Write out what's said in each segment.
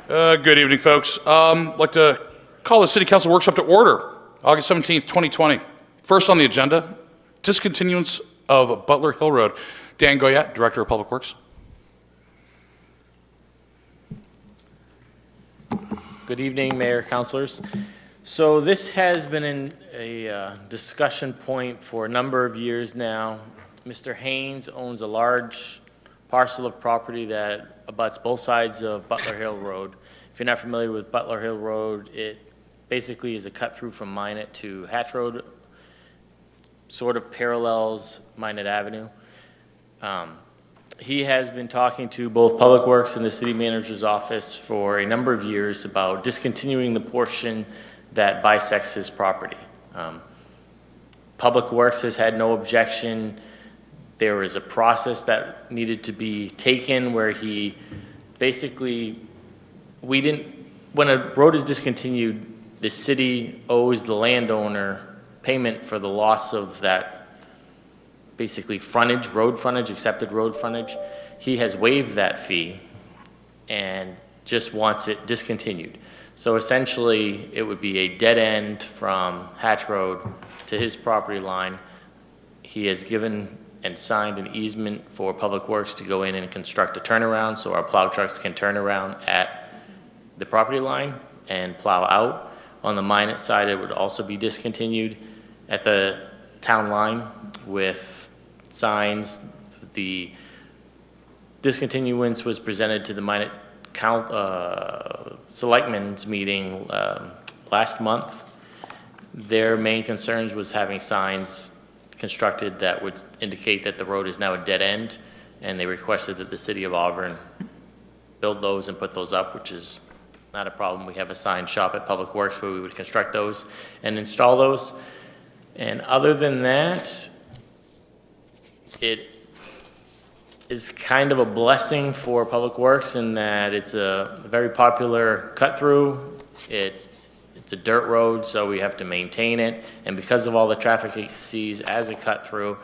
Good evening, folks. I'd like to call the City Council workshop to order, August 17th, 2020. First on the agenda, discontinuance of Butler Hill Road. Dan Goyette, Director of Public Works. Good evening, Mayor, Councilors. So this has been a discussion point for a number of years now. Mr. Haynes owns a large parcel of property that abuts both sides of Butler Hill Road. If you're not familiar with Butler Hill Road, it basically is a cut through from Minot to Hatch Road, sort of parallels Minot Avenue. He has been talking to both Public Works and the City Manager's office for a number of years about discontinuing the portion that bisects his property. Public Works has had no objection. There was a process that needed to be taken where he basically, when a road is discontinued, the city owes the landowner payment for the loss of that basically frontage, road frontage, accepted road frontage. He has waived that fee and just wants it discontinued. So essentially, it would be a dead end from Hatch Road to his property line. He has given and signed an easement for Public Works to go in and construct a turnaround so our plow trucks can turn around at the property line and plow out. On the Minot side, it would also be discontinued at the town line with signs. The discontinuance was presented to the Minot Selectmen's meeting last month. Their main concerns was having signs constructed that would indicate that the road is now a dead end, and they requested that the City of Auburn build those and put those up, which is not a problem. We have a sign shop at Public Works where we would construct those and install those. And other than that, it is kind of a blessing for Public Works in that it's a very popular cut through. It's a dirt road, so we have to maintain it. And because of all the traffic it sees as a cut through,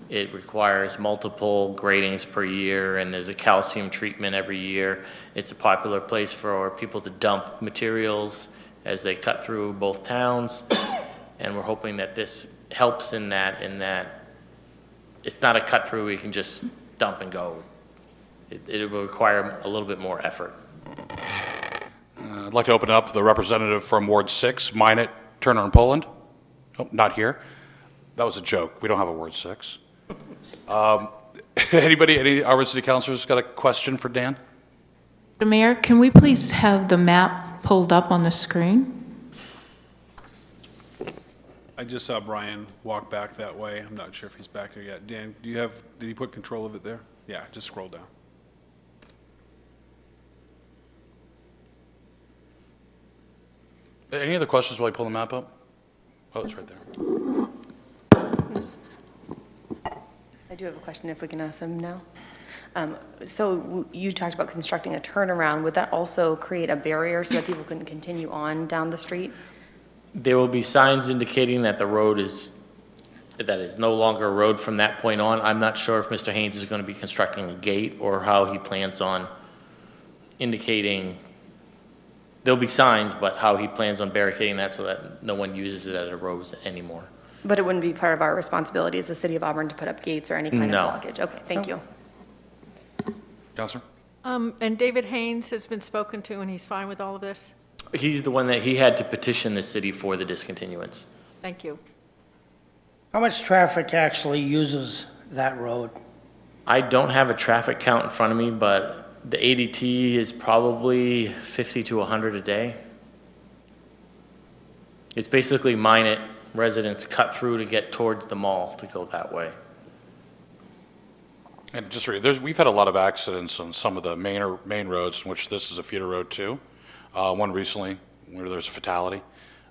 it requires multiple gradings per year, and there's a calcium treatment every year. It's a popular place for people to dump materials as they cut through both towns. And we're hoping that this helps in that it's not a cut through we can just dump and go. It will require a little bit more effort. I'd like to open up the representative from Ward 6, Minot, Turner, and Poland. Oh, not here. That was a joke. We don't have a Ward 6. Any Auburn City Councilors got a question for Dan? Mr. Mayor, can we please have the map pulled up on the screen? I just saw Brian walk back that way. I'm not sure if he's back there yet. Dan, did he put control of it there? Yeah, just scroll down. Any other questions while I pull the map up? Oh, it's right there. I do have a question if we can ask them now. So you talked about constructing a turnaround. Would that also create a barrier so that people couldn't continue on down the street? There will be signs indicating that the road is no longer a road from that point on. I'm not sure if Mr. Haynes is going to be constructing a gate or how he plans on indicating. There'll be signs, but how he plans on barricading that so that no one uses it as a road anymore. But it wouldn't be part of our responsibility as the City of Auburn to put up gates or any kind of blockage? Okay, thank you. Counselor? And David Haynes has been spoken to, and he's fine with all of this? He's the one that he had to petition the city for the discontinuance. Thank you. How much traffic actually uses that road? I don't have a traffic count in front of me, but the ADT is probably 50 to 100 a day. It's basically Minot residents cut through to get towards the mall to go that way. And just we've had a lot of accidents on some of the main roads, in which this is a feeder road too. One recently where there's a fatality.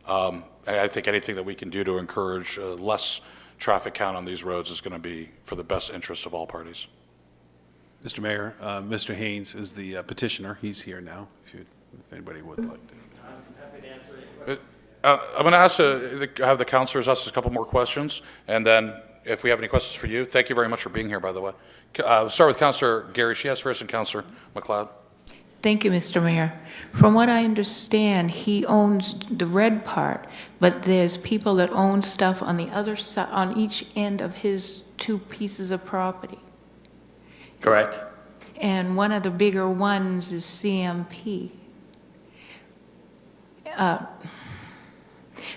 And I think anything that we can do to encourage less traffic count on these roads is going to be for the best interest of all parties. Mr. Mayor, Mr. Haynes is the petitioner. He's here now, if anybody would like to. I'm happy to answer any questions. I'm going to have the councilors ask us a couple more questions, and then if we have any questions for you, thank you very much for being here, by the way. We'll start with Councilor Gary Shias first and Councilor McLeod. Thank you, Mr. Mayor. From what I understand, he owns the red part, but there's people that own stuff on the other side, on each end of his 2 pieces of property. Correct? And one of the bigger ones is CMP.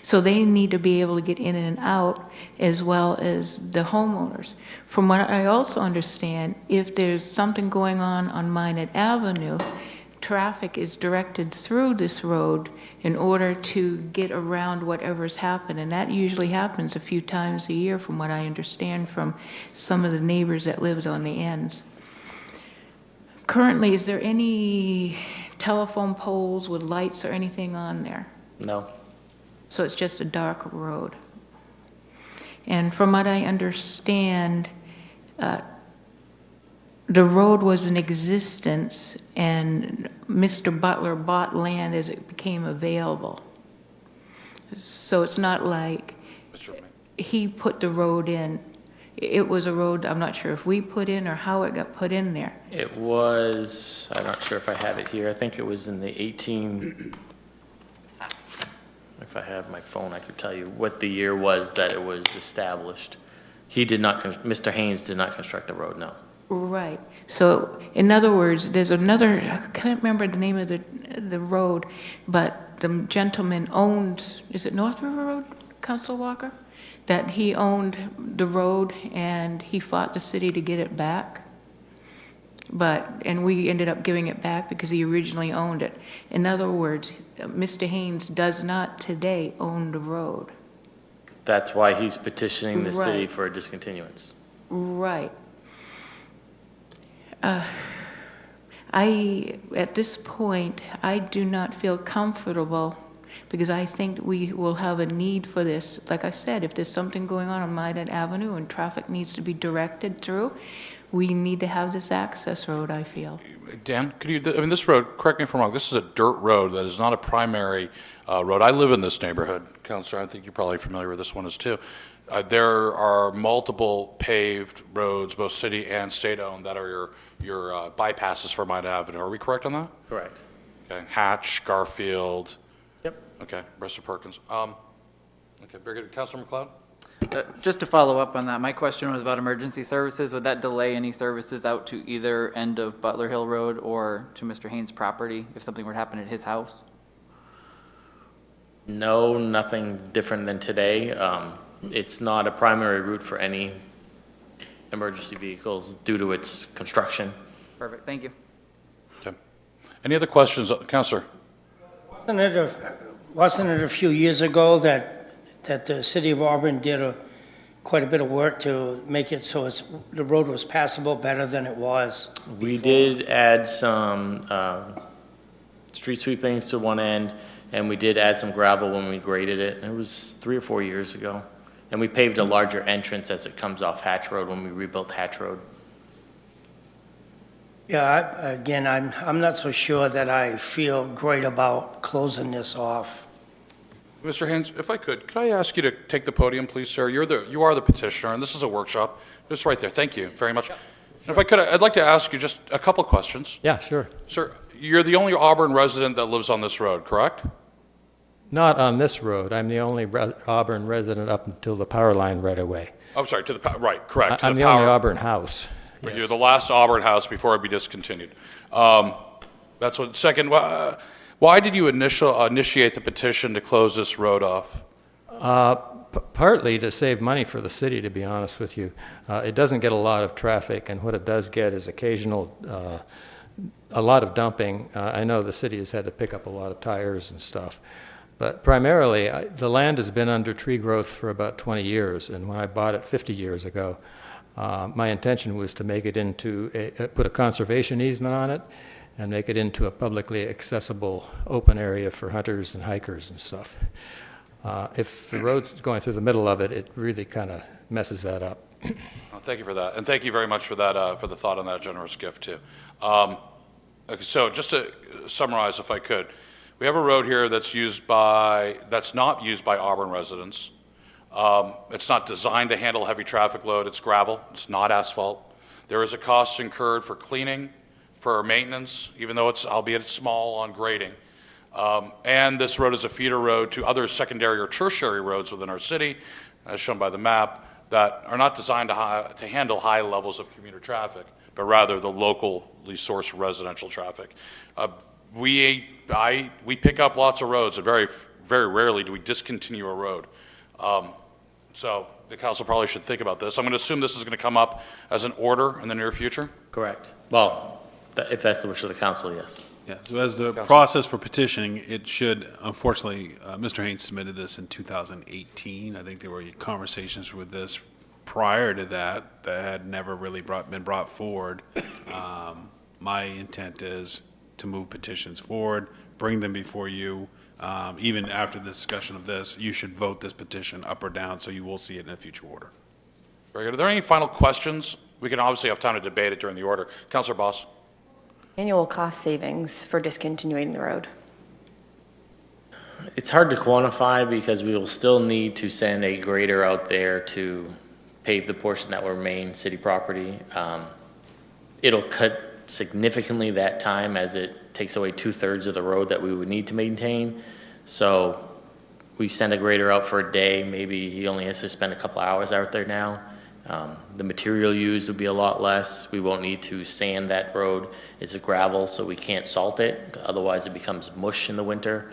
So they need to be able to get in and out as well as the homeowners. From what I also understand, if there's something going on Minot Avenue, traffic is directed through this road in order to get around whatever's happened. And that usually happens a few times a year from what I understand from some of the neighbors that lived on the ends. Currently, is there any telephone poles with lights or anything on there? No. So it's just a dark road. And from what I understand, the road was in existence and Mr. Butler bought land as it became available. So it's not like Mr. Mayor. he put the road in. It was a road, I'm not sure if we put in or how it got put in there. It was, I'm not sure if I have it here. I think it was in the 18, if I have my phone, I could tell you what the year was that it was established. He did not, Mr. Haynes did not construct the road, no. Right. So, in other words, there's another, I can't remember the name of the road, but the gentleman owns, is it North River Road, Councilor Walker? That he owned the road and he fought the city to get it back. And we ended up giving it back because he originally owned it. In other words, Mr. Haynes does not today own the road. That's why he's petitioning the city Right. for a discontinuance. Right. At this point, I do not feel comfortable because I think we will have a need for this. Like I said, if there's something going on Minot Avenue and traffic needs to be directed through, we need to have this access road, I feel. Dan, could you, I mean, this road, correct me if I'm wrong, this is a dirt road that is not a primary road. I live in this neighborhood, Counselor, I think you're probably familiar with this one as too. There are multiple paved roads, both city and state-owned, that are your bypasses for Minot Avenue. Are we correct on that? Correct. Okay, Hatch, Garfield, Yep. okay, Brewster Perkins. Okay, very good. Counselor McLeod? Just to follow up on that, my question was about emergency services. Would that delay any services out to either end of Butler Hill Road or to Mr. Haynes' property if something were to happen at his house? No, nothing different than today. It's not a primary route for any emergency vehicles due to its construction. Perfect, thank you. Okay. Any other questions, Counselor? Wasn't it a few years ago that the City of Auburn did quite a bit of work to make it so the road was passable better than it was? We did add some street sweepings to one end, and we did add some gravel when we graded it. It was 3 or 4 years ago. And we paved a larger entrance as it comes off Hatch Road when we rebuilt Hatch Road. Yeah, again, I'm not so sure that I feel great about closing this off. Mr. Haynes, if I could I ask you to take the podium, please, sir? You are the petitioner, and this is a workshop. Just right there. Thank you very much. And if I could, I'd like to ask you just a couple of questions. Yeah, sure. Sir, you're the only Auburn resident that lives on this road, correct? Not on this road. I'm the only Auburn resident up until the power line right away. I'm sorry, right, correct. to I'm the power- only Auburn house. But Yes. you're the last Auburn house before it be discontinued. That's what, second, why did you initiate the petition to close this road off? Partly to save money for the city, to be honest with you. It doesn't get a lot of traffic, and what it does get is occasional, a lot of dumping. I know the city has had to pick up a lot of tires and stuff. But primarily, the land has been under tree growth for about 20 years, and when I bought it 50 years ago, my intention was to make it into, put a conservation easement on it, and make it into a publicly accessible open area for hunters and hikers and stuff. If the road's going through the middle of it, it really kind of messes that up. Well, thank you for that, and thank you very much for that, for the thought on that generous gift, too. Okay, so just to summarize, if I could, we have a road here that's not used by Auburn residents. It's not designed to handle heavy traffic load. It's gravel. It's not asphalt. There is a cost incurred for cleaning, for maintenance, even though it's, albeit it's small on grading. And this road is a feeder road to other secondary or tertiary roads within our city, as shown by the map, that are not designed to handle high levels of commuter traffic, but rather the locally sourced residential traffic. We pick up lots of roads, and very rarely do we discontinue a road. So the council probably should think about this. I'm going to assume this is going to come up as an order in the near future. Correct. Well, if that's the wish of the council, yes. Yeah, so as the process for petitioning, it should, unfortunately, Mr. Haynes submitted this in 2018. I think there were conversations with this prior to that had never really been brought forward. My intent is to move petitions forward, bring them before you. Even after the discussion of this, you should vote this petition up or down, so you will see it in a future order. Very good. Are there any final questions? We can obviously have time to debate it during the order. Councilor Boss. Annual cost savings for discontinuing the road. It's hard to quantify because we will still need to send a grader out there to pave the portion that will remain city property. It'll cut significantly that time, as it takes away 2/3 of the road that we would need to maintain. So we send a grader out for a day. Maybe he only has to spend a couple hours out there now. The material used will be a lot less. We won't need to sand that road. It's a gravel, so we can't salt it. Otherwise, it becomes mush in the winter.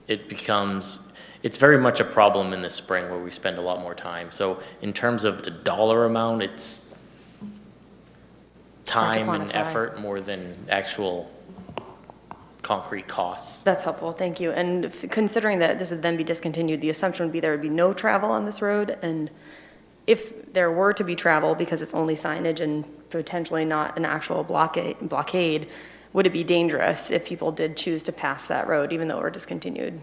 It's very much a problem in the spring where we spend a lot more time. So in terms of the dollar amount, it's time and quantify. effort more than actual concrete costs. That's helpful, thank you. And considering that this would then be discontinued, the assumption would be there would be no travel on this road, and if there were to be travel, because it's only signage and potentially not an actual blockade, would it be dangerous if people did choose to pass that road, even though it were discontinued?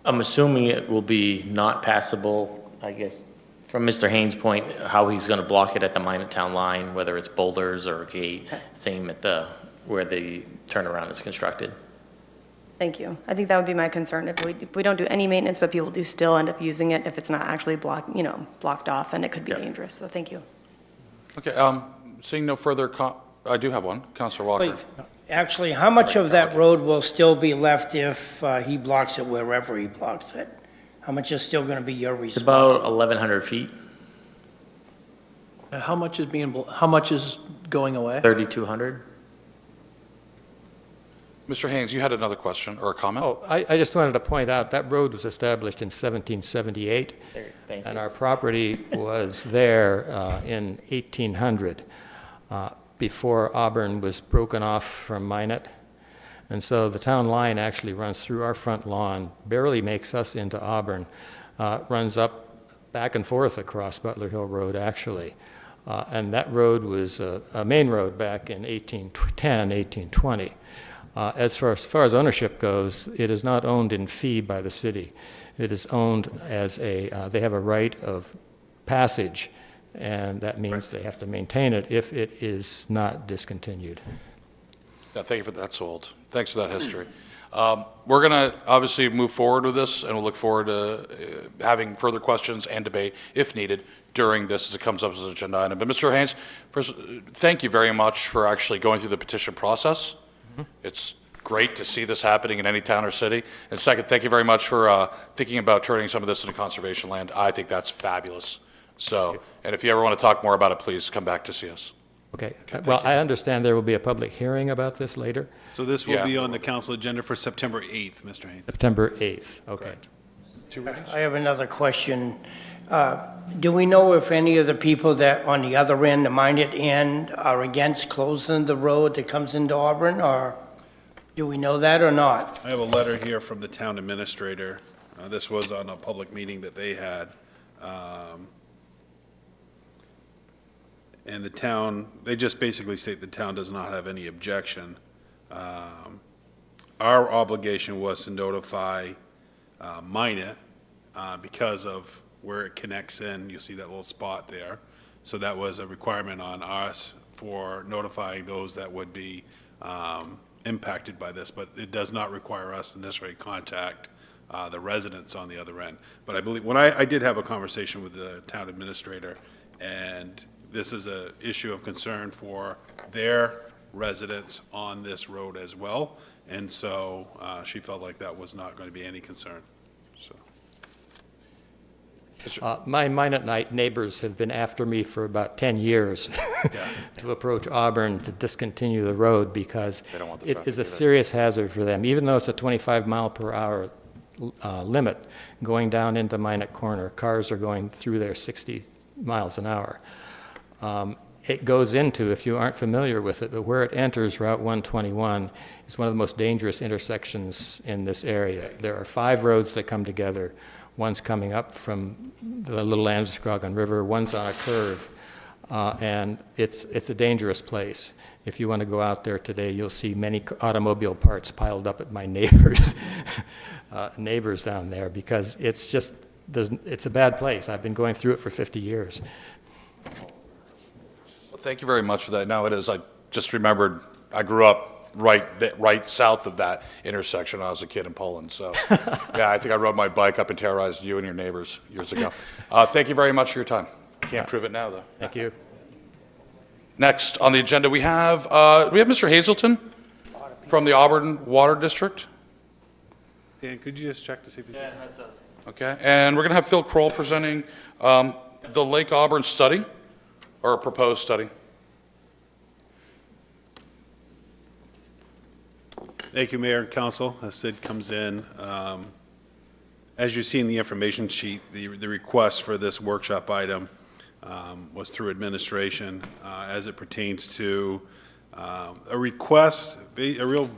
I'm assuming it will be not passable, I guess, from Mr. Haynes' point, how he's going to block it at the Minot Town line, whether it's boulders or a gate, same at where the turnaround is constructed. Thank you. I think that would be my concern. If we don't do any maintenance, but people do still end up using it, if it's not actually blocked off, and it could be dangerous. So thank you. Okay, seeing no further, I do have one. Councilor Walker. Wait, actually, how much of that road will still be left if he blocks it wherever he blocks it? How much is still going to be your It's about responsibility? 1,100 feet, How much is going away? 3,200. Mr. Haynes, you had another question or a comment? Oh, I just wanted to point out, that road was established in 1778, Thank you. and our property was there in 1800, before Auburn was broken off from Minot. And so the town line actually runs through our front lawn, barely makes us into Auburn, runs up back and forth across Butler Hill Road, actually. And that road was a main road back in 1810, 1820. As far as ownership goes, it is not owned in fee by the city. It is owned as they have a right of passage, and that means they have to maintain it if it is not discontinued. Yeah, thank you for that, sold. Thanks for that history. We're going to obviously move forward with this, and we'll look forward to having further questions and debate, if needed, during this as it comes up as an agenda item. But Mr. Haynes, first, thank you very much for actually going through the petition process. It's great to see this happening in any town or city. And second, thank you very much for thinking about turning some of this into conservation land. I think that's fabulous. So, and if you ever want to talk more about it, please come back to see us. Okay. Well, I understand there will be a public hearing about this later, So this will Yeah. be on the council agenda for September 8th, Mr. Haynes. September 8th. Okay. I have another question. Do we know if any of the people that on the other end, the Minot end, are against closing the road that comes into Auburn, or do we know that or not? I have a letter here from the town administrator. This was on a public meeting that they had. And the town, they just basically state the town does not have any objection. Our obligation was to notify Minot because of where it connects in. You see that little spot there. So that was a requirement on us for notifying those that would be impacted by this, but it does not require us to necessarily contact the residents on the other end. But I believe, when I did have a conversation with the town administrator, and this is a issue of concern for their residents on this road as well. And so she felt like that was not going to be any concern, so. My Minot neighbors have been after me for about 10 years to approach Auburn to discontinue the road because They don't want the it traffic is a either. serious hazard for them. Even though it's a 25 mile per hour limit going down into Minot Corner, cars are going through there 60 miles an hour. It goes into, if you aren't familiar with it, but where it enters Route 121 is one of the most dangerous intersections in this area. There are 5 roads that come together. One's coming up from the Little Androscoggin River, one's on a curve, and it's a dangerous place. If you want to go out there today, you'll see many automobile parts piled up at my neighbors' neighbors down there because it's just, it's a bad place. I've been going through it for 50 years. Well, thank you very much for that. No, it is. I just remembered I grew up right south of that intersection when I was a kid in Poland. So, yeah, I think I rode my bike up and terrorized you and your neighbors years ago. Thank you very much for your time. Can't prove it now, though. Thank you. Next on the agenda, we have Mr. Hazelton from the Auburn Water District. Dan, could you just check to see if he's... Yeah, that's us. Okay, and we're going to have Phil Kroll presenting the Lake Auburn study, or a proposed study. Thank you, Mayor and Council. As Sid comes in, as you see in the information sheet, the request for this workshop item was through administration as it pertains to a request, a real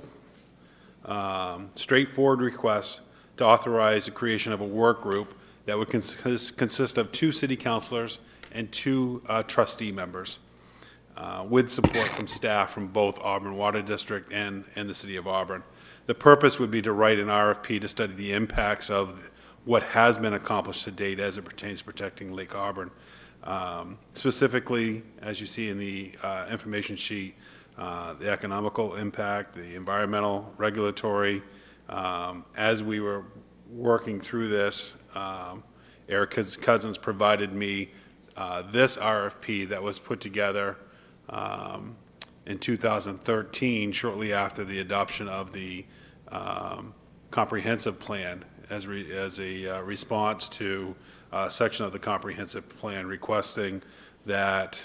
straightforward request to authorize the creation of a work group that would consist of 2 city councilors and 2 trustee members, with support from staff from both Auburn Water District and the City of Auburn. The purpose would be to write an RFP to study the impacts of what has been accomplished to date as it pertains to protecting Lake Auburn. Specifically, as you see in the information sheet, the economical impact, the environmental, regulatory. As we were working through this, Eric Cousins provided me this RFP that was put together in 2013, shortly after the adoption of the comprehensive plan as a response to a section of the comprehensive plan requesting that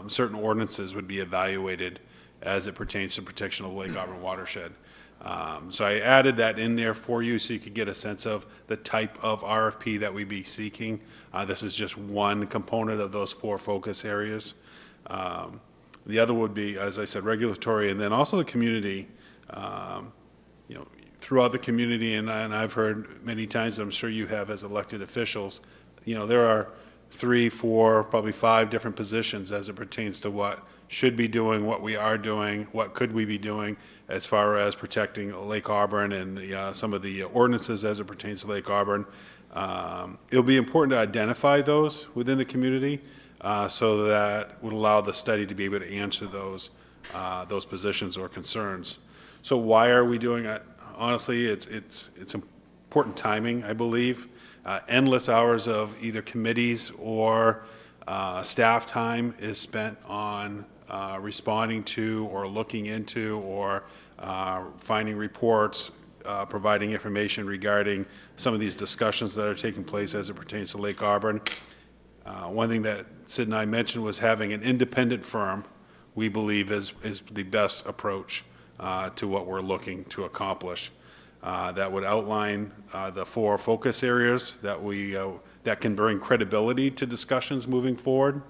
certain ordinances would be evaluated as it pertains to protection of the Lake Auburn watershed. So I added that in there for you so you could get a sense of the type of RFP that we'd be seeking. This is just one component of those 4 focus areas. The other would be, as I said, regulatory, and then also the community. Throughout the community, and I've heard many times, I'm sure you have as elected officials, there are 3, 4, probably 5 different positions as it pertains to what should be doing, what we are doing, what could we be doing as far as protecting Lake Auburn and some of the ordinances as it pertains to Lake Auburn. It'll be important to identify those within the community so that would allow the study to be able to answer those positions or concerns. So why are we doing it? Honestly, it's important timing, I believe. Endless hours of either committees or staff time is spent on responding to or looking into or finding reports, providing information regarding some of these discussions that are taking place as it pertains to Lake Auburn. One thing that Sid and I mentioned was having an independent firm, we believe is the best approach to what we're looking to accomplish. That would outline the 4 focus areas that can bring credibility to discussions moving forward.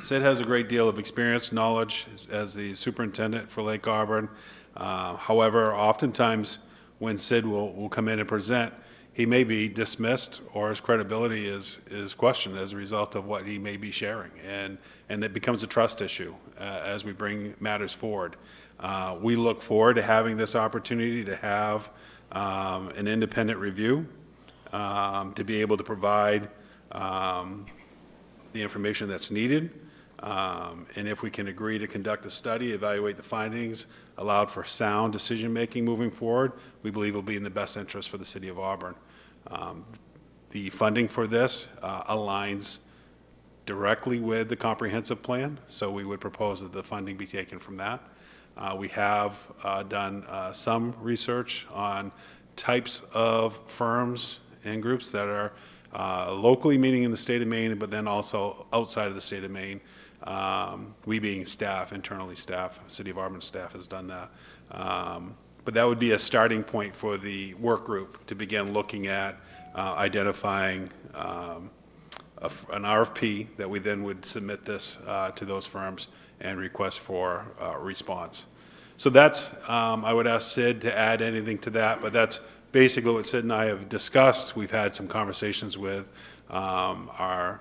Sid has a great deal of experience, knowledge as the superintendent for Lake Auburn. However, oftentimes when Sid will come in and present, he may be dismissed or his credibility is questioned as a result of what he may be sharing. And it becomes a trust issue as we bring matters forward. We look forward to having this opportunity to have an independent review, to be able to provide the information that's needed. And if we can agree to conduct a study, evaluate the findings, allowed for sound decision-making moving forward, we believe will be in the best interest for the City of Auburn. The funding for this aligns directly with the comprehensive plan, so we would propose that the funding be taken from that. We have done some research on types of firms and groups that are locally, meaning in the state of Maine, but then also outside of the state of Maine. We being staff, internally staff, City of Auburn staff has done that. But that would be a starting point for the work group to begin looking at identifying an RFP that we then would submit this to those firms and request for response. So that's, I would ask Sid to add anything to that, but that's basically what Sid and I have discussed. We've had some conversations with our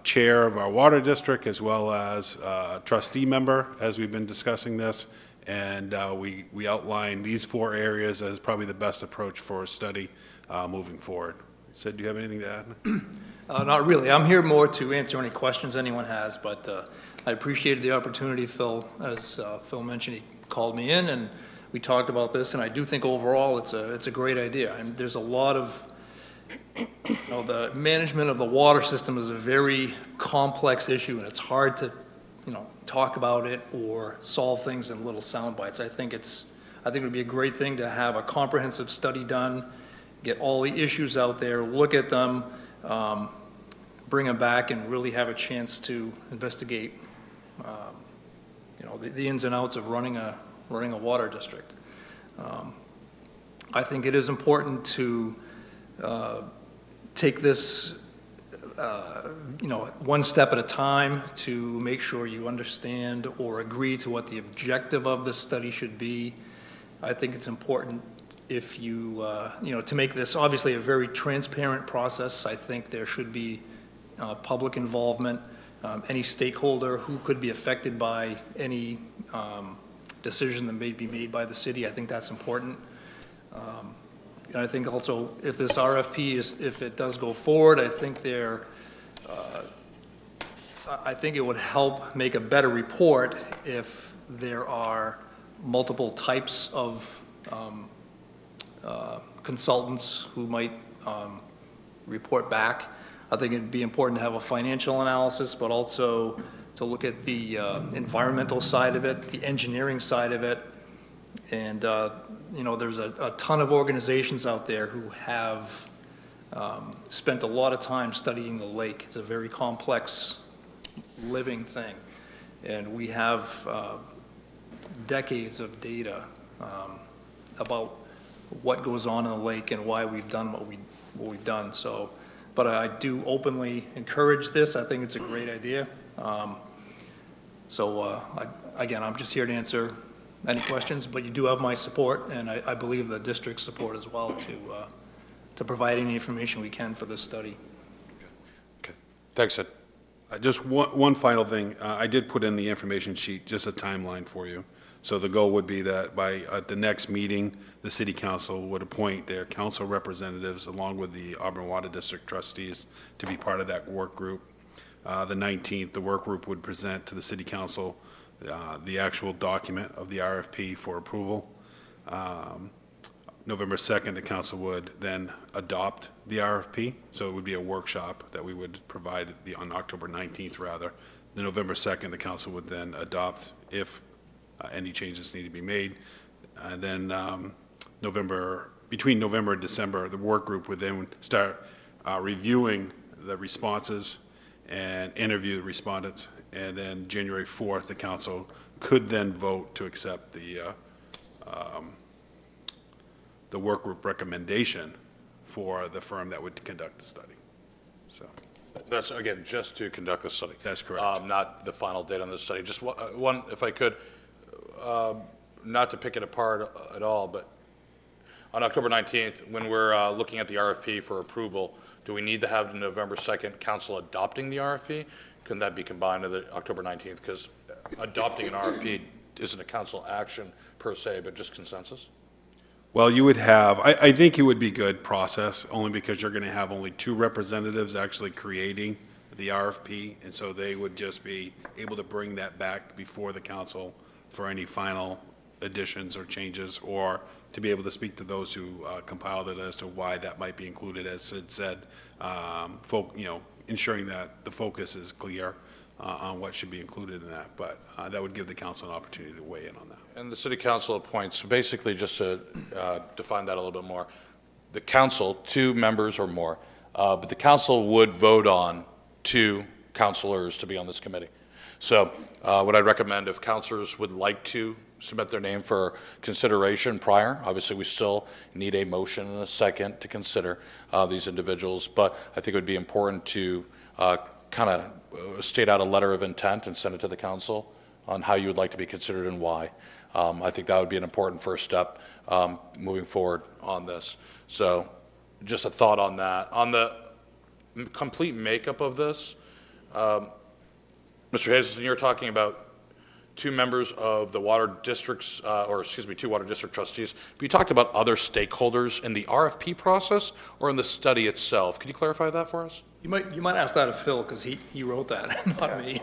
chair of our water district as well as trustee member as we've been discussing this. And we outlined these 4 areas as probably the best approach for a study moving forward. Sid, do you have anything to add? Not really. I'm here more to answer any questions anyone has, but I appreciated the opportunity, Phil. As Phil mentioned, he called me in and we talked about this, and I do think overall it's a great idea. And there's a lot of, the management of the water system is a very complex issue, and it's hard to, talk about it or solve things in little sound bites. I think it would be a great thing to have a comprehensive study done, get all the issues out there, look at them, bring them back, and really have a chance to investigate, the ins and outs of running a water district. I think it is important to take this, one step at a time to make sure you understand or agree to what the objective of this study should be. I think it's important if you, to make this obviously a very transparent process. I think there should be public involvement, any stakeholder who could be affected by any decision that may be made by the city. I think that's important. And I think also if this RFP if it does go forward, I think I think it would help make a better report if there are multiple types of consultants who might report back. I think it'd be important to have a financial analysis, but also to look at the environmental side of it, the engineering side of it. And, there's a ton of organizations out there who have spent a lot of time studying the lake. It's a very complex living thing. And we have decades of data about what goes on in the lake and why we've done what we've done. So, but I do openly encourage this. I think it's a great idea. Again, I'm just here to answer any questions, but you do have my support, and I believe the district's support as well to provide any information we can for this study. Okay. Thanks, Sid. Just one final thing. I did put in the information sheet, just a timeline for you. So the goal would be that at the next meeting, the city council would appoint their council representatives along with the Auburn Water District trustees to be part of that work group. The 19th, the work group would present to the city council the actual document of the RFP for approval. November 2nd, the council would then adopt the RFP. So it would be a workshop that we would provide on October 19th, rather. The November 2nd, the council would then adopt if any changes need to be made. And then between November and December, the work group would then start reviewing the responses and interview the respondents. And then January 4th, the council could then vote to accept the work group recommendation for the firm that would conduct the study. So That's, again, just to conduct the study. That's correct. Not the final date on the study. Just one, if I could, not to pick it apart at all, but on October 19th, when we're looking at the RFP for approval, do we need to have the November 2nd council adopting the RFP? Can that be combined to the October 19th? Because adopting an RFP isn't a council action per se, but just consensus? Well, you would have, I think it would be good process, only because you're going to have only 2 representatives actually creating the RFP, and so they would just be able to bring that back before the council for any final additions or changes, or to be able to speak to those who compiled it as to why that might be included, as Sid said, ensuring that the focus is clear on what should be included in that. But that would give the council an opportunity to weigh in on that. And the city council appoints, basically, just to define that a little bit more, the council, 2 members or more, but the council would vote on 2 councilors to be on this committee. So what I'd recommend, if councilors would like to submit their name for consideration prior, obviously we still need a motion and a second to consider these individuals, but I think it would be important to kind of state out a letter of intent and send it to the council on how you would like to be considered and why. I think that would be an important first step moving forward on this. So just a thought on that. On the complete makeup of this, Mr. Hazelton, you're talking about 2 members of the water districts, 2 water district trustees. But you talked about other stakeholders in the RFP process or in the study itself. Could you clarify that for us? You might ask that of Phil, because he wrote that, not me.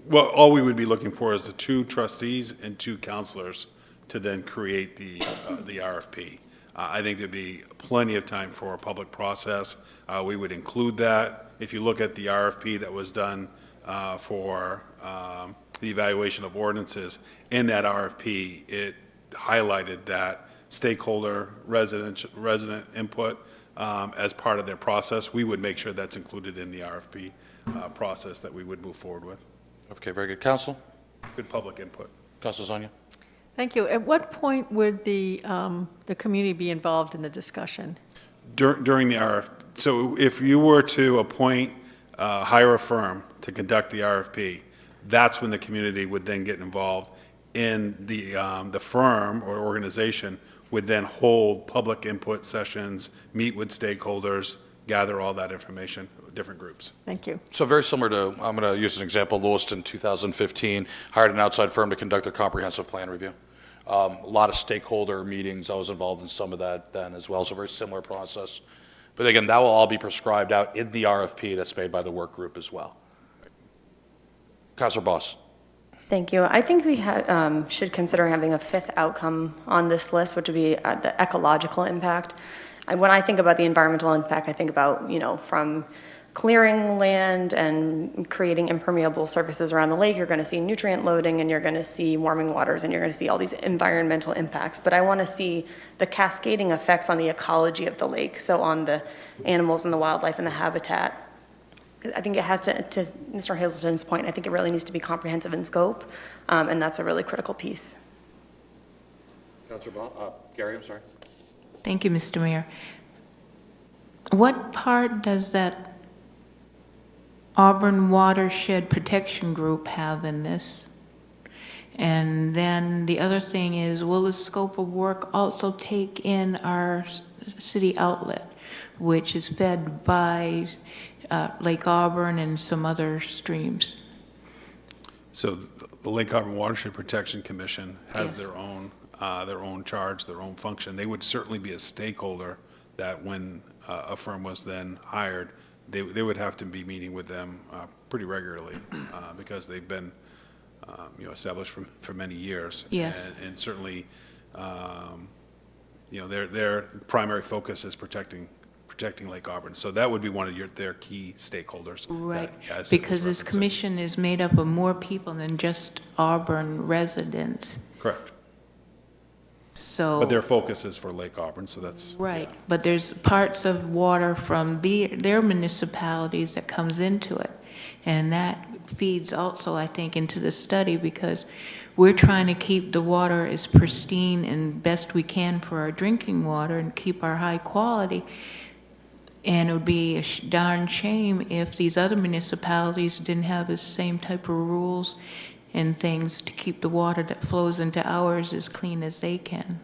Well, all we would be looking for is the 2 trustees and 2 counselors to then create the RFP. I think there'd be plenty of time for a public process. We would include that. If you look at the RFP that was done for the evaluation of ordinances, in that RFP, it highlighted that stakeholder resident input as part of their process. We would make sure that's included in the RFP process that we would move forward with. Okay, very good. Council? Good public input. Council Zania? Thank you. At what point would the community be involved in the discussion? During the RFP. So if you were to hire a firm to conduct the RFP, that's when the community would then get involved in the firm or organization would then hold public input sessions, meet with stakeholders, gather all that information, different groups. Thank you. So very similar to, I'm going to use an example, Lewiston 2015 hired an outside firm to conduct their comprehensive plan review. A lot of stakeholder meetings, I was involved in some of that then as well, so very similar process. But again, that will all be prescribed out in the RFP that's made by the work group as well. Councilor Boss. Thank you. I think we should consider having a 5th outcome on this list, which would be the ecological impact. When I think about the environmental impact, I think about, from clearing land and creating impermeable surfaces around the lake, you're going to see nutrient loading and you're going to see warming waters and you're going to see all these environmental impacts. But I want to see the cascading effects on the ecology of the lake, so on the animals and the wildlife and the habitat. I think it has to Mr. Hazelton's point, I think it really needs to be comprehensive in scope, and that's a really critical piece. Councilor Gary, I'm sorry. Thank you, Mr. Mayor. What part does that Auburn Watershed Protection Group have in this? And then the other thing is, will the scope of work also take in our city outlet, which is fed by Lake Auburn and some other streams? So the Lake Auburn Watershed Protection Commission has Yes. their own charge, their own function. They would certainly be a stakeholder that when a firm was then hired, they would have to be meeting with them pretty regularly because they've been established for many years. Yes. And certainly, their primary focus is protecting Lake Auburn. So that would be one of their key stakeholders. Right, that, as because was this referenced. commission is made up of more people than just Auburn residents. Correct. So. But their focus is for Lake Auburn, so that's. Right, but there's parts of water from their municipalities that comes into it. And that feeds also, I think, into the study, because we're trying to keep the water as pristine and best we can for our drinking water and keep our high quality. And it would be a darn shame if these other municipalities didn't have the same type of rules and things to keep the water that flows into ours as clean as they can.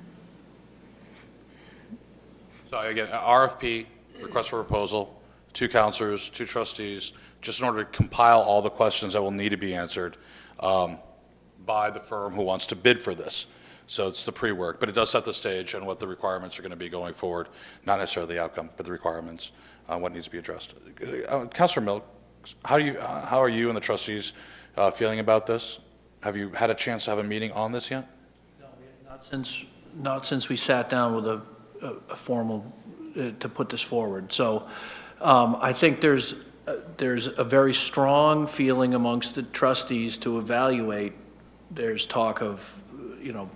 So again, RFP, request for proposal, 2 counselors, 2 trustees, just in order to compile all the questions that will need to be answered by the firm who wants to bid for this. So it's the pre-work, but it does set the stage on what the requirements are going to be going forward, not necessarily the outcome, but the requirements, what needs to be addressed. Councilor Milk, how are you and the trustees feeling about this? Have you had a chance to have a meeting on this yet? No, not since we sat down with a formal to put this forward. So I think there's a very strong feeling amongst the trustees to evaluate. There's talk of,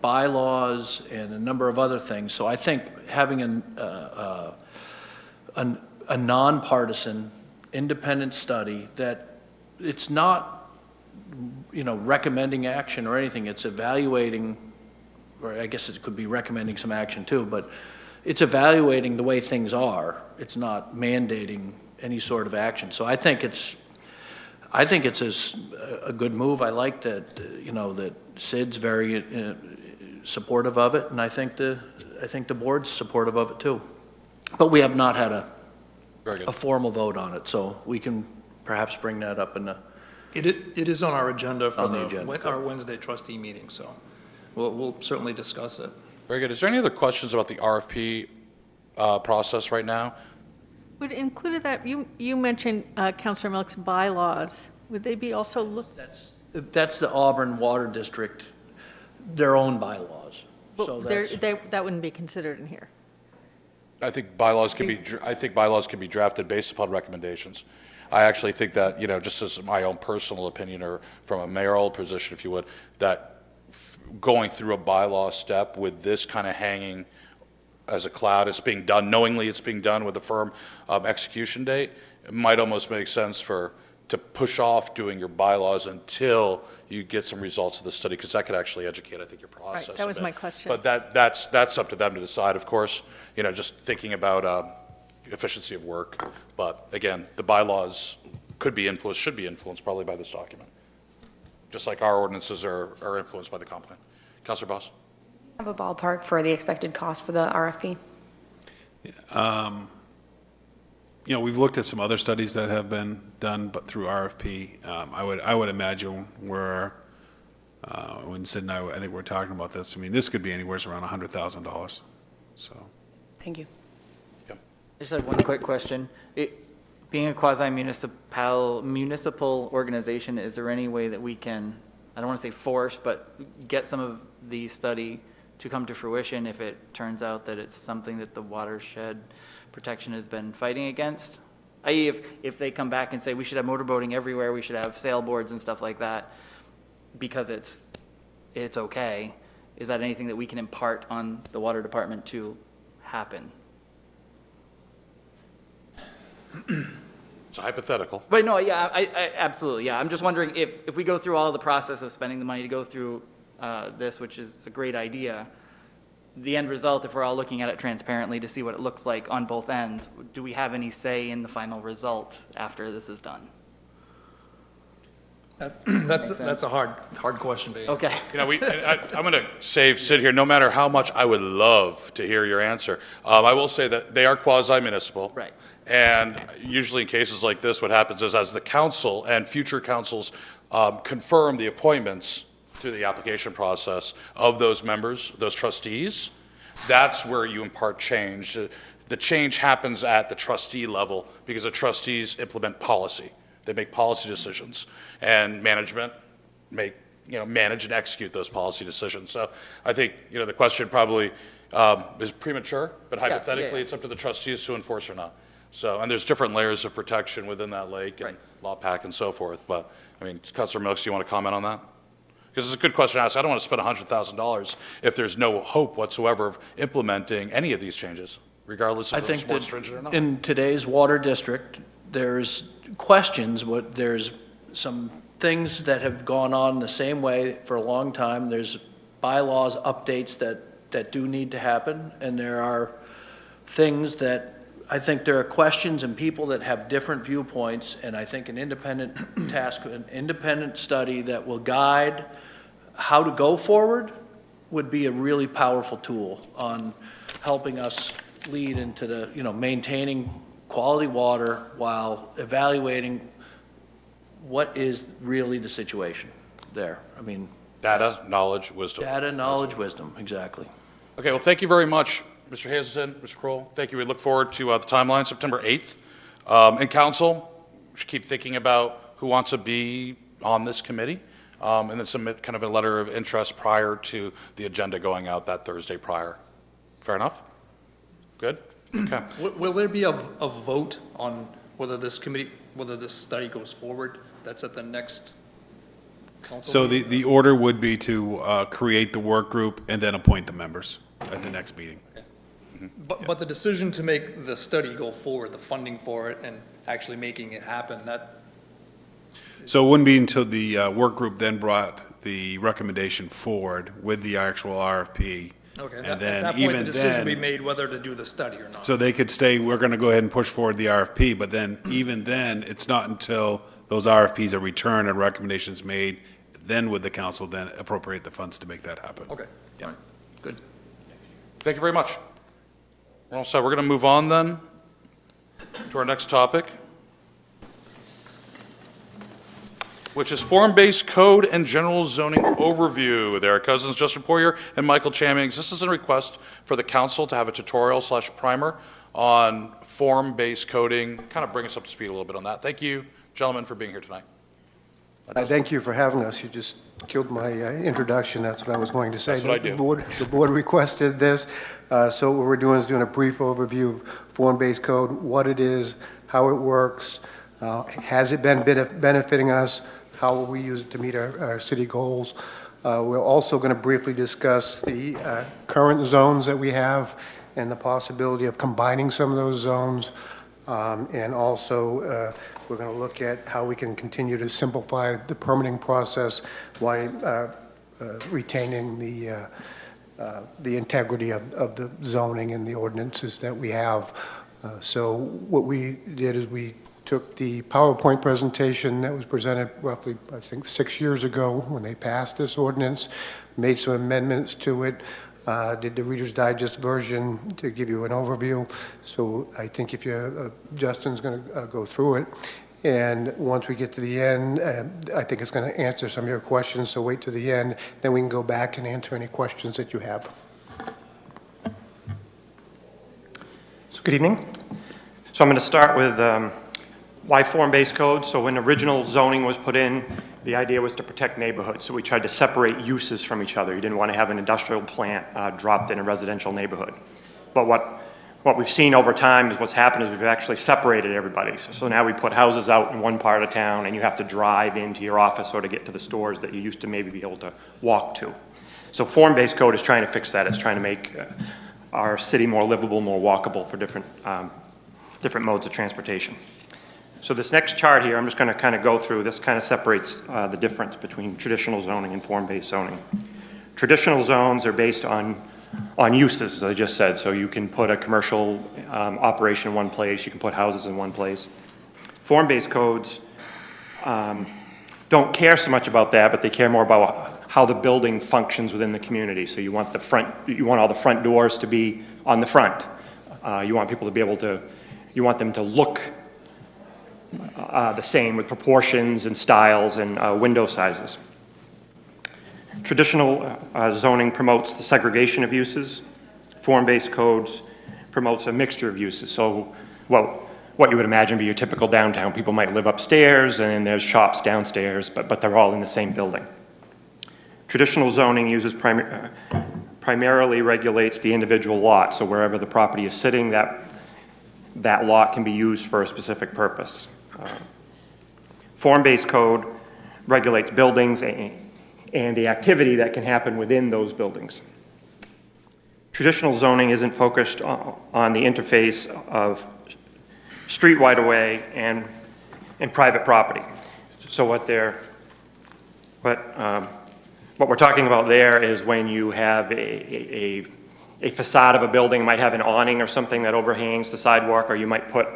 bylaws and a number of other things. So I think having a nonpartisan, independent study that it's not, recommending action or anything. It's evaluating, or I guess it could be recommending some action too, but it's evaluating the way things are. It's not mandating any sort of action. So I think it's a good move. I like that, that Sid's very supportive of it, and I think the board's supportive of it too. But we have not had Very good. a formal vote on it, so we can perhaps bring that up in the, It is on our agenda for On the agenda. our Wednesday trustee meeting, so we'll certainly discuss it. Very good. Is there any other questions about the RFP process right now? Would include that, you mentioned Councilor Milk's bylaws. Would they be also looked? that's the Auburn Water District, their own bylaws. So that's, That wouldn't be considered in here. I think bylaws can be drafted based upon recommendations. I actually think that, just as my own personal opinion or from a mayoral position, if you would, that going through a bylaw step with this kind of hanging as a cloud, it's being done, knowingly it's being done with a firm execution date, it might almost make sense to push off doing your bylaws until you get some results of the study, because that could actually educate, I think, your process. Right, that was a bit. my question. But that's up to them to decide, of course, just thinking about efficiency of work. But again, the bylaws should be influenced probably by this document, just like our ordinances are influenced by the comp plan. Councilor Boss? Have a ballpark for the expected cost for the RFP? We've looked at some other studies that have been done, but through RFP. I would imagine when Sid and I think we're talking about this, this could be anywhere around $100,000. So. Thank you. I just had one quick question. Being a municipal organization, is there any way that we can, I don't want to say force, but get some of the study to come to fruition if it turns out that it's something that the watershed protection has been fighting against? I.e., if they come back and say we should have motorboating everywhere, we should have sailboards and stuff like that, because it's okay, is that anything that we can impart on the water department to happen? It's a hypothetical. But no, yeah, I absolutely, yeah. I'm just wondering if we go through all the process of spending the money to go through this, which is a great idea, the end result, if we're all looking at it transparently to see what it looks like on both ends, do we have any say in the final result after this is done? That's a hard question to answer. Okay. I'm going to save Sid here, no matter how much I would love to hear your answer. I will say that they are quasi-municipal. Right. And usually in cases like this, what happens is as the council and future councils confirm the appointments through the application process of those members, those trustees, that's where you impart change. The change happens at the trustee level because the trustees implement policy. They make policy decisions, and management manage and execute those policy decisions. So I think, the question probably is premature, but hypothetically, it's up to the trustees to enforce or not. So, and there's different layers of protection within that lake and law pack and so forth. But, Councilor Milks, do you want to comment on that? Because it's a good question to ask. I don't want to spend $100,000 if there's no hope whatsoever of implementing any of these changes, regardless I if think it's more that stringent or not. in today's water district, there's questions, but there's some things that have gone on the same way for a long time. There's bylaws updates that do need to happen, and there are things that I think there are questions and people that have different viewpoints, and I think an independent an independent study that will guide how to go forward would be a really powerful tool on helping us lead into the, maintaining quality water while evaluating what is really the situation there. Data, knowledge, wisdom. Data, knowledge, wisdom, exactly. Okay, well, thank you very much, Mr. Hazelton, Mr. Kroll. Thank you. We look forward to the timeline, September 8th. And council, we should keep thinking about who wants to be on this committee, and then submit kind of a letter of interest prior to the agenda going out that Thursday prior. Fair enough? Good? Okay. Will there be a vote on whether this study goes forward? That's at the next council? So meeting? the order would be to create the work group and then appoint the members at the next meeting. But the decision to make the study go forward, the funding for it, and actually making it happen, that, So it wouldn't be until the work group then brought the recommendation forward with the actual RFP. okay, And at then that point, the even decision then- be made whether to do the study or not. So they could say, we're going to go ahead and push forward the RFP, but then, even then, it's not until those RFPs are returned and recommendations made, then would the council then appropriate the funds to make that happen. Okay, all right, good. Thank you very much. We're all set. We're going to move on then to our next topic, which is form-based code and general zoning overview. There are cousins Justin Poirier and Michael Chamings. This is a request for the council to have a tutorial/primer on form-based coding. Kind of bring us up to speed a little bit on that. Thank you, gentlemen, for being here tonight. I thank you for having us. You just killed my introduction. That's what I was going to say. That's what I do. The board requested this, so what we're doing is doing a brief overview of form-based code, what it is, how it works, has it been benefiting us, how will we use it to meet our city goals. We're also going to briefly discuss the current zones that we have and the possibility of combining some of those zones. And also, we're going to look at how we can continue to simplify the permitting process while retaining the integrity of the zoning and the ordinances that we have. So what we did is we took the PowerPoint presentation that was presented roughly, I think, 6 years ago when they passed this ordinance, made some amendments to it, did the Reader's Digest version to give you an overview. So I think if you, Justin's going to go through it. And once we get to the end, I think it's going to answer some of your questions. So wait to the end, then we can go back and answer any questions that you have. So good evening. So I'm going to start with why form-based code. So when original zoning was put in, the idea was to protect neighborhoods. So we tried to separate uses from each other. You didn't want to have an industrial plant dropped in a residential neighborhood. But what we've seen over time is what's happened is we've actually separated everybody. So now we put houses out in one part of town and you have to drive into your office or to get to the stores that you used to maybe be able to walk to. So form-based code is trying to fix that. It's trying to make our city more livable, more walkable for different modes of transportation. So this next chart here, I'm just going to kind of go through. This kind of separates the difference between traditional zoning and form-based zoning. Traditional zones are based on uses, as I just said. So you can put a commercial operation in one place. You can put houses in one place. Form-based codes don't care so much about that, but they care more about how the building functions within the community. So you want all the front doors to be on the front. You want people to be able to, you want them to look the same with proportions and styles and window sizes. Traditional zoning promotes the segregation of uses. Form-based codes promotes a mixture of uses. So, well, what you would imagine be your typical downtown. People might live upstairs and there's shops downstairs, but they're all in the same building. Traditional zoning uses primarily regulates the individual lot. So wherever the property is sitting, that lot can be used for a specific purpose. Form-based code regulates buildings and the activity that can happen within those buildings. Traditional zoning isn't focused on the interface of street right-of-way and private property. So what we're talking about there is when you have a facade of a building, it might have an awning or something that overhangs the sidewalk, or you might put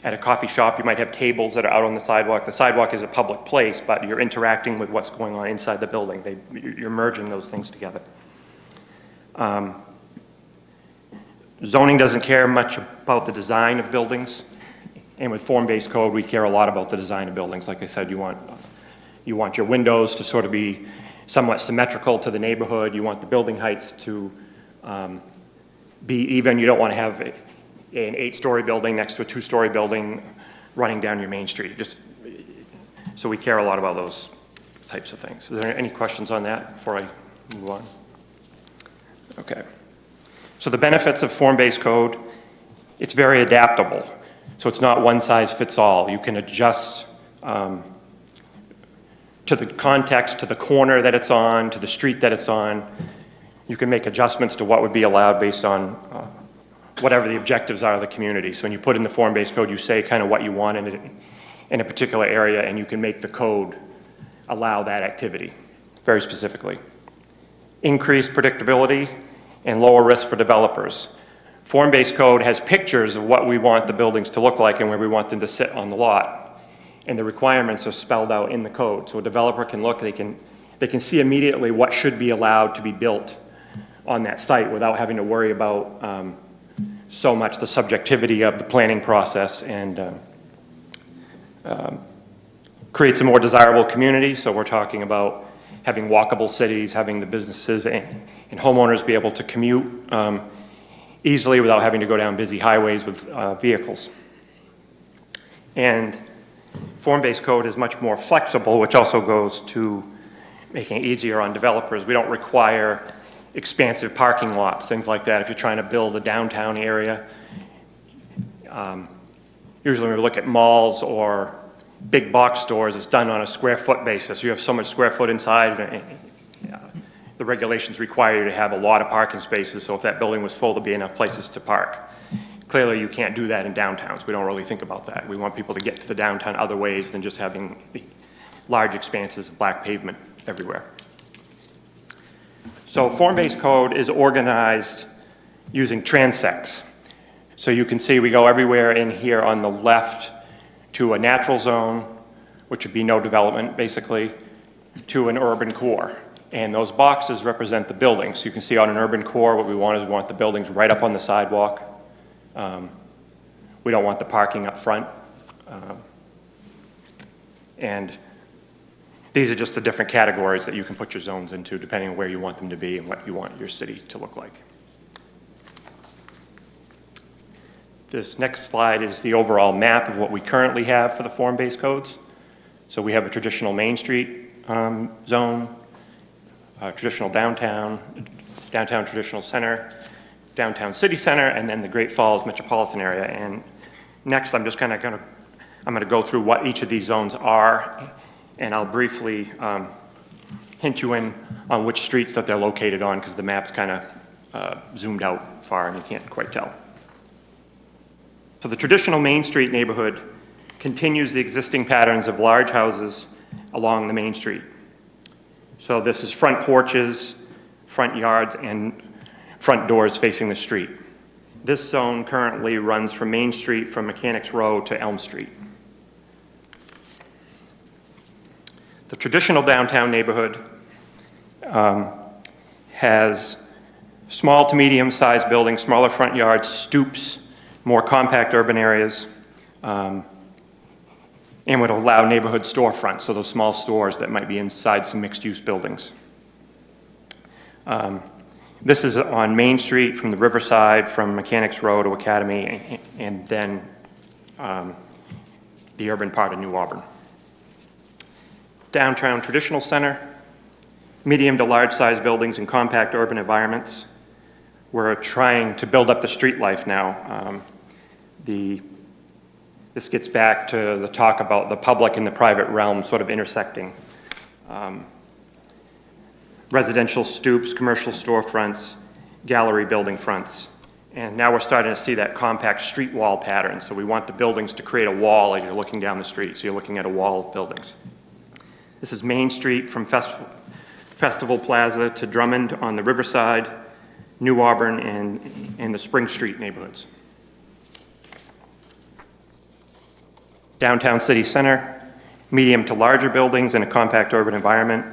at a coffee shop, you might have tables that are out on the sidewalk. The sidewalk is a public place, but you're interacting with what's going on inside the building. You're merging those things together. Zoning doesn't care much about the design of buildings, and with form-based code, we care a lot about the design of buildings. Like I said, you want your windows to sort of be somewhat symmetrical to the neighborhood. You want the building heights to be even. You don't want to have an 8-story building next to a 2-story building running down your main street. So we care a lot about those types of things. Is there any questions on that before I move on? Okay. So the benefits of form-based code It's very adaptable. So it's not one size fits all. You can adjust to the context, to the corner that it's on, to the street that it's on. You can make adjustments to what would be allowed based on whatever the objectives are of the community. So when you put in the form-based code, you say kind of what you want in a particular area, and you can make the code allow that activity very specifically. Increased predictability and lower risk for developers. Form-based code has pictures of what we want the buildings to look like and where we want them to sit on the lot. And the requirements are spelled out in the code. So a developer can look, they can see immediately what should be allowed to be built on that site without having to worry about so much the subjectivity of the planning process, and creates a more desirable community. So we're talking about having walkable cities, having the businesses and homeowners be able to commute easily without having to go down busy highways with vehicles. And form-based code is much more flexible, which also goes to making it easier on developers. We don't require expansive parking lots, things like that. If you're trying to build a downtown area, usually when we look at malls or big box stores, it's done on a square foot basis. You have so much square foot inside, and the regulations require you to have a lot of parking spaces, so if that building was full, there'd be enough places to park. Clearly, you can't do that in downtowns. We don't really think about that. We want people to get to the downtown other ways than just having large expanses of black pavement everywhere. So form-based code is organized using transects. So you can see we go everywhere in here on the left to a natural zone, which would be no development, basically, to an urban core. And those boxes represent the buildings. So you can see on an urban core, what we want is we want the buildings right up on the sidewalk. We don't want the parking up front. And these are just the different categories that you can put your zones into depending on where you want them to be and what you want your city to look like. This next slide is the overall map of what we currently have for the form-based codes. So we have a traditional Main Street zone, traditional downtown traditional center, downtown city center, and then the Great Falls metropolitan area. And next, I'm just kind of going to go through what each of these zones are, and I'll briefly hint you in on which streets that they're located on, because the map's kind of zoomed out far and you can't quite tell. So the traditional Main Street neighborhood continues the existing patterns of large houses along the Main Street. So this is front porches, front yards, and front doors facing the street. This zone currently runs from Main Street from Mechanics Row to Elm Street. The traditional downtown neighborhood has small to medium-sized buildings, smaller front yards, stoops, more compact urban areas, and would allow neighborhood storefronts, so those small stores that might be inside some mixed-use buildings. This is on Main Street from the Riverside, from Mechanics Row to Academy, and then the urban part of New Auburn. Downtown traditional center, medium to large-sized buildings and compact urban environments. We're trying to build up the street life now. This gets back to the talk about the public and the private realm sort of intersecting. Residential stoops, commercial storefronts, gallery building fronts. And now we're starting to see that compact street wall pattern. So we want the buildings to create a wall as you're looking down the street. So you're looking at a wall of buildings. This is Main Street from Festival Plaza to Drummond on the Riverside, New Auburn, and the Spring Street neighborhoods. Downtown city center, medium to larger buildings in a compact urban environment.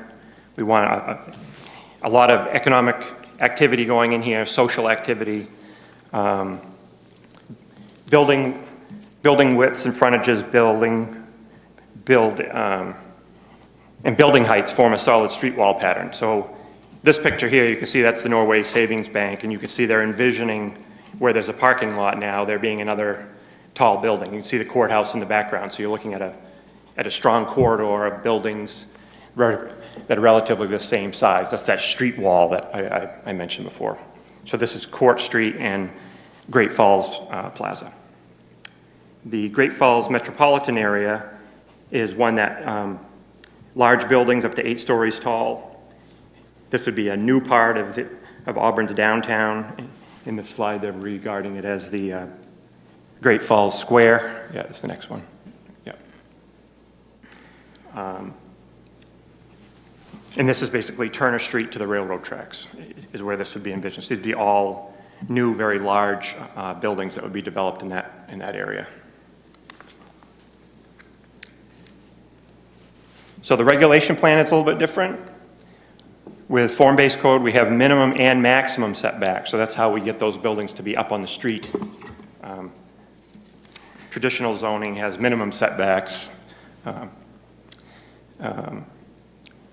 We want a lot of economic activity going in here, social activity, building widths and frontages, and building heights form a solid street wall pattern. So this picture here, you can see that's the Norway Savings Bank, and you can see they're envisioning where there's a parking lot now, there being another tall building. You can see the courthouse in the background, so you're looking at a strong corridor of buildings that are relatively the same size. That's that street wall that I mentioned before. So this is Court Street and Great Falls Plaza. The Great Falls metropolitan area is one that large buildings up to 8 stories tall. This would be a new part of Auburn's downtown. In the slide, they're regarding it as the Great Falls Square. Yeah, that's the next one. Yeah. And this is basically Turner Street to the railroad tracks, is where this would be envisioned. These would be all new, very large buildings that would be developed in that area. So the regulation plan is a little bit different. With form-based code, we have minimum and maximum setbacks, so that's how we get those buildings to be up on the street. Traditional zoning has minimum setbacks.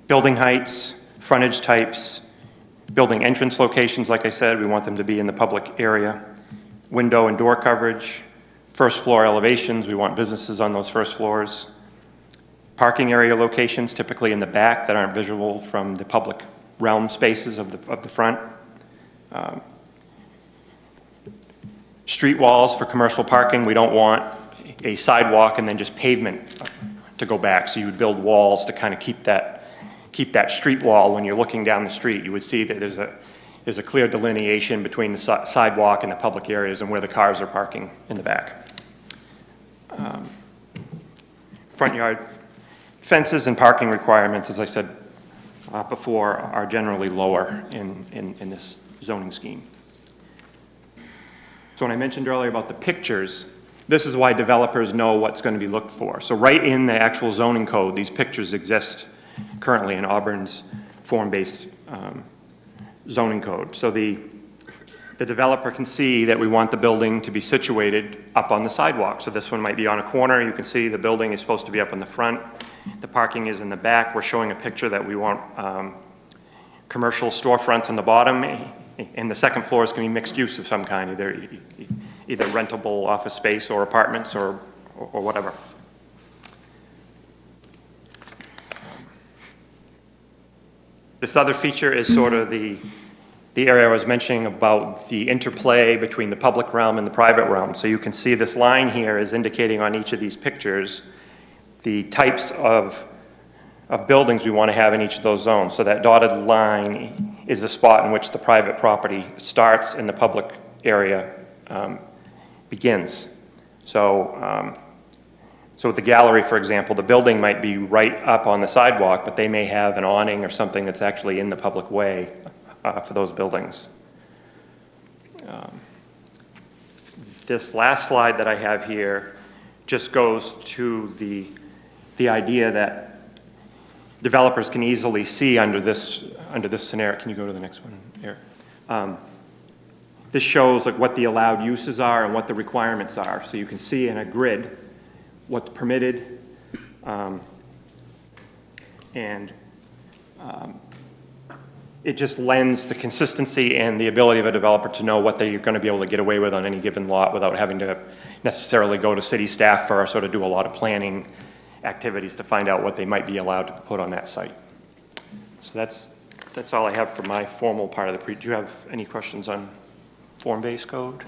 Building heights, frontage types, building entrance locations, like I said, we want them to be in the public area. Window and door coverage, first floor elevations, we want businesses on those first floors. Parking area locations, typically in the back that aren't visible from the public realm spaces of the front. Street walls for commercial parking, we don't want a sidewalk and then just pavement to go back. So you would build walls to kind of keep that street wall when you're looking down the street. You would see that there's a clear delineation between the sidewalk and the public areas and where the cars are parking in the back. Front yard fences and parking requirements, as I said before, are generally lower in this zoning scheme. So when I mentioned earlier about the pictures, this is why developers know what's going to be looked for. So right in the actual zoning code, these pictures exist currently in Auburn's form-based zoning code. So the developer can see that we want the building to be situated up on the sidewalk. So this one might be on a corner. You can see the building is supposed to be up in the front. The parking is in the back. We're showing a picture that we want commercial storefronts on the bottom, and the second floor is going to be mixed use of some kind, either rentable office space or apartments or whatever. This other feature is sort of the area I was mentioning about the interplay between the public realm and the private realm. So you can see this line here is indicating on each of these pictures the types of buildings we want to have in each of those zones. So that dotted line is the spot in which the private property starts and the public area begins. So with the gallery, for example, the building might be right up on the sidewalk, but they may have an awning or something that's actually in the public way for those buildings. This last slide that I have here just goes to the idea that developers can easily see under this scenario. Can you go to the next one here? This shows like what the allowed uses are and what the requirements are. So you can see in a grid what's permitted, it just lends the consistency and the ability of a developer to know what they're going to be able to get away with on any given lot without having to necessarily go to city staff first or to do a lot of planning activities to find out what they might be allowed to put on that site. So that's all I have for my formal part of the do you have any questions on form-based code?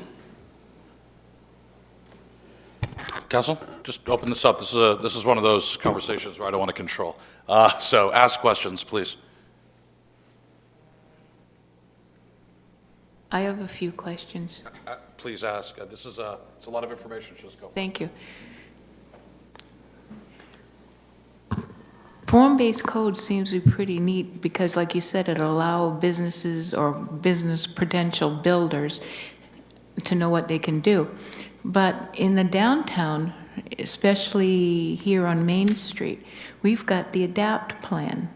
Council, just open this up. This is one of those conversations where I don't want to control. So ask questions, please. I have a few questions. Please ask. It's a lot of information. Just go. Thank you. Form-based code seems to be pretty neat because, like you said, it allows businesses or business potential builders to know what they can do. But in the downtown, especially here on Main Street, we've got the ADAPT plan,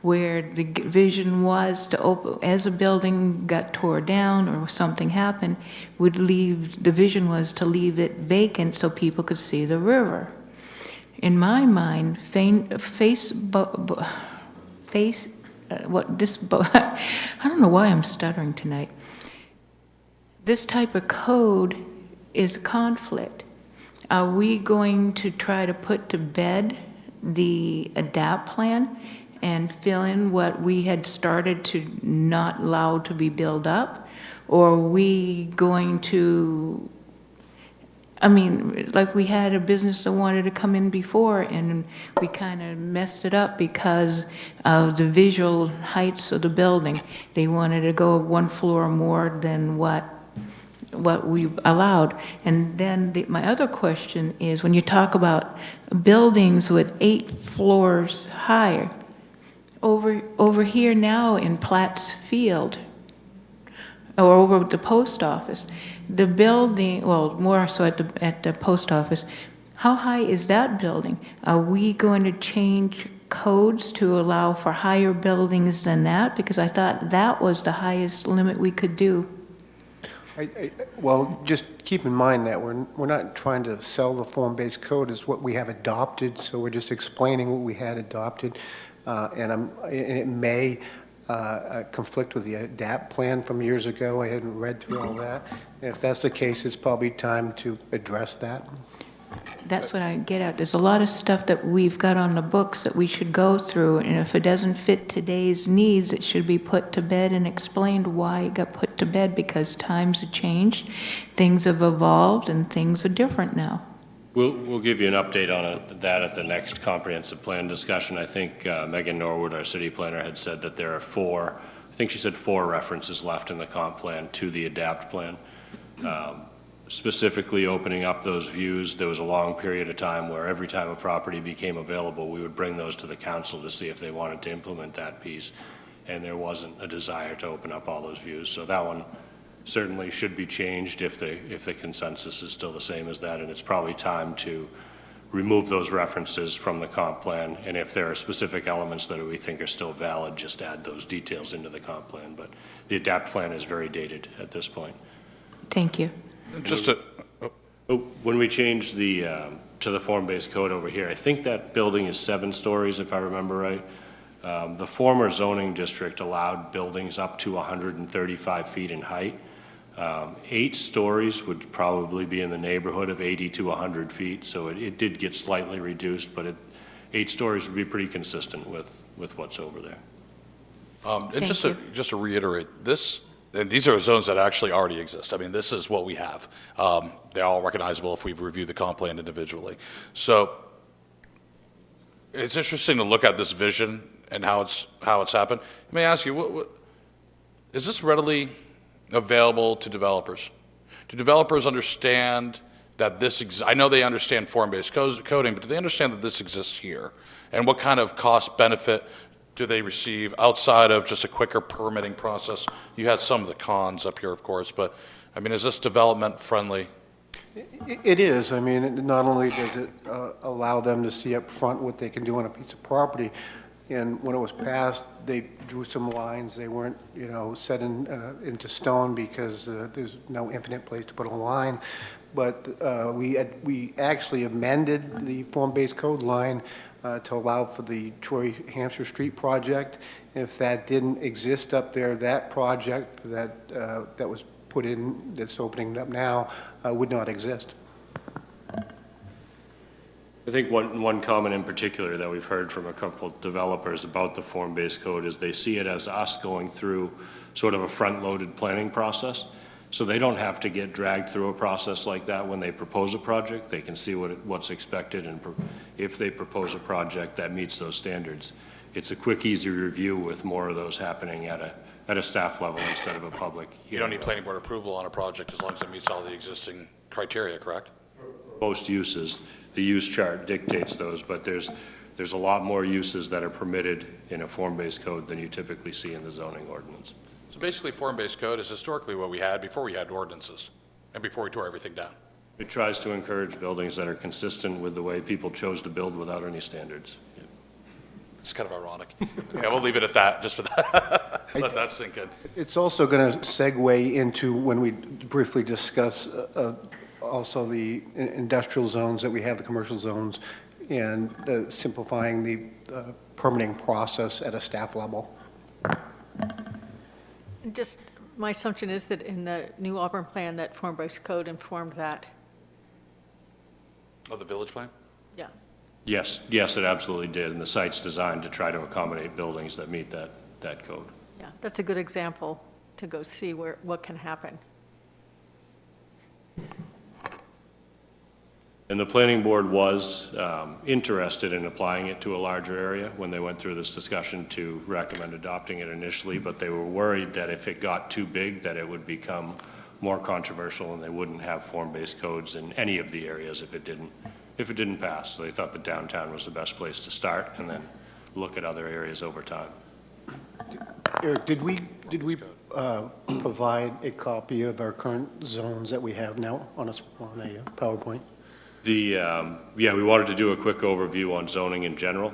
where the vision was to open, as a building got tore down or something happened, the vision was to leave it vacant so people could see the river. In my mind, I don't know why I'm stuttering tonight. This type of code is a conflict. Are we going to try to put to bed the ADAPT plan and fill in what we had started to not allow to be built up? Or are we going to, I mean, like we had a business that wanted to come in before and we kind of messed it up because of the visual heights of the building. They wanted to go one floor more than what we allowed. And then my other question is, when you talk about buildings with 8 floors higher, over here now in Platt's Field, or over at the post office, the building, well, more so at the post office, how high is that building? Are we going to change codes to allow for higher buildings than that? Because I thought that was the highest limit we could do. Well, just keep in mind that we're not trying to sell the form-based code as what we have adopted, so we're just explaining what we had adopted, and it may conflict with the ADAPT plan from years ago. I hadn't read through all that. If that's the case, it's probably time to address that. That's what I get at. There's a lot of stuff that we've got on the books that we should go through, and if it doesn't fit today's needs, it should be put to bed and explained why it got put to bed, because times have changed, things have evolved, and things are different now. We'll give you an update on that at the next comprehensive plan discussion. I think Megan Norwood, our city planner, had said that there are 4, I think she said 4 references left in the comp plan to the ADAPT plan. Specifically opening up those views, there was a long period of time where every time a property became available, we would bring those to the council to see if they wanted to implement that piece. And there wasn't a desire to open up all those views. So that one certainly should be changed if the consensus is still the same as that. And it's probably time to remove those references from the comp plan. And if there are specific elements that we think are still valid, just add those details into the comp plan. But the ADAPT plan is very dated at this point. Thank you. When we change the to the form-based code over here, I think that building is 7 stories, if I remember right. The former zoning district allowed buildings up to 135 feet in height. 8 stories would probably be in the neighborhood of 80 to 100 feet, so it did get slightly reduced, but 8 stories would be pretty consistent with what's over there. And just to reiterate, this, and these are zones that actually already exist. I mean, this is what we have. They're all recognizable if we've reviewed the comp plan individually. So it's interesting to look at this vision and how it's happened. Let me ask you, is this readily available to developers? Do developers understand that this I know they understand form-based coding, but do they understand that this exists here? And what kind of cost benefit do they receive outside of just a quicker permitting process? You had some of the cons up here, of course, but I mean, is this development friendly? It is. I mean, not only does it allow them to see up front what they can do on a piece of property, and when it was passed, they drew some lines. They weren't, set into stone because there's no infinite place to put a line. But we actually amended the form-based code line to allow for the Troy Hampshire Street project. If that didn't exist up there, that project that was put in, that's opening up now, would not exist. I think one comment in particular that we've heard from a couple developers about the form-based code is they see it as us going through sort of a front-loaded planning process. So they don't have to get dragged through a process like that when they propose a project. They can see what's expected, and if they propose a project that meets those standards, it's a quick, easy review with more of those happening at a staff level instead of a public. You don't need planning board approval on a project as long as it meets all the existing criteria, correct? Most uses, the use chart dictates those, but there's a lot more uses that are permitted in a form-based code than you typically see in the zoning ordinance. So basically, form-based code is historically what we had before we had ordinances and before we tore everything down. It tries to encourage buildings that are consistent with the way people chose to build without any standards. Yeah. It's kind of ironic. Yeah, we'll leave it at that, just for that. Let that sink in. It's also going to segue into when we briefly discuss also the industrial zones that we have, the commercial zones, and simplifying the permitting process at a staff level. Just, my assumption is that in the new Auburn plan, that form-based code informed that. Oh, the village plan? Yeah. Yes, it absolutely did, and the site's designed to try to accommodate buildings that meet that code. Yeah, that's a good example to go see what can happen. And the planning board was interested in applying it to a larger area when they went through this discussion to recommend adopting it initially, but they were worried that if it got too big, that it would become more controversial and they wouldn't have form-based codes in any of the areas if it didn't pass. So they thought the downtown was the best place to start and then look at other areas over time. Eric, did we provide a copy of our current zones that we have now on a PowerPoint? Yeah, we wanted to do a quick overview on zoning in general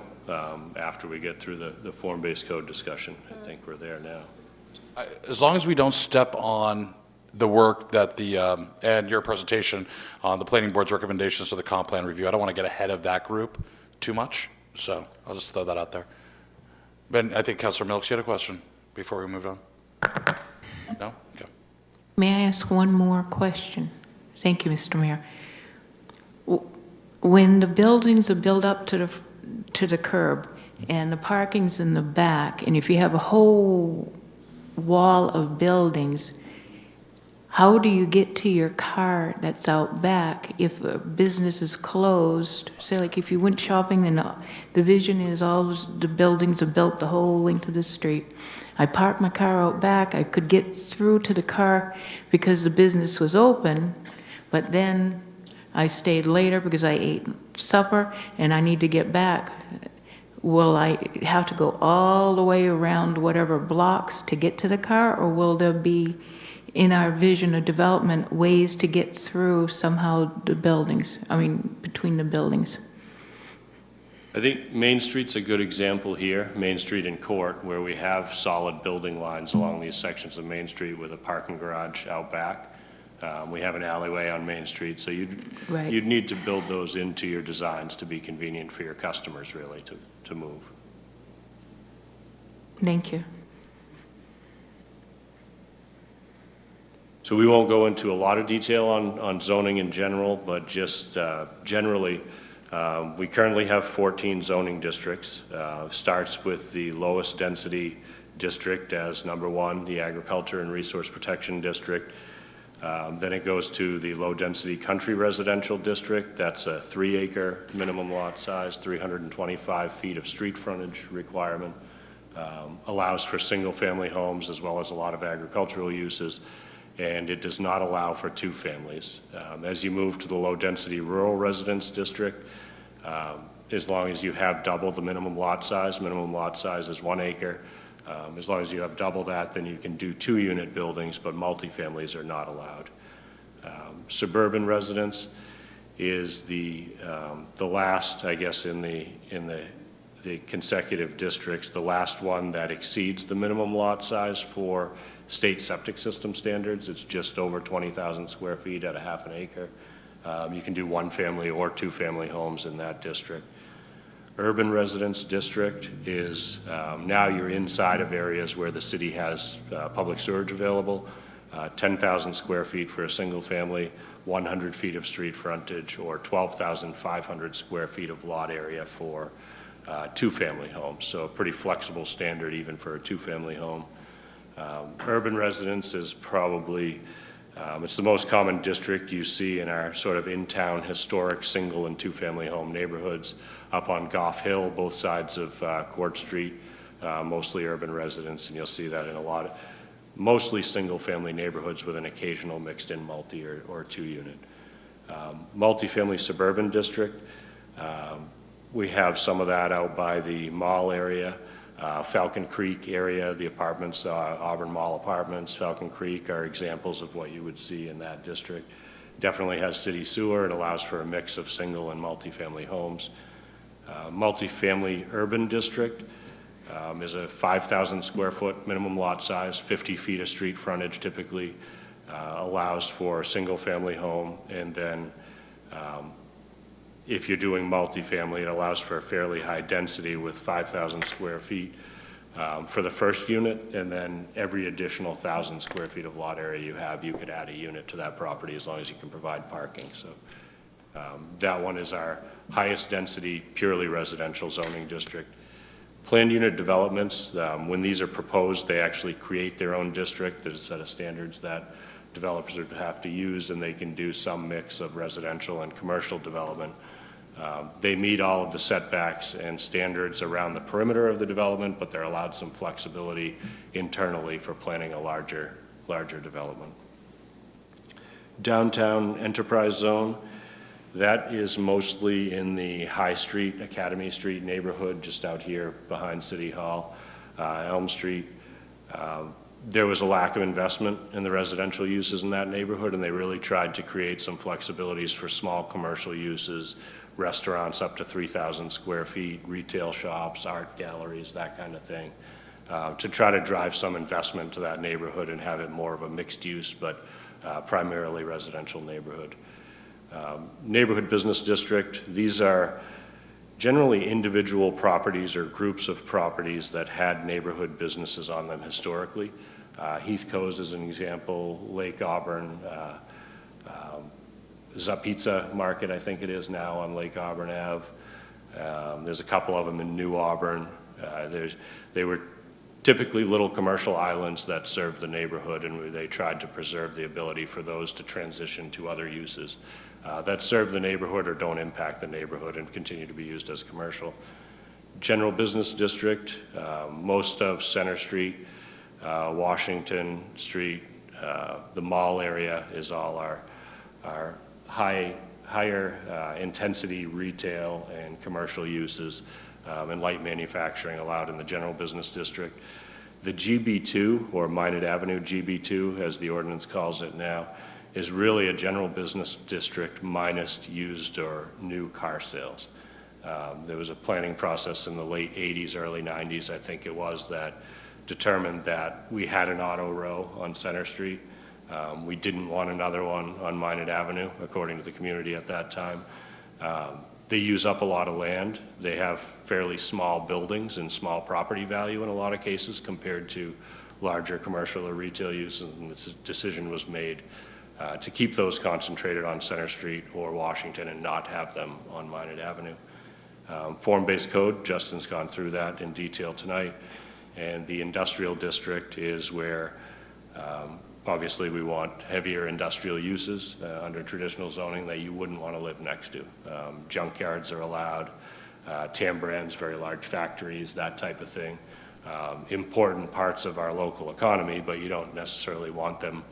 after we get through the form-based code discussion. I think we're there now. As long as we don't step on the work that and your presentation on the planning board's recommendations for the comp plan review, I don't want to get ahead of that group too much, so I'll just throw that out there. Ben, I think Councilor Milks, you had a question before we moved on? No? Okay. May I ask one more question? Thank you, Mr. Mayor. When the buildings are built up to the curb and the parking's in the back, and if you have a whole wall of buildings, how do you get to your car that's out back if a business is closed? Say, like if you went shopping and the vision is all the buildings are built the whole length of the street. I parked my car out back. I could get through to the car because the business was open, but then I stayed later because I ate supper and I need to get back. Will I have to go all the way around whatever blocks to get to the car, or will there be, in our vision of development, ways to get through somehow the buildings, between the buildings? I think Main Street's a good example here, Main Street and Court, where we have solid building lines along these sections of Main Street with a parking garage out back. We have an alleyway on Main Street, so you'd need to build those into your designs to be convenient for your customers, really, to move. Thank you. So we won't go into a lot of detail on zoning in general, but just generally, we currently have 14 zoning districts. Starts with the lowest density district as number 1, the Agriculture and Resource Protection District. Then it goes to the low-density country residential district. That's a 3-acre minimum lot size, 325 feet of street frontage requirement. Allows for single-family homes as well as a lot of agricultural uses, and it does not allow for 2 families. As you move to the low-density rural residence district, as long as you have double the minimum lot size is 1 acre. As long as you have double that, then you can do 2-unit buildings, but multifamilies are not allowed. Suburban residence is the last, I guess, in the consecutive districts, the last one that exceeds the minimum lot size for state septic system standards. It's just over 20,000 square feet at a half an acre. You can do 1-family or 2-family homes in that district. Urban residence district is now you're inside of areas where the city has public sewage available, 10,000 square feet for a single family, 100 feet of street frontage, or 12,500 square feet of lot area for 2-family homes. So a pretty flexible standard even for a 2-family home. Urban residence is probably, it's the most common district you see in our sort of in-town historic single and 2-family home neighborhoods. Up on Goff Hill, both sides of Court Street, mostly urban residents, and you'll see that in a lot of, mostly single-family neighborhoods with an occasional mixed-in multi or 2-unit. Multifamily suburban district, we have some of that out by the mall area. Falcon Creek area, the apartments, Auburn Mall apartments, Falcon Creek are examples of what you would see in that district. Definitely has city sewer. It allows for a mix of single and multifamily homes. Multifamily urban district is a 5,000 square foot minimum lot size, 50 feet of street frontage typically, allows for a single family home, and then if you're doing multifamily, it allows for a fairly high density with 5,000 square feet for the first unit, and then every additional 1,000 square feet of lot area you have, you could add a unit to that property as long as you can provide parking. So that one is our highest density, purely residential zoning district. Planned unit developments, when these are proposed, they actually create their own district. There's a set of standards that developers would have to use, and they can do some mix of residential and commercial development. They meet all of the setbacks and standards around the perimeter of the development, but they're allowed some flexibility internally for planning a larger development. Downtown Enterprise Zone, that is mostly in the High Street, Academy Street neighborhood, just out here behind City Hall, Elm Street. There was a lack of investment in the residential uses in that neighborhood, and they really tried to create some flexibilities for small commercial uses, restaurants up to 3,000 square feet, retail shops, art galleries, that kind of thing, to try to drive some investment to that neighborhood and have it more of a mixed use, but primarily residential neighborhood. Neighborhood business district, these are generally individual properties or groups of properties that had neighborhood businesses on them historically. Heath Coast is an example, Lake Auburn, Zapizza Market, I think it is now on Lake Auburn Ave. There's a couple of them in New Auburn. They were typically little commercial islands that served the neighborhood, and they tried to preserve the ability for those to transition to other uses that serve the neighborhood or don't impact the neighborhood and continue to be used as commercial. General business district, most of Center Street, Washington Street, the mall area is all our higher intensity retail and commercial uses, and light manufacturing allowed in the general business district. The GB2, or Minot Avenue GB2, as the ordinance calls it now, is really a general business district minus used or new car sales. There was a planning process in the late 80s, early 90s, I think it was, that determined that we had an auto row on Center Street. We didn't want another one on Minot Avenue, according to the community at that time. They use up a lot of land. They have fairly small buildings and small property value in a lot of cases compared to larger commercial or retail uses, and the decision was made to keep those concentrated on Center Street or Washington and not have them on Minot Avenue. Form-based code, Justin's gone through that in detail tonight, and the industrial district is where obviously we want heavier industrial uses under traditional zoning that you wouldn't want to live next to. Junkyards are allowed, Tambrands, very large factories, that type of thing. Important parts of our local economy, but you don't necessarily want them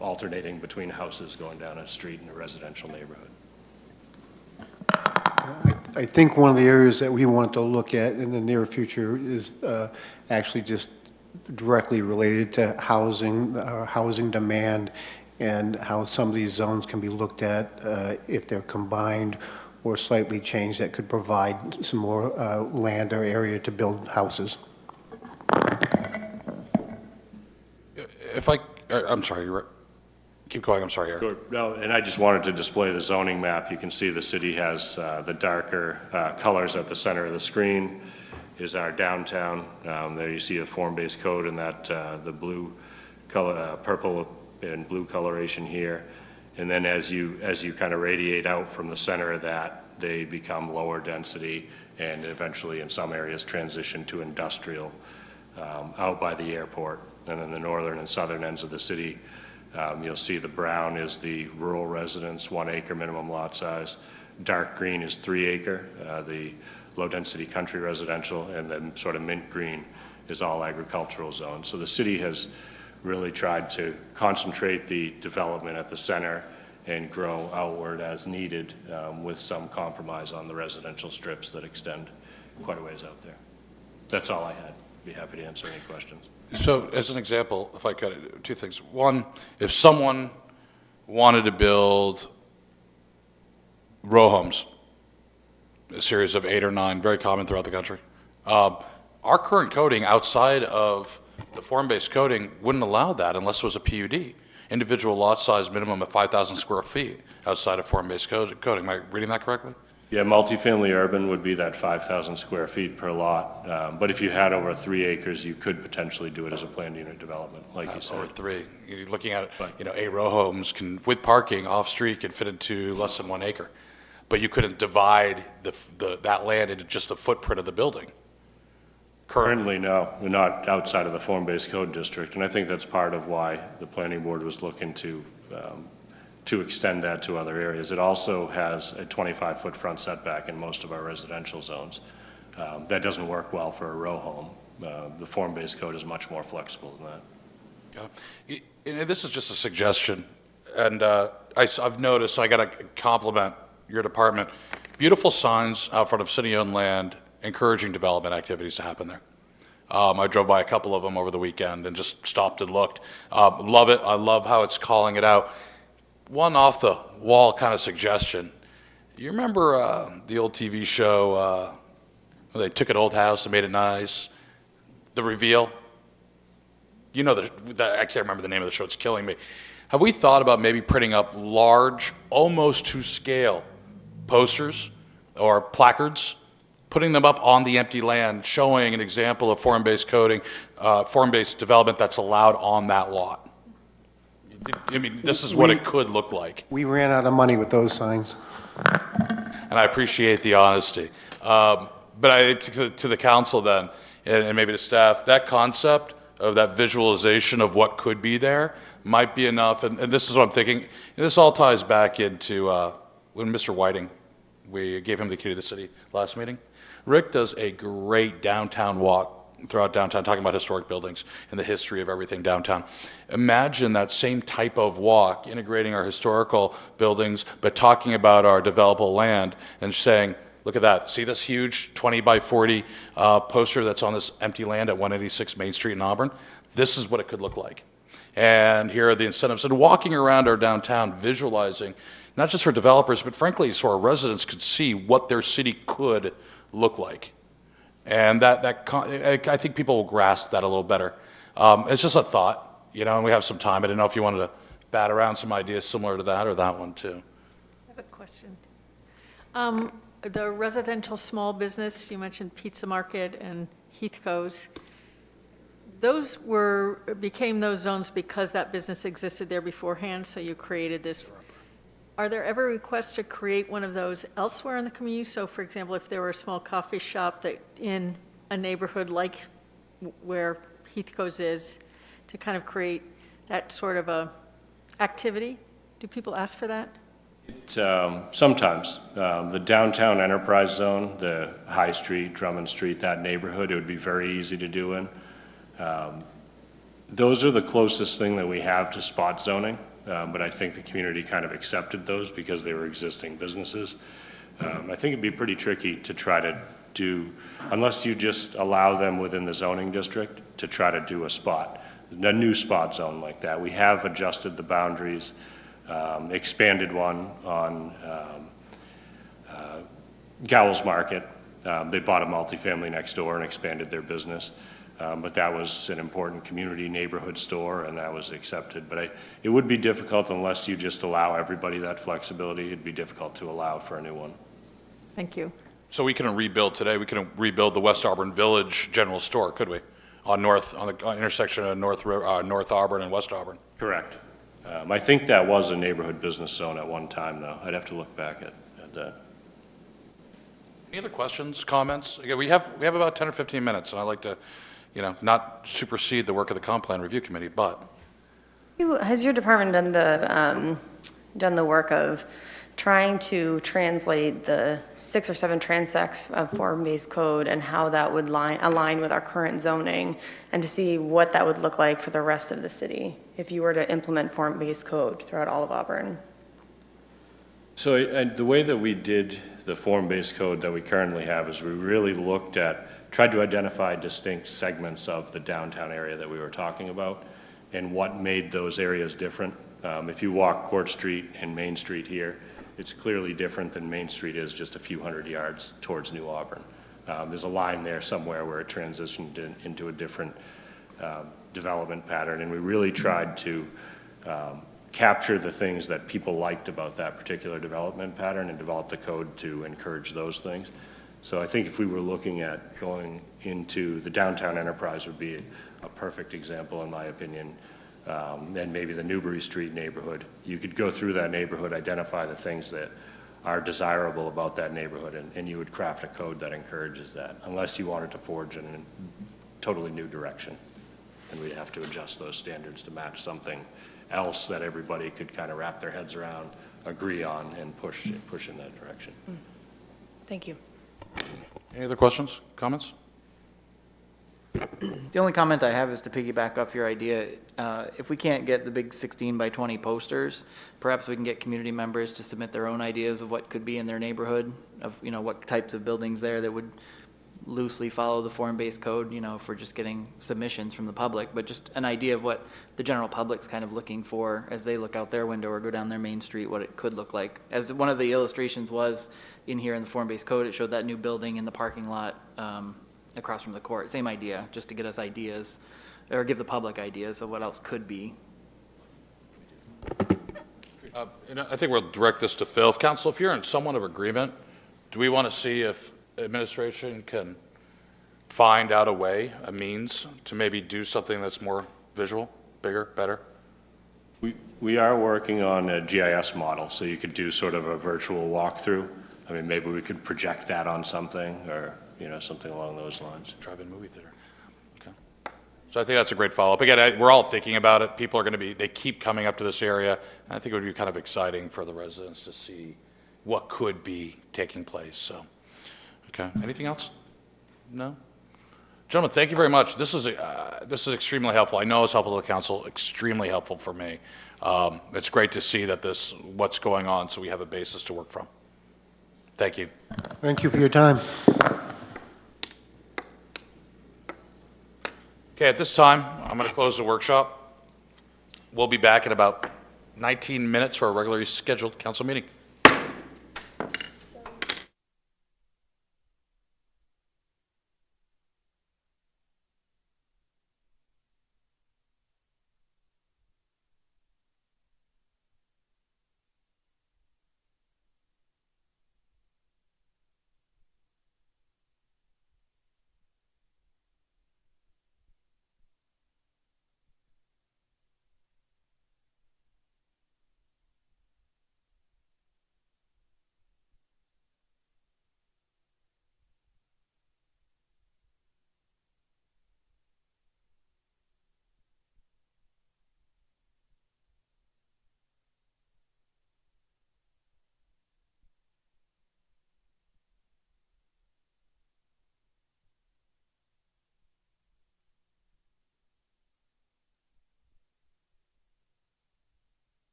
alternating between houses going down a street in a residential neighborhood. I think one of the areas that we want to look at in the near future is actually just directly related to housing, housing demand, and how some of these zones can be looked at if they're combined or slightly changed, that could provide some more land or area to build houses. I'm sorry, keep going, I'm sorry, Eric. Sure. No, and I just wanted to display the zoning map. You can see the city has the darker colors at the center of the screen is our downtown. There you see a form-based code in that the blue color, purple and blue coloration here. And then as you kind of radiate out from the center of that, they become lower density and eventually in some areas transition to industrial out by the airport. And then the northern and southern ends of the city, you'll see the brown is the rural residence, 1 acre minimum lot size. Dark green is 3 acre, the low-density country residential, and then sort of mint green is all agricultural zones. So the city has really tried to concentrate the development at the center and grow outward as needed with some compromise on the residential strips that extend quite a ways out there. That's all I had. Be happy to answer any questions. So as an example, if I could, two things. One, if someone wanted to build row homes, a series of 8 or 9, very common throughout the country, our current coding outside of the form-based coding wouldn't allow that unless it was a PUD, individual lot size minimum of 5,000 square feet outside of form-based coding. Am I reading that correctly? Yeah, multifamily urban would be that 5,000 square feet per lot. But if you had over 3 acres, you could potentially do it as a planned unit development, like you said. Over 3. You're looking at, 8 row homes can, with parking off-street, can fit into less than 1 acre. But you couldn't divide that land into just the footprint of the building. Currently, no. We're not outside of the form-based code district, and I think that's part of why the planning board was looking to extend that to other areas. It also has a 25-foot front setback in most of our residential zones. That doesn't work well for a row home. The form-based code is much more flexible than that. And this is just a suggestion, and I've noticed, I got to compliment your department, beautiful signs out front of city-owned land encouraging development activities to happen there. I drove by a couple of them over the weekend and just stopped and looked. Love it. I love how it's calling it out. One off-the-wall kind of suggestion. You remember the old TV show, where they took an old house and made it nice? The Reveal? You know, I can't remember the name of the show. It's killing me. Have we thought about maybe printing up large, almost to scale posters or placards, putting them up on the empty land, showing an example of form-based coding, form-based development that's allowed on that lot? I mean, this is what it could look like. We ran out of money with those signs. And I appreciate the honesty. But to the council then, and maybe to staff, that concept of that visualization of what could be there might be enough. And this is what I'm thinking. And this all ties back into when Mr. Whiting, we gave him the key to the city last meeting. Rick does a great downtown walk throughout downtown, talking about historic buildings and the history of everything downtown. Imagine that same type of walk, integrating our historical buildings, but talking about our developable land and saying, look at that. See this huge 20 by 40 poster that's on this empty land at 186 Main Street in Auburn? This is what it could look like. And here are the incentives. And walking around our downtown, visualizing, not just for developers, but frankly, so our residents could see what their city could look like. And I think people will grasp that a little better. It's just a thought, you know, and we have some time. I didn't know if you wanted to bat around some ideas similar to that or that one too. I have a question. The residential small business, you mentioned Pizza Market and Heathco's. Those became those zones because that business existed there beforehand, so you created this. Are there ever requests to create one of those elsewhere in the community? So for example, if there were a small coffee shop that in a neighborhood like where Heathco's is, to kind of create that sort of a activity? Do people ask for that? Sometimes. The downtown enterprise zone, the High Street, Drummond Street, that neighborhood, it would be very easy to do in. Those are the closest thing that we have to spot zoning, but I think the community kind of accepted those because they were existing businesses. I think it'd be pretty tricky to try to do, unless you just allow them within the zoning district, to try to do a new spot zone like that. We have adjusted the boundaries, expanded one on Gowell's Market. They bought a multifamily next door and expanded their business. But that was an important community neighborhood store, and that was accepted. But it would be difficult unless you just allow everybody that flexibility. It'd be difficult to allow for a new one. Thank you. So we couldn't rebuild today. We couldn't rebuild the West Auburn Village General Store, could we? On the intersection of North Auburn and West Auburn. Correct. I think that was a neighborhood business zone at one time, though. I'd have to look back at that. Any other questions, comments? Again, we have about 10 or 15 minutes, and I'd like to, not supersede the work of the Comp Plan Review Committee, but. Has your department done the work of trying to translate the 6 or 7 transects of form-based code and how that would align with our current zoning, and to see what that would look like for the rest of the city if you were to implement form-based code throughout all of Auburn? So the way that we did the form-based code that we currently have is we really tried to identify distinct segments of the downtown area that we were talking about and what made those areas different. If you walk Court Street and Main Street here, it's clearly different than Main Street is just a few hundred yards towards New Auburn. There's a line there somewhere where it transitioned into a different development pattern, and we really tried to capture the things that people liked about that particular development pattern and develop the code to encourage those things. So I think if we were looking at going into the downtown enterprise would be a perfect example, in my opinion. And maybe the Newbury Street neighborhood. You could go through that neighborhood, identify the things that are desirable about that neighborhood, and you would craft a code that encourages that, unless you wanted to forge in a totally new direction. And we'd have to adjust those standards to match something else that everybody could kind of wrap their heads around, agree on, and push in that direction. Thank you. Any other questions, comments? The only comment I have is to piggyback off your idea. If we can't get the big 16 by 20 posters, perhaps we can get community members to submit their own ideas of what could be in their neighborhood, of, you know, what types of buildings there that would loosely follow the form-based code, you know, if we're just getting submissions from the public, but just an idea of what the general public's kind of looking for as they look out their window or go down their main street, what it could look like. As one of the illustrations was in here in the form-based code, it showed that new building in the parking lot across from the court. Same idea, just to get us ideas, or give the public ideas of what else could be. I think we'll direct this to Phil. Council, if you're in somewhat of agreement, do we want to see if administration can find out a way, a means, to maybe do something that's more visual, bigger, better? We are working on a GIS model, so you could do sort of a virtual walkthrough. I mean, maybe we could project that on something, or, you know, something along those lines. Drive-in movie theater. Okay. So I think that's a great follow-up. Again, we're all thinking about it. People are going to be, they keep coming up to this area, and I think it would be kind of exciting for the residents to see what could be taking place, so. Okay, anything else? No? Gentlemen, thank you very much. This is extremely helpful. I know it's helpful to the council, extremely helpful for me. It's great to see that what's going on, so we have a basis to work from. Thank you. Thank you for your time. Okay, at this time, I'm going to close the workshop. We'll be back in about 19 minutes for a regularly scheduled council meeting.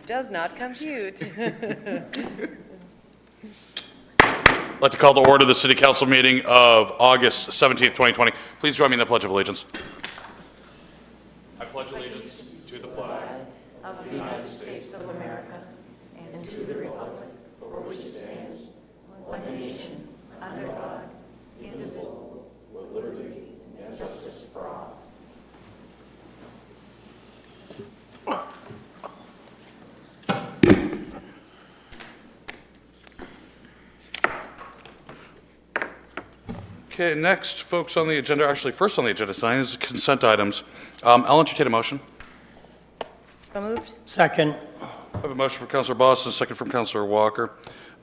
Does not compute. I'd like to call to order the City Council meeting of August 17th, 2020. Please join me in the Pledge of Allegiance. I pledge allegiance to the flag Of the United States of America and to the republic for which it stands, one nation, under God, indivisible, with liberty and justice for all. Okay, next, folks, on the agenda, actually first on the agenda tonight is consent items. I'll entertain a motion. So moved? Second. I have a motion from Councilor Boss and a second from Councilor Walker.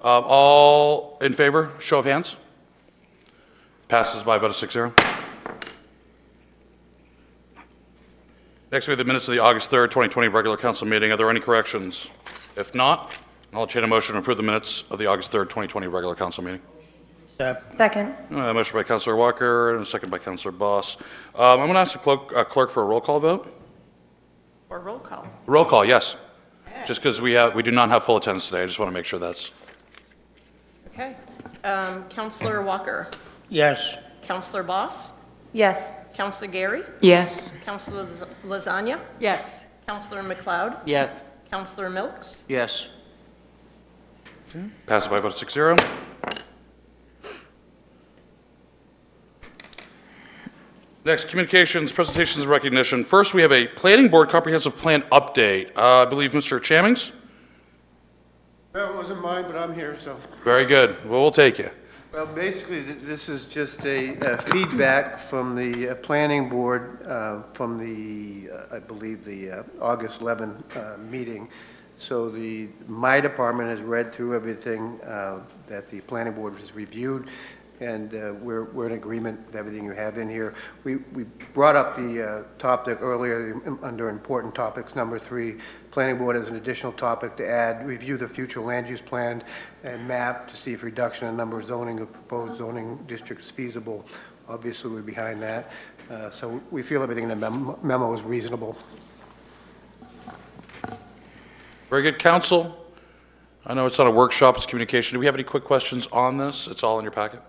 All in favor, show of hands. Passes by a vote of 6-0. Next, we have the minutes of the August 3rd, 2020 regular council meeting. Are there any corrections? If not, I'll entertain a motion to approve the minutes of the August 3rd, 2020 regular council meeting. Second. A motion by Councilor Walker and a second by Councilor Boss. I'm going to ask the clerk for a roll call vote. Or roll call? Roll call, yes. Just because we do not have full attendance today. I just want to make sure that's. Okay. Counselor Walker? Yes. Counselor Boss? Yes. Counselor Gary? Yes. Counselor Lasagna? Yes. Counselor McLeod? Yes. Counselor Milks? Yes. Passes by a vote of 6-0. Next, communications, presentations, and recognition. First, we have a Planning Board Comprehensive Plan update. I believe Mr. Chamings? Well, it wasn't mine, but I'm here, so. Very good. Well, we'll take you. Well, basically, this is just a feedback from the planning board from the, I believe, the August 11 meeting. So my department has read through everything that the planning board has reviewed, and we're in agreement with everything you have in here. We brought up the topic earlier under important topics, number 3. Planning board has an additional topic to add, review the future land use plan and map to see if reduction in number of zoning of proposed zoning districts is feasible. Obviously, we're behind that. So we feel everything in the memo is reasonable. Very good. Council, I know it's not a workshop, it's communication. Do we have any quick questions on this? It's all in your packet.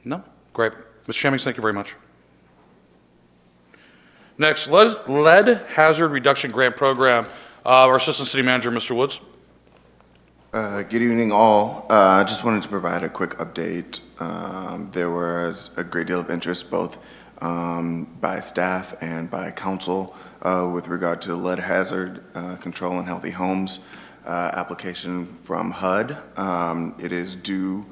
No? Great. Mr. Chamings, thank you very much. Next, lead hazard reduction grant program. Our Assistant City Manager, Mr. Woods. Good evening, all. I just wanted to provide a quick update. There was a great deal of interest both by staff and by council with regard to the lead hazard control in healthy homes application from HUD. It is due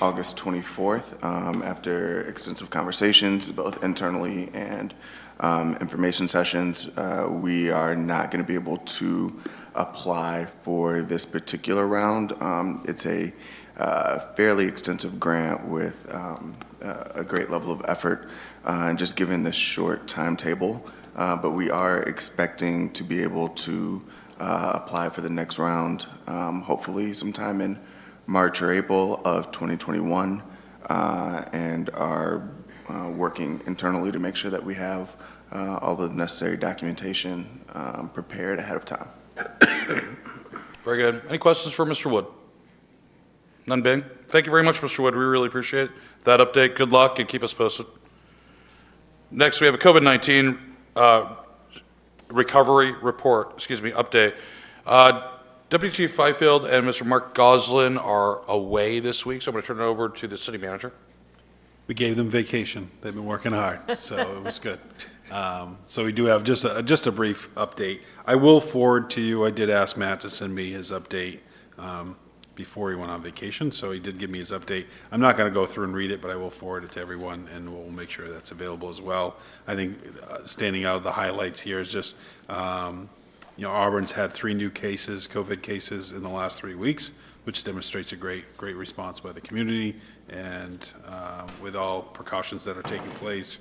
August 24th after extensive conversations both internally and information sessions. We are not going to be able to apply for this particular round. It's a fairly extensive grant with a great level of effort, and just given the short timetable. But we are expecting to be able to apply for the next round, hopefully sometime in March or April of 2021, and are working internally to make sure that we have all the necessary documentation prepared ahead of time. Very good. Any questions for Mr. Wood? None being? Thank you very much, Mr. Wood. We really appreciate that update. Good luck and keep us posted. Next, we have a COVID-19 recovery report, update. Deputy Chief Fifield and Mr. Mark Goslin are away this week, so I'm going to turn it over to the city manager. We gave them vacation. They've been working hard, so it was good. So we do have just a brief update. I will forward to you. I did ask Matt to send me his update before he went on vacation, so he did give me his update. I'm not going to go through and read it, but I will forward it to everyone, and we'll make sure that's available as well. I think standing out of the highlights here is just, Auburn's had 3 new cases, COVID cases, in the last 3 weeks, which demonstrates a great response by the community, and with all precautions that are taking place.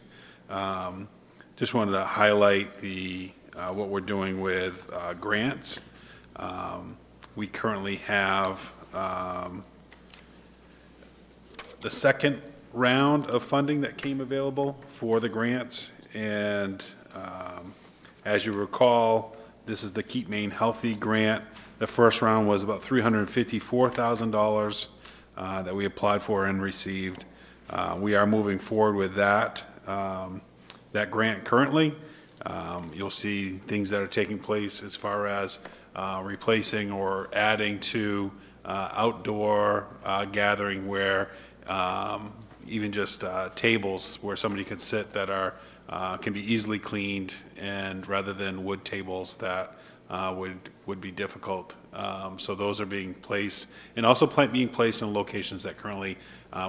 Just wanted to highlight what we're doing with grants. We currently have the second round of funding that came available for the grants, and as you recall, This is the Keep Maine Healthy Grant. The first round was about $354,000 that we applied for and received. We are moving forward with that grant currently. You'll see things that are taking place as far as replacing or adding to outdoor gathering where even just tables where somebody can sit that are can be easily cleaned, and rather than wood tables that would be difficult. So those are being placed, and also being placed in locations that currently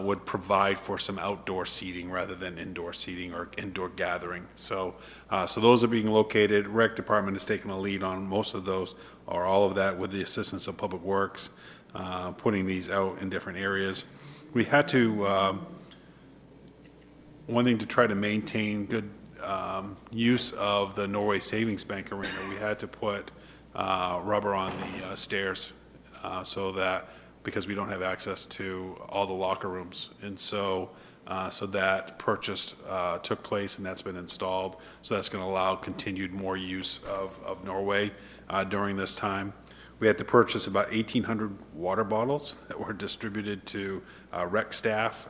would provide for some outdoor seating rather than indoor seating or indoor gathering. So those are being located. Rec Department has taken a lead on most of those, or all of that, with the assistance of Public Works, putting these out in different areas. We had to, one thing to try to maintain good use of the Norway Savings Bank Arena, we had to put rubber on the stairs so that, because we don't have access to all the locker rooms. And so that purchase took place, and that's been installed. So that's going to allow continued more use of Norway during this time. We had to purchase about 1,800 water bottles that were distributed to rec staff,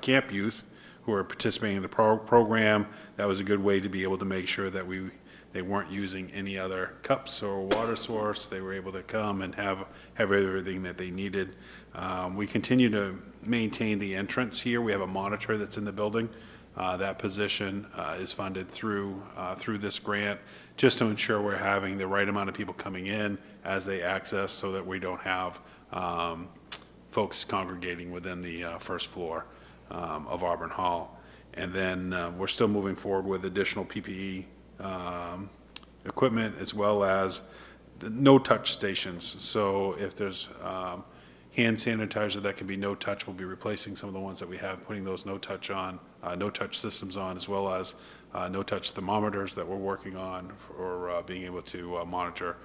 camp youth who are participating in the program. That was a good way to be able to make sure that they weren't using any other cups or water source. They were able to come and have everything that they needed. We continue to maintain the entrance here. We have a monitor that's in the building. That position is funded through this grant, just to ensure we're having the right amount of people coming in as they access, so that we don't have folks congregating within the first floor of Auburn Hall. And then we're still moving forward with additional PPE equipment, as well as the no-touch stations. So if there's hand sanitizer that can be no-touch, we'll be replacing some of the ones that we have, putting those no-touch systems on, as well as no-touch thermometers that we're working on for being able to monitor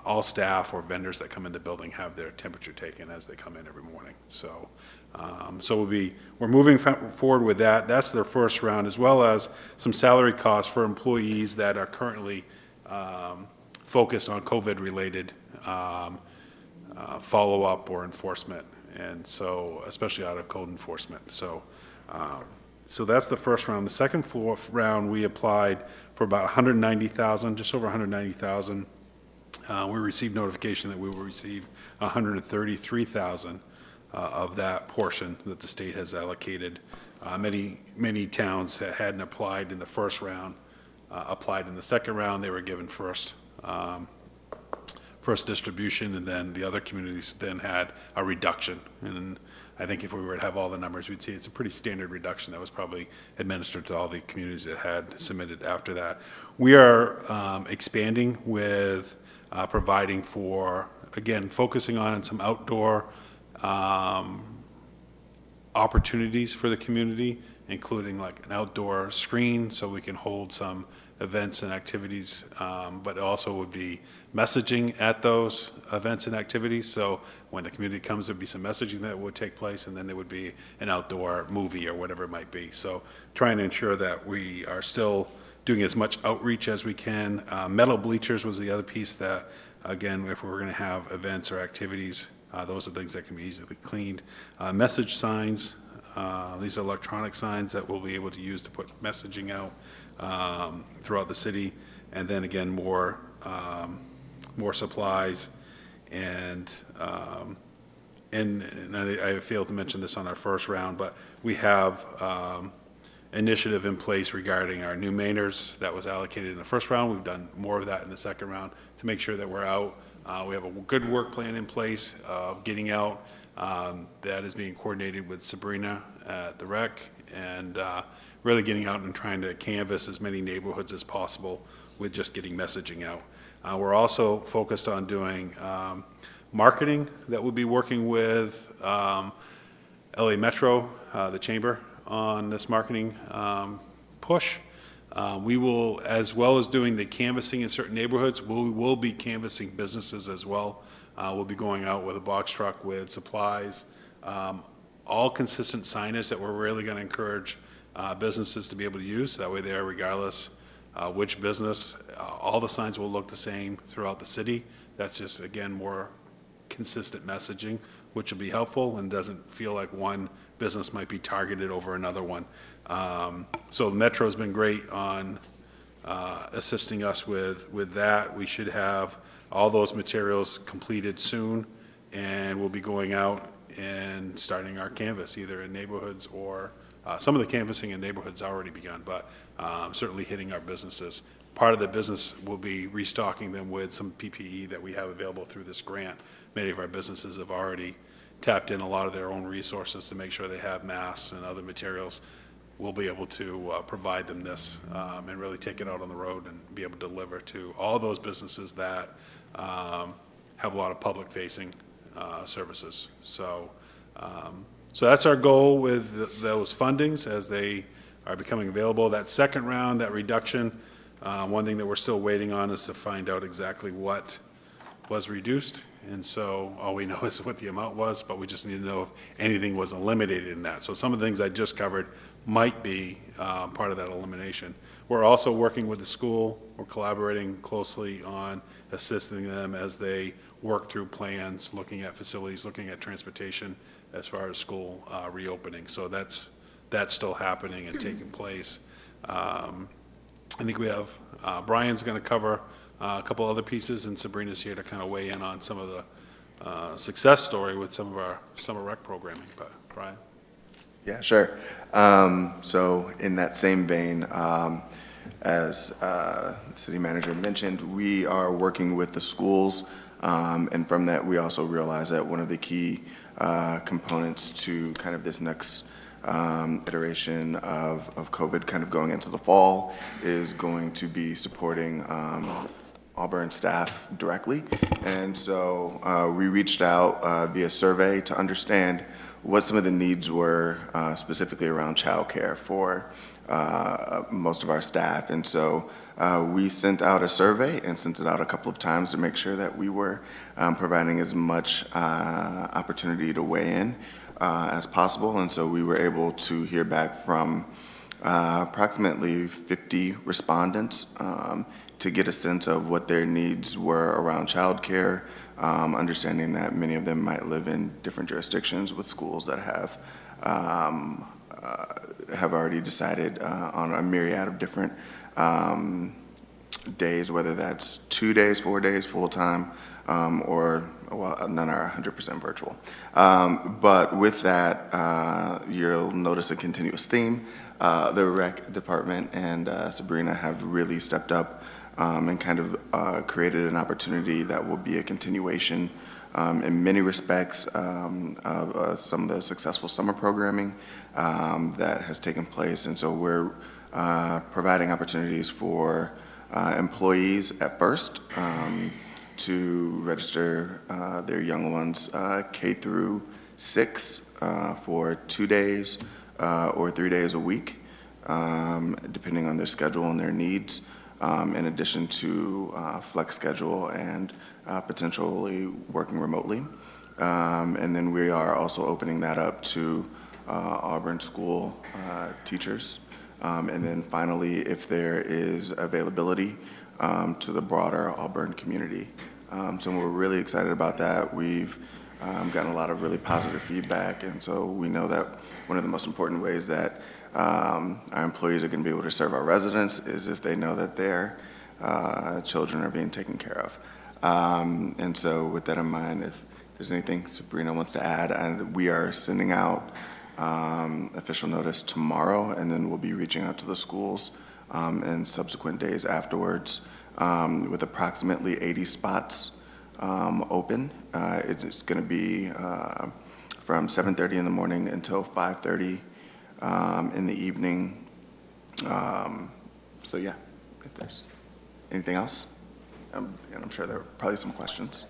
all staff or vendors that come in the building, have their temperature taken as they come in every morning. So we're moving forward with that. That's their first round, as well as some salary costs for employees that are currently focused on COVID-related follow-up or enforcement, and so especially out of code enforcement. So that's the first round. The second round, we applied for about $190,000, just over $190,000. We received notification that we will receive $133,000 of that portion that the state has allocated. Many towns that hadn't applied in the first round applied in the second round. They were given first distribution, and then the other communities then had a reduction. And I think if we were to have all the numbers, we'd see it's a pretty standard reduction that was probably administered to all the communities that had submitted after that. We are expanding with providing for, again, focusing on some outdoor opportunities for the community, including like an outdoor screen so we can hold some events and activities, but also would be messaging at those events and activities. So when the community comes, there'd be some messaging that would take place, and then there would be an outdoor movie or whatever it might be. So trying to ensure that we are still doing as much outreach as we can. Metal bleachers was the other piece that, again, if we were going to have events or activities, those are things that can be easily cleaned. Message signs, these are electronic signs that we'll be able to use to put messaging out throughout the city. And then again, more supplies. And I failed to mention this on our first round, but we have initiative in place regarding our new Mainers that was allocated in the first round. We've done more of that in the second round to make sure that we're out. We have a good work plan in place of getting out. That is being coordinated with Sabrina at the rec, and really getting out and trying to canvass as many neighborhoods as possible with just getting messaging out. We're also focused on doing marketing that we'll be working with LA Metro, the Chamber, on this marketing push. We will, as well as doing the canvassing in certain neighborhoods, we will be canvassing businesses as well. We'll be going out with a box truck with supplies, all consistent signage that we're really going to encourage businesses to be able to use. That way they are, regardless which business. All the signs will look the same throughout the city. That's just, again, more consistent messaging, which will be helpful and doesn't feel like one business might be targeted over another one. So Metro's been great on assisting us with that. We should have all those materials completed soon, and we'll be going out and starting our canvas, either in neighborhoods or some of the canvassing in neighborhoods already begun, but certainly hitting our businesses. Part of the business will be restocking them with some PPE that we have available through this grant. Many of our businesses have already tapped in a lot of their own resources to make sure they have masks and other materials. We'll be able to provide them this and really take it out on the road and be able to deliver to all those businesses that have a lot of public-facing services. So that's our goal with those fundings as they are becoming available. That second round, that reduction, one thing that we're still waiting on is to find out exactly what was reduced. And so all we know is what the amount was, but we just need to know if anything was eliminated in that. So some of the things I just covered might be part of that elimination. We're also working with the school. We're collaborating closely on assisting them as they work through plans, looking at facilities, looking at transportation as far as school reopening. So that's still happening and taking place. I think we have, Brian's going to cover a couple other pieces, and Sabrina's here to kind of weigh in on some of the success story with some of our summer rec programming. But Brian? Yeah, sure. So in that same vein, as the city manager mentioned, we are working with the schools, and from that we also realize that one of the key components to kind of this next iteration of COVID kind of going into the fall is going to be supporting Auburn staff directly. And so we reached out via survey to understand what some of the needs were specifically around childcare for most of our staff. And so we sent out a survey and sent it out a couple of times to make sure that we were providing as much opportunity to weigh in as possible. And so we were able to hear back from approximately 50 respondents to get a sense of what their needs were around childcare, understanding that many of them might live in different jurisdictions with schools that have already decided on a myriad of different days, whether that's 2 days, 4 days, full-time, or well, none are 100% virtual. But with that, you'll notice a continuous theme. The rec department and Sabrina have really stepped up and kind of created an opportunity that will be a continuation in many respects of some of the successful summer programming that has taken place. And so we're providing opportunities for employees at first to register their young ones K through 6 for 2 days or 3 days a week, depending on their schedule and their needs, in addition to flex schedule and potentially working remotely. And then we are also opening that up to Auburn school teachers. And then finally, if there is availability, to the broader Auburn community. So we're really excited about that. We've gotten a lot of really positive feedback, and so we know that one of the most important ways that our employees are going to be able to serve our residents is if they know that their children are being taken care of. And so with that in mind, if there's anything Sabrina wants to add, and we are sending out official notice tomorrow, and then we'll be reaching out to the schools in subsequent days afterwards with approximately 80 spots open. It's going to be from 7:30 in the morning until 5:30 in the evening. So yeah, if there's anything else, and I'm sure there are probably some questions.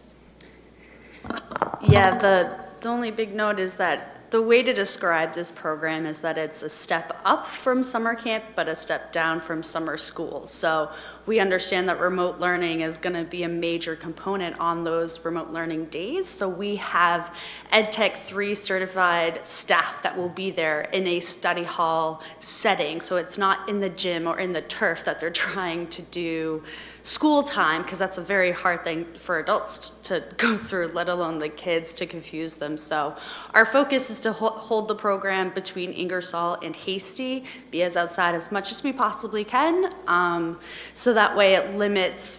Yeah, the only big note is that the way to describe this program is that it's a step up from summer camp, but a step down from summer school. So we understand that remote learning is going to be a major component on those remote learning days. So we have EdTech 3 certified staff that will be there in a study hall setting. So it's not in the gym or in the turf that they're trying to do school time, because that's a very hard thing for adults to go through, let alone the kids to confuse them. So our focus is to hold the program between Ingersoll and Hasty, be as outside as much as we possibly can, so that way it limits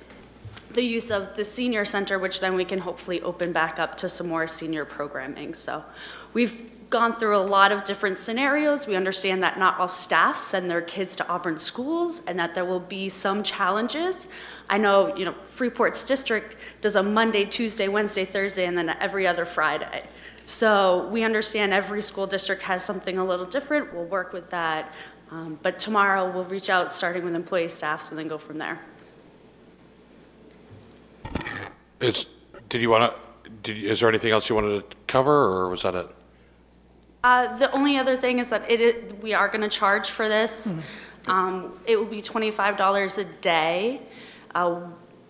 the use of the senior center, which then we can hopefully open back up to some more senior programming. So we've gone through a lot of different scenarios. We understand that not all staff send their kids to Auburn schools and that there will be some challenges. I know, Freeport's district does a Monday, Tuesday, Wednesday, Thursday, and then every other Friday. So we understand every school district has something a little different. We'll work with that. But tomorrow we'll reach out, starting with employee staffs, and then go from there. Is there anything else you wanted to cover, or was that it? The only other thing is that we are going to charge for this. It will be $25 a day,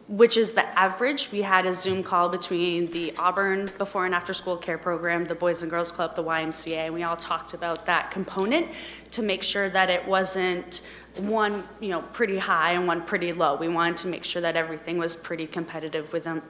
which is the average. We had a Zoom call between the Auburn Before and After School Care Program, the Boys and Girls Club, the YMCA, and we all talked about that component to make sure that it wasn't one, pretty high and one pretty low. We wanted to make sure that everything was pretty competitive with them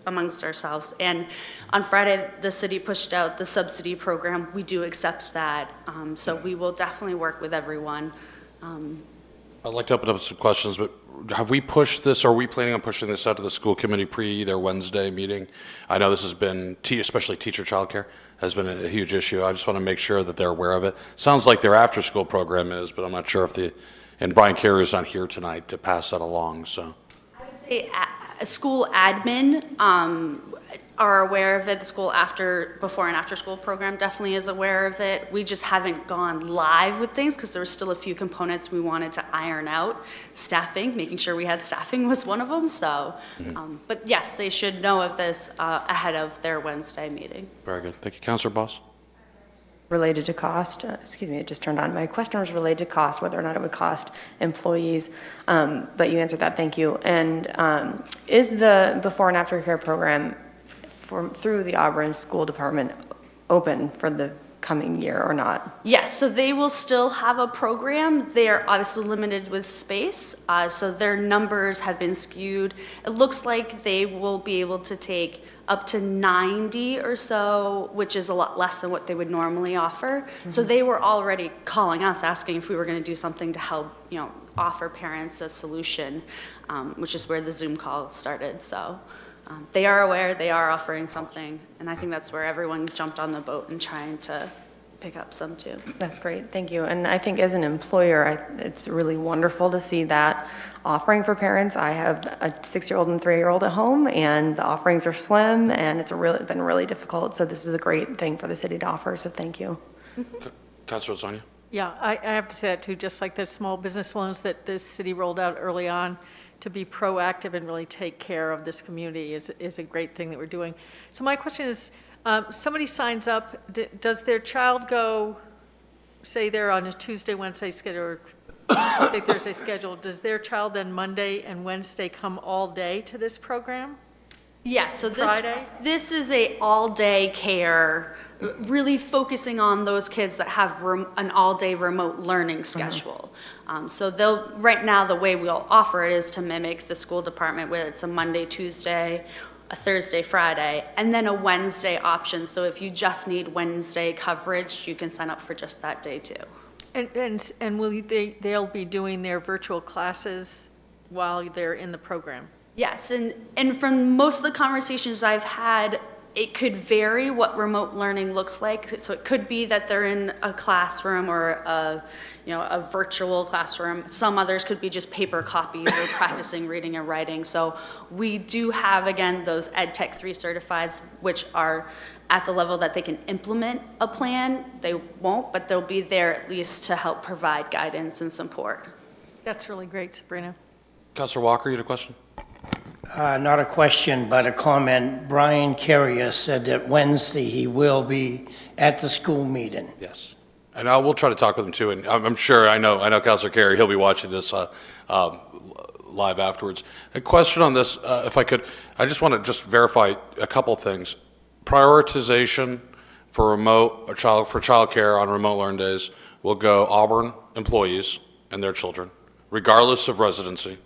amongst ourselves. And on Friday, the city pushed out the subsidy program. We do accept that. So we will definitely work with everyone. I'd like to open up some questions, but have we pushed this, or are we planning on pushing this out to the school committee their Wednesday meeting? I know this has been, especially teacher childcare, has been a huge issue. I just want to make sure that they're aware of it. Sounds like their after-school program is, but I'm not sure if and Brian Carey is not here tonight to pass that along, so. I would say school admin are aware of it. The school before and after school program definitely is aware of it. We just haven't gone live with things because there were still a few components we wanted to iron out. Staffing, making sure we had staffing was one of them. So, but yes, they should know of this ahead of their Wednesday meeting. Very good. Thank you. Councilor Boss. Related to cost, excuse me, it just turned on. My question was related to cost, whether or not it would cost employees, but you answered that, thank you. And is the before and after care program through the Auburn School Department open for the coming year or not? Yes, so they will still have a program. They are obviously limited with space, so their numbers have been skewed. It looks like they will be able to take up to 90 or so, which is a lot less than what they would normally offer. So they were already calling us, asking if we were going to do something to help, offer parents a solution, which is where the Zoom call started. So they are aware, they are offering something, and I think that's where everyone jumped on the boat and trying to pick up some too. That's great, thank you. And I think as an employer, it's really wonderful to see that offering for parents. I have a 6-year-old and 3-year-old at home, and the offerings are slim, and it's been really difficult. So this is a great thing for the city to offer, so thank you. Councilor Sonia. Yeah, I have to say that too, just like the small business loans that this city rolled out early on, to be proactive and really take care of this community is a great thing that we're doing. So my question is, somebody signs up, does their child go, say they're on a Tuesday, Wednesday schedule, or say Thursday schedule, does their child then Monday and Wednesday come all day to this program? Yes, so Friday? this is a all-day care, really focusing on those kids that have an all-day remote learning schedule. So right now, the way we'll offer it is to mimic the school department, where it's a Monday, Tuesday, a Thursday, Friday, and then a Wednesday option. So if you just need Wednesday coverage, you can sign up for just that day too. And they'll be doing their virtual classes while they're in the program? Yes, and from most of the conversations I've had, it could vary what remote learning looks like. So it could be that they're in a classroom or a virtual classroom. Some others could be just paper copies or practicing reading and writing. So we do have, again, those EdTech 3 certifieds, which are at the level that they can implement a plan. They won't, but they'll be there at least to help provide guidance and support. That's really great, Sabrina. Councilor Walker, you had a question? Not a question, but a comment. Brian Carrier said that Wednesday he will be at the school meeting. Yes. And we'll try to talk with him too. And I'm sure, I know Councilor Carey, he'll be watching this live afterwards. A question on this, if I could, I just want to just verify a couple things. Prioritization for childcare on remote learn days will go Auburn employees and their children, regardless of residency.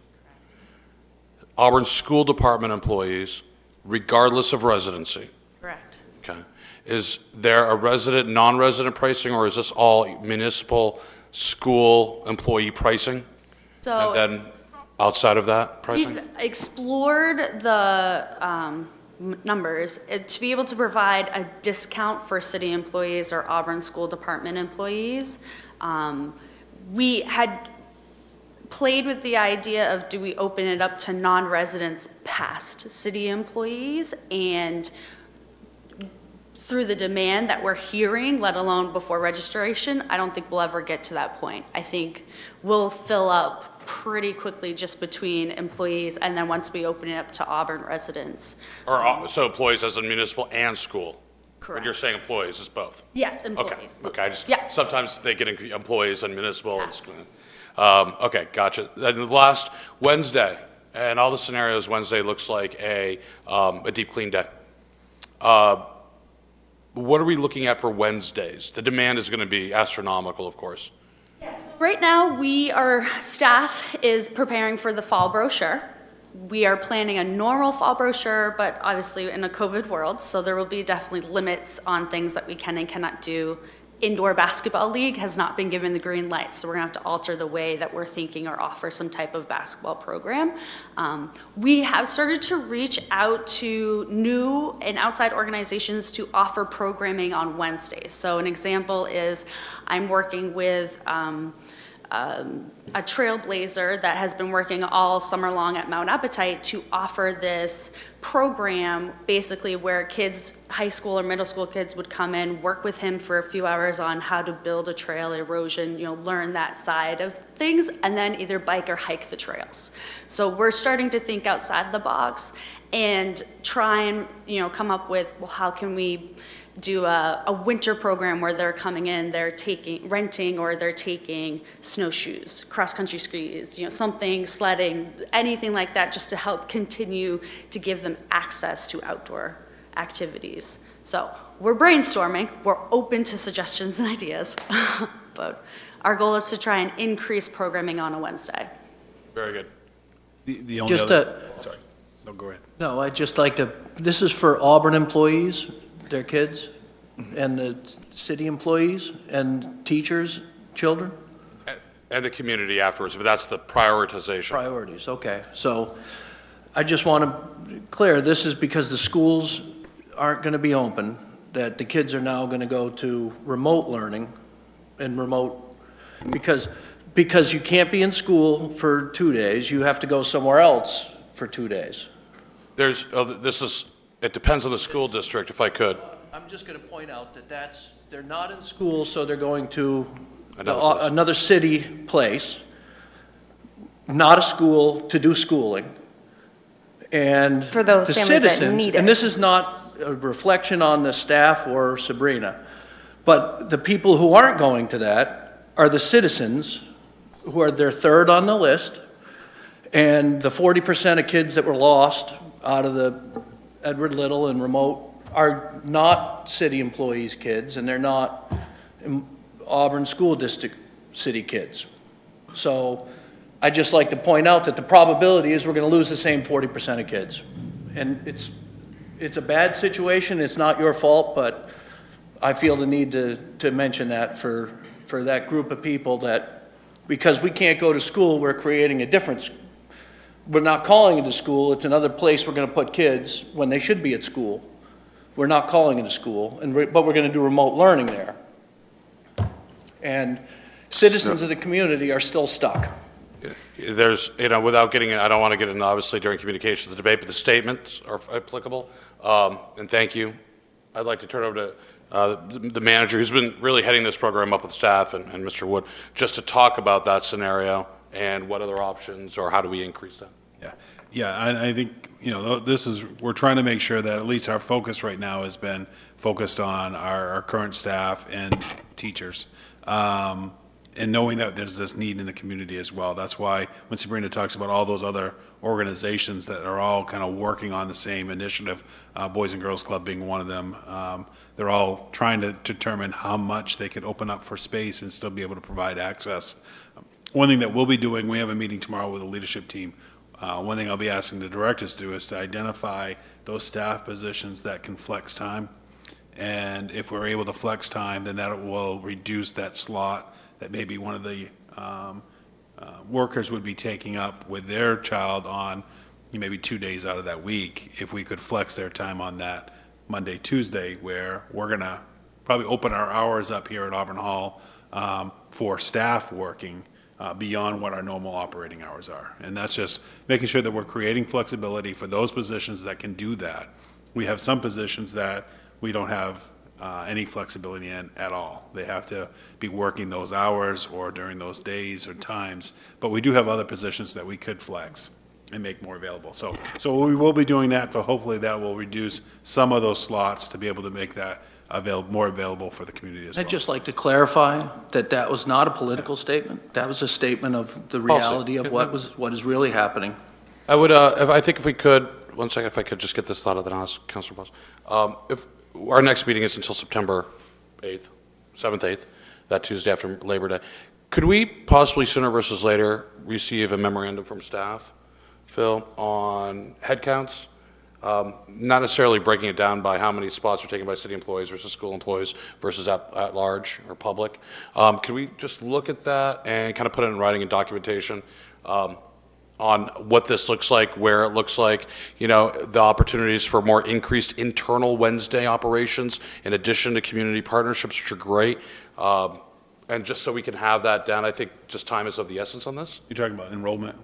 Auburn School Department employees, regardless of residency. Correct. Okay. Is there a resident, non-resident pricing, or is this all municipal school employee pricing? So And then outside of that pricing? we've explored the numbers to be able to provide a discount for city employees or Auburn School Department employees. We had played with the idea of, do we open it up to non-residents past city employees? And through the demand that we're hearing, let alone before registration, I don't think we'll ever get to that point. I think we'll fill up pretty quickly just between employees, and then once we open it up to Auburn residents. Or, so employees as in municipal and school? Correct. When you're saying employees, it's both? Yes, Okay, employees. okay, I just, Yeah. sometimes they get employees and municipal and school. Okay, gotcha. And the last Wednesday, and all the scenarios, Wednesday looks like a deep clean day. What are we looking at for Wednesdays? The demand is going to be astronomical, of course. Right now, our staff is preparing for the fall brochure. We are planning a normal fall brochure, but obviously in a COVID world, so there will be definitely limits on things that we can and cannot do. Indoor basketball league has not been given the green light, so we're gonna have to alter the way that we're thinking or offer some type of basketball program. We have started to reach out to new and outside organizations to offer programming on Wednesdays. So an example is I'm working with a trailblazer that has been working all summer long at Mount Appetite to offer this program, basically where kids, high school or middle school kids would come in, work with him for a few hours on how to build a trail, erosion, learn that side of things, and then either bike or hike the trails. So we're starting to think outside the box and try and, come up with, well, how can we do a winter program where they're coming in, they're renting, or they're taking snowshoes, cross-country skis, something, sledding, anything like that, just to help continue to give them access to outdoor activities. So we're brainstorming, we're open to suggestions and ideas, but our goal is to try and increase programming on a Wednesday. Very good. The only other, sorry, no, go ahead. No, I'd just like to, this is for Auburn employees, their kids, and the city employees, and teachers, children? And the community afterwards, but that's the prioritization. Priorities, okay. So I just want to clear, this is because the schools aren't going to be open, that the kids are now going to go to remote learning and remote, because you can't be in school for 2 days, you have to go somewhere else for 2 days. It depends on the school district, if I could. I'm just going to point out that they're not in school, so they're going to Another another city place, not a school, to do schooling. And For those the families that citizens, need it. and this is not a reflection on the staff or Sabrina, but the people who aren't going to that are the citizens who are, they're third on the list, and the 40% of kids that were lost out of the Edward Little and remote are not city employees' kids, and they're not Auburn School District city kids. So I'd just like to point out that the probability is we're going to lose the same 40% of kids. And it's a bad situation, it's not your fault, but I feel the need to mention that for that group of people, that because we can't go to school, we're creating a difference. We're not calling it a school, it's another place we're going to put kids when they should be at school. We're not calling it a school, but we're going to do remote learning there. And citizens of the community are still stuck. There's, without getting, I don't want to get in, obviously, during communications, the debate, but the statements are applicable. And thank you. I'd like to turn over to the manager, who's been really heading this program up with staff, and Mr. Wood, just to talk about that scenario and what other options, or how do we increase that? Yeah, I think, we're trying to make sure that at least our focus right now has been focused on our current staff and teachers. and knowing that there's this need in the community as well. That's why when Sabrina talks about all those other organizations that are all kind of working on the same initiative, Boys and Girls Club being one of them, they're all trying to determine how much they could open up for space and still be able to provide access. One thing that we'll be doing, we have a meeting tomorrow with the leadership team. One thing I'll be asking the directors to do is to identify those staff positions that can flex time. And if we're able to flex time, then that will reduce that slot that maybe one of the workers would be taking up with their child on maybe 2 days out of that week. If we could flex their time on that Monday, Tuesday, where we're going to probably open our hours up here at Auburn Hall for staff working beyond what our normal operating hours are. And that's just making sure that we're creating flexibility for those positions that can do that. We have some positions that we don't have any flexibility in at all. They have to be working those hours or during those days or times, but we do have other positions that we could flex and make more available. So we will be doing that, but hopefully that will reduce some of those slots to be able to make that more available for the community as well. I'd just like to clarify that that was not a political statement. That was a statement of the reality of what is really happening. I would, I think if we could, one second, if I could just get this thought out, then I'll ask Councilor Boss. If our next meeting is until September 8th, 7th, 8th, that Tuesday after Labor Day, could we possibly sooner versus later receive a memorandum from staff, Phil, on headcounts? Not necessarily breaking it down by how many spots are taken by city employees versus school employees versus at large or public. Can we just look at that and kind of put it in writing and documentation on what this looks like, where it looks like, the opportunities for more increased internal Wednesday operations in addition to community partnerships, which are great. And just so we can have that down, I think just time is of the essence on this. You're talking about enrollment?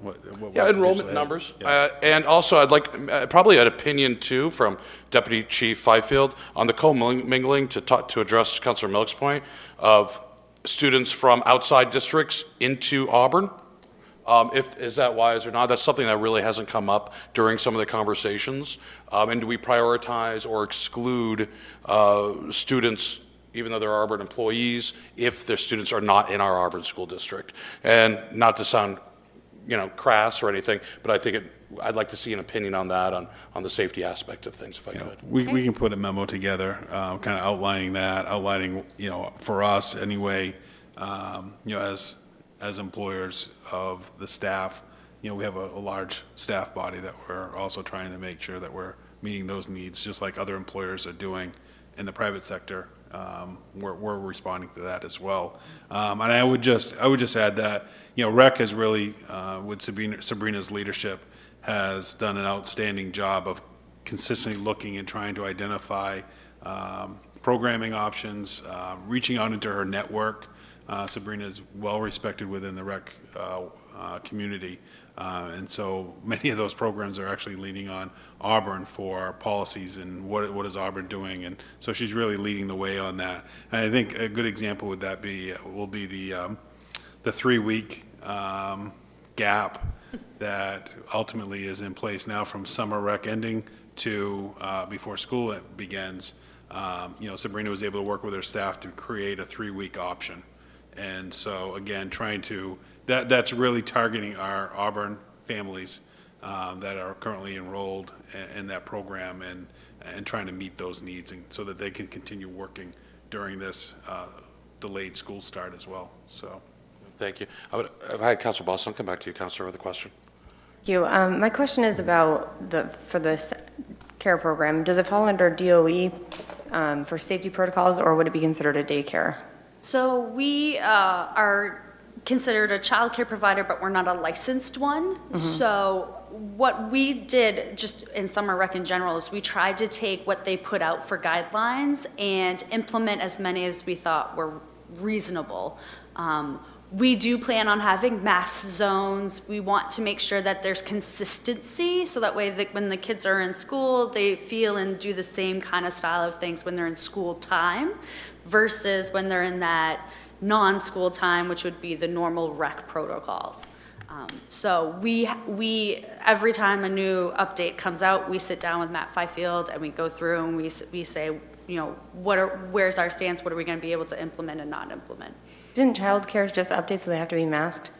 Yeah, enrollment numbers. Yeah. And also I'd like probably an opinion too from Deputy Chief Fifield on the co-mingling to address Councilor Milk's point of students from outside districts into Auburn. Is that wise or not? That's something that really hasn't come up during some of the conversations. And do we prioritize or exclude students, even though they're Auburn employees, if their students are not in our Auburn school district? And not to sound, crass or anything, but I think I'd like to see an opinion on that, on the safety aspect of things, if I could. We can put a memo together, kind of outlining that, for us anyway, as employers of the staff, we have a large staff body that we're also trying to make sure that we're meeting those needs, just like other employers are doing in the private sector. We're responding to that as well. And I would just add that, REC has really, with Sabrina's leadership, has done an outstanding job of consistently looking and trying to identify programming options, reaching out into her network. Sabrina is well respected within the REC community. And so many of those programs are actually leaning on Auburn for policies and what is Auburn doing. And so she's really leading the way on that. And I think a good example will be the 3-week gap that ultimately is in place now from summer rec ending to before school begins. Sabrina was able to work with her staff to create a 3-week option. And so again, that's really targeting our Auburn families that are currently enrolled in that program and trying to meet those needs and so that they can continue working during this delayed school start as well. So, thank you. I've had Councilor Boss. I'll come back to you, Councilor, with a question. Thank you. My question is about for this care program. Does it fall under DOE for safety protocols, or would it be considered a daycare? So we are considered a child care provider, but we're not a licensed one. Mm-hmm. So what we did just in summer rec in general is we tried to take what they put out for guidelines and implement as many as we thought were reasonable. We do plan on having mass zones. We want to make sure that there's consistency so that way that when the kids are in school, they feel and do the same kind of style of things when they're in school time versus when they're in that non-school time, which would be the normal rec protocols. So we every time a new update comes out, we sit down with Matt Fifield and we go through and we say, where's our stance, what are we going to be able to implement and not implement. Didn't childcare just update so they have to be masked?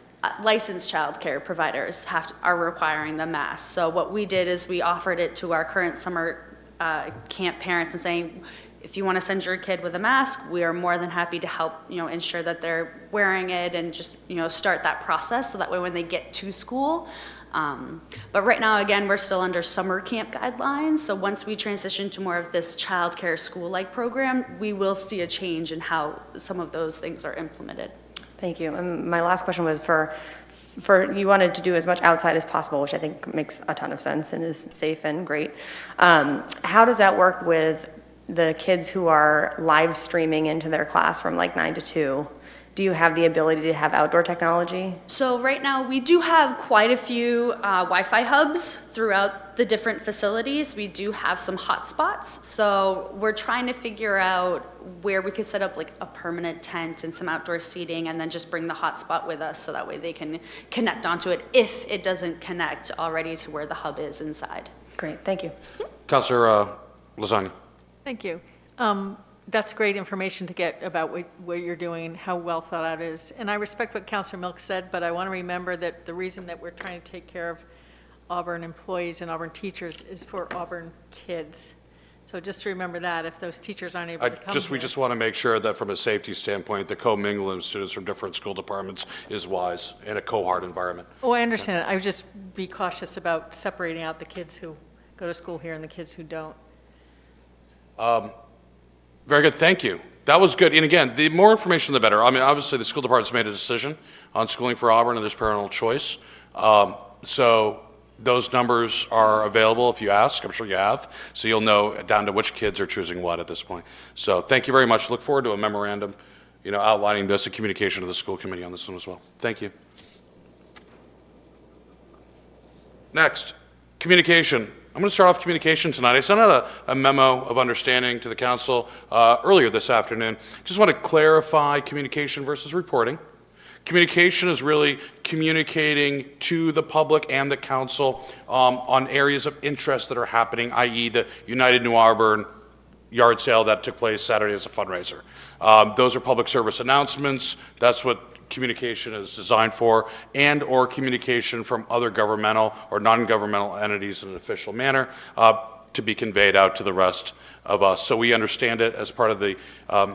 Licensed childcare providers are requiring the mask. So what we did is we offered it to our current summer camp parents and saying, if you want to send your kid with a mask, we are more than happy to help, ensure that they're wearing it and just, start that process so that way when they get to school. But right now, again, we're still under summer camp guidelines. So once we transition to more of this childcare school-like program, we will see a change in how some of those things are implemented. Thank you. And my last question was for you wanted to do as much outside as possible, which I think makes a ton of sense and is safe and great. How does that work with the kids who are live streaming into their class from like 9 to 2? Do you have the ability to have outdoor technology? So right now we do have quite a few Wi-Fi hubs throughout the different facilities. We do have some hotspots. So we're trying to figure out where we could set up like a permanent tent and some outdoor seating and then just bring the hotspot with us so that way they can connect onto it if it doesn't connect already to where the hub is inside. Great, thank you. Councilor Lasagna. Thank you. That's great information to get about what you're doing and how well thought out it is. And I respect what Councilor Milk said, but I want to remember that the reason that we're trying to take care of Auburn employees and Auburn teachers is for Auburn kids. So just to remember that if those teachers aren't able to come We just want to make sure that from a safety standpoint, the co-mingling of students from different school departments is wise in a cohort environment. Oh, I understand it. I would just be cautious about separating out the kids who go to school here and the kids who don't. Very good, thank you. That was good. And again, the more information, the better. I mean, obviously, the school department's made a decision on schooling for Auburn, and there's parental choice. So those numbers are available if you ask. I'm sure you have. So you'll know down to which kids are choosing what at this point. So thank you very much. Look forward to a memorandum, outlining this, a communication to the school committee on this one as well. Thank you. Next, communication. I'm going to start off communication tonight. I sent out a memo of understanding to the council earlier this afternoon. Just want to clarify communication versus reporting. Communication is really communicating to the public and the council on areas of interest that are happening, i.e. the United New Auburn yard sale that took place Saturday as a fundraiser. Those are public service announcements. That's what communication is designed for, and or communication from other governmental or non-governmental entities in an official manner to be conveyed out to the rest of us. So we understand it as part of the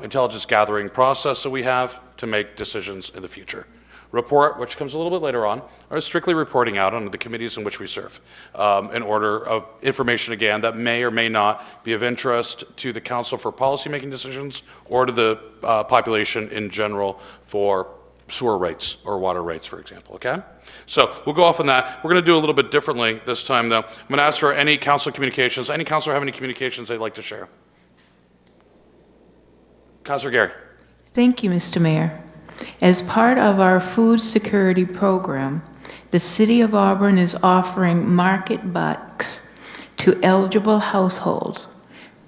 intelligence gathering process that we have to make decisions in the future. Report, which comes a little bit later on, are strictly reporting out on the committees in which we serve in order of information, again, that may or may not be of interest to the council for policymaking decisions or to the population in general for sewer rates or water rates, for example, okay? So we'll go off on that. We're going to do a little bit differently this time, though. I'm going to ask for any council communications. Any councilor have any communications they'd like to share? Councilor Gary. Thank you, Mr. Mayor. As part of our food security program, the City of Auburn is offering market bucks to eligible households.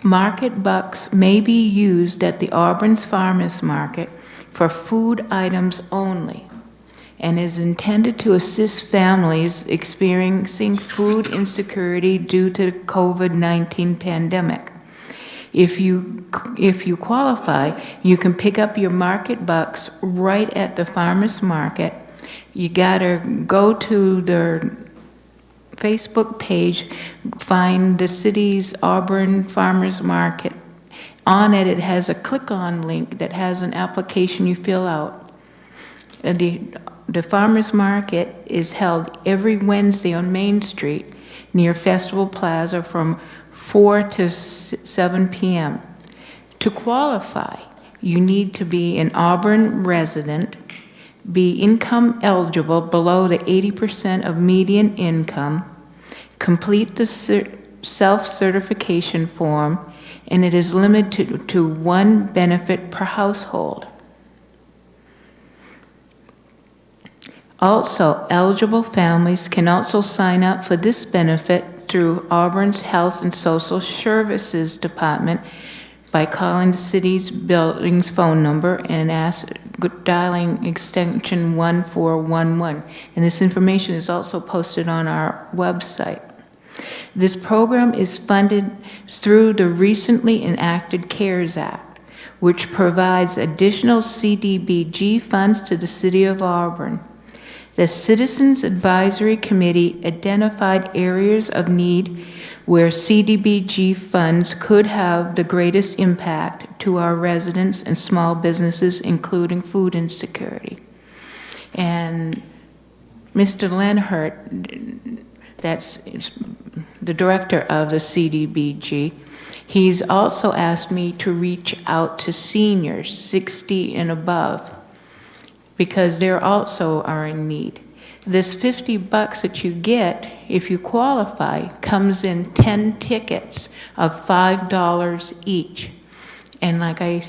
Market bucks may be used at the Auburn's Farmers Market for food items only and is intended to assist families experiencing food insecurity due to the COVID-19 pandemic. If you qualify, you can pick up your market bucks right at the farmers market. You gotta go to their Facebook page, find the city's Auburn Farmers Market. On it, it has a click-on link that has an application you fill out. And the farmers market is held every Wednesday on Main Street near Festival Plaza from 4 to 7 p.m. To qualify, you need to be an Auburn resident, be income eligible below the 80% of median income, complete the self-certification form, and it is limited to one benefit per household. Also, eligible families can also sign up for this benefit through Auburn's Health and Social Services Department by calling the city's building's phone number and dialing extension 1411. And this information is also posted on our website. This program is funded through the recently enacted CARES Act, which provides additional CDBG funds to the City of Auburn. The Citizens Advisory Committee identified areas of need where CDBG funds could have the greatest impact to our residents and small businesses, including food insecurity. And Mr. Lenhart, that's the director of the CDBG, he's also asked me to reach out to seniors 60 and above because they also are in need. This $50 that you get, if you qualify, comes in 10 tickets of $5 each. And like I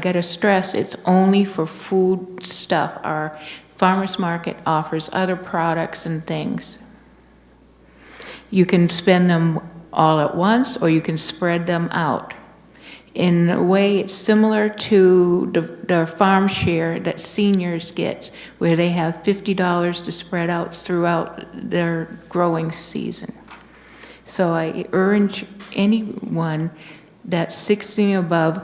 gotta stress, it's only for food stuff. Our farmers market offers other products and things. You can spend them all at once, or you can spread them out. In a way, it's similar to the farm share that seniors get, where they have $50 to spread out throughout their growing season. So I urge anyone that's 60 and above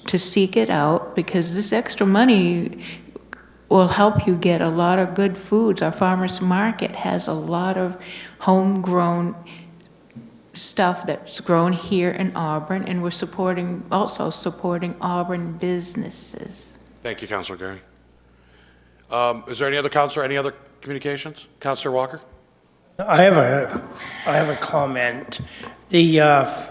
to seek it out, because this extra money will help you get a lot of good foods. Our farmers market has a lot of homegrown stuff that's grown here in Auburn, and we're also supporting Auburn businesses. Thank you, Councilor Gary. Is there any other counselor, any other communications? Councilor Walker? I have a comment. The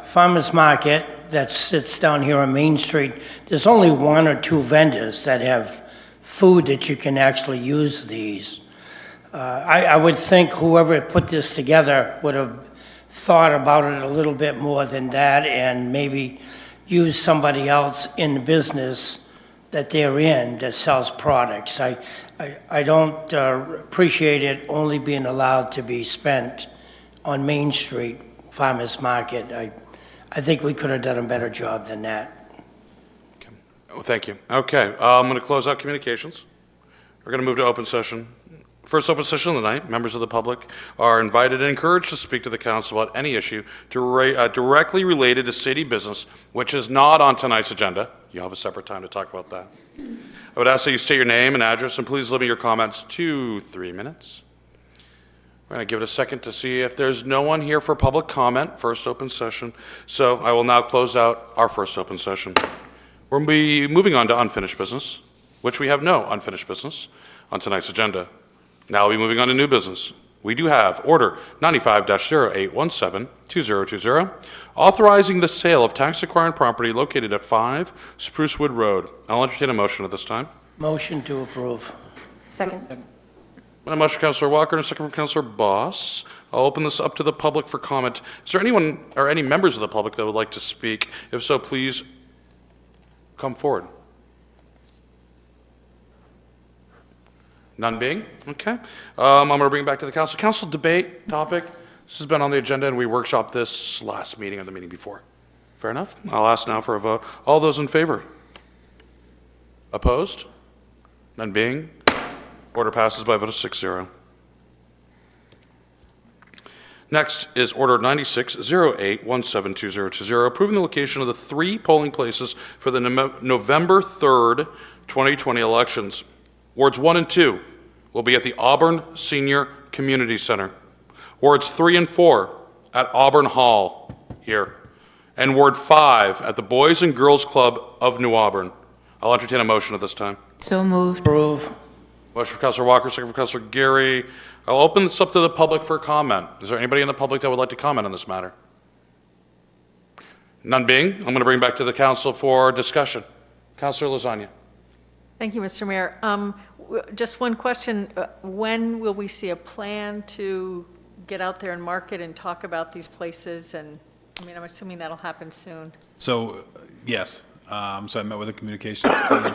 farmers market that sits down here on Main Street, there's only one or two vendors that have food that you can actually use these. I would think whoever put this together would have thought about it a little bit more than that, and maybe use somebody else in the business that they're in that sells products. I don't appreciate it only being allowed to be spent on Main Street Farmers Market. I think we could have done a better job than that. Okay. Well, thank you. Okay, I'm going to close out communications. We're going to move to open session. First open session of the night, members of the public are invited and encouraged to speak to the council about any issue directly related to city business, which is not on tonight's agenda. You have a separate time to talk about that. I would ask that you state your name and address, and please limit your comments to 3 minutes. We're going to give it a second to see if there's no one here for public comment, first open session. So I will now close out our first open session. We're going to be moving on to unfinished business, which we have no unfinished business on tonight's agenda. Now we'll be moving on to new business. We do have Order 95-0817-2020, authorizing the sale of tax-acquired property located at 5 Sprucewood Road. I'll entertain a motion at this time. Motion to approve. Second. A motion from Councilor Walker and a second from Councilor Boss. I'll open this up to the public for comment. Is there anyone or any members of the public that would like to speak? If so, please come forward. None being? Okay. I'm going to bring it back to the council. Council debate topic. This has been on the agenda, and we workshopped this last meeting or the meeting before. Fair enough? I'll ask now for a vote. All those in favor? Opposed? None being? Order passes by a vote of 6-0. Next is Order 96-0817-2020, approving the location of the 3 polling places for the November 3rd, 2020 elections. Wards 1 and 2 will be at the Auburn Senior Community Center. Wards 3 and 4 at Auburn Hall here. And Ward 5 at the Boys and Girls Club of New Auburn. I'll entertain a motion at this time. So moved. Approve. Motion from Councilor Walker, second from Councilor Gary. I'll open this up to the public for comment. Is there anybody in the public that would like to comment on this matter? None being, I'm going to bring back to the council for discussion. Councilor Lasagna. Thank you, Mr. Mayor. Just one question. When will we see a plan to get out there and market and talk about these places? And I mean, I'm assuming that'll happen soon. So, yes. So I met with the communications team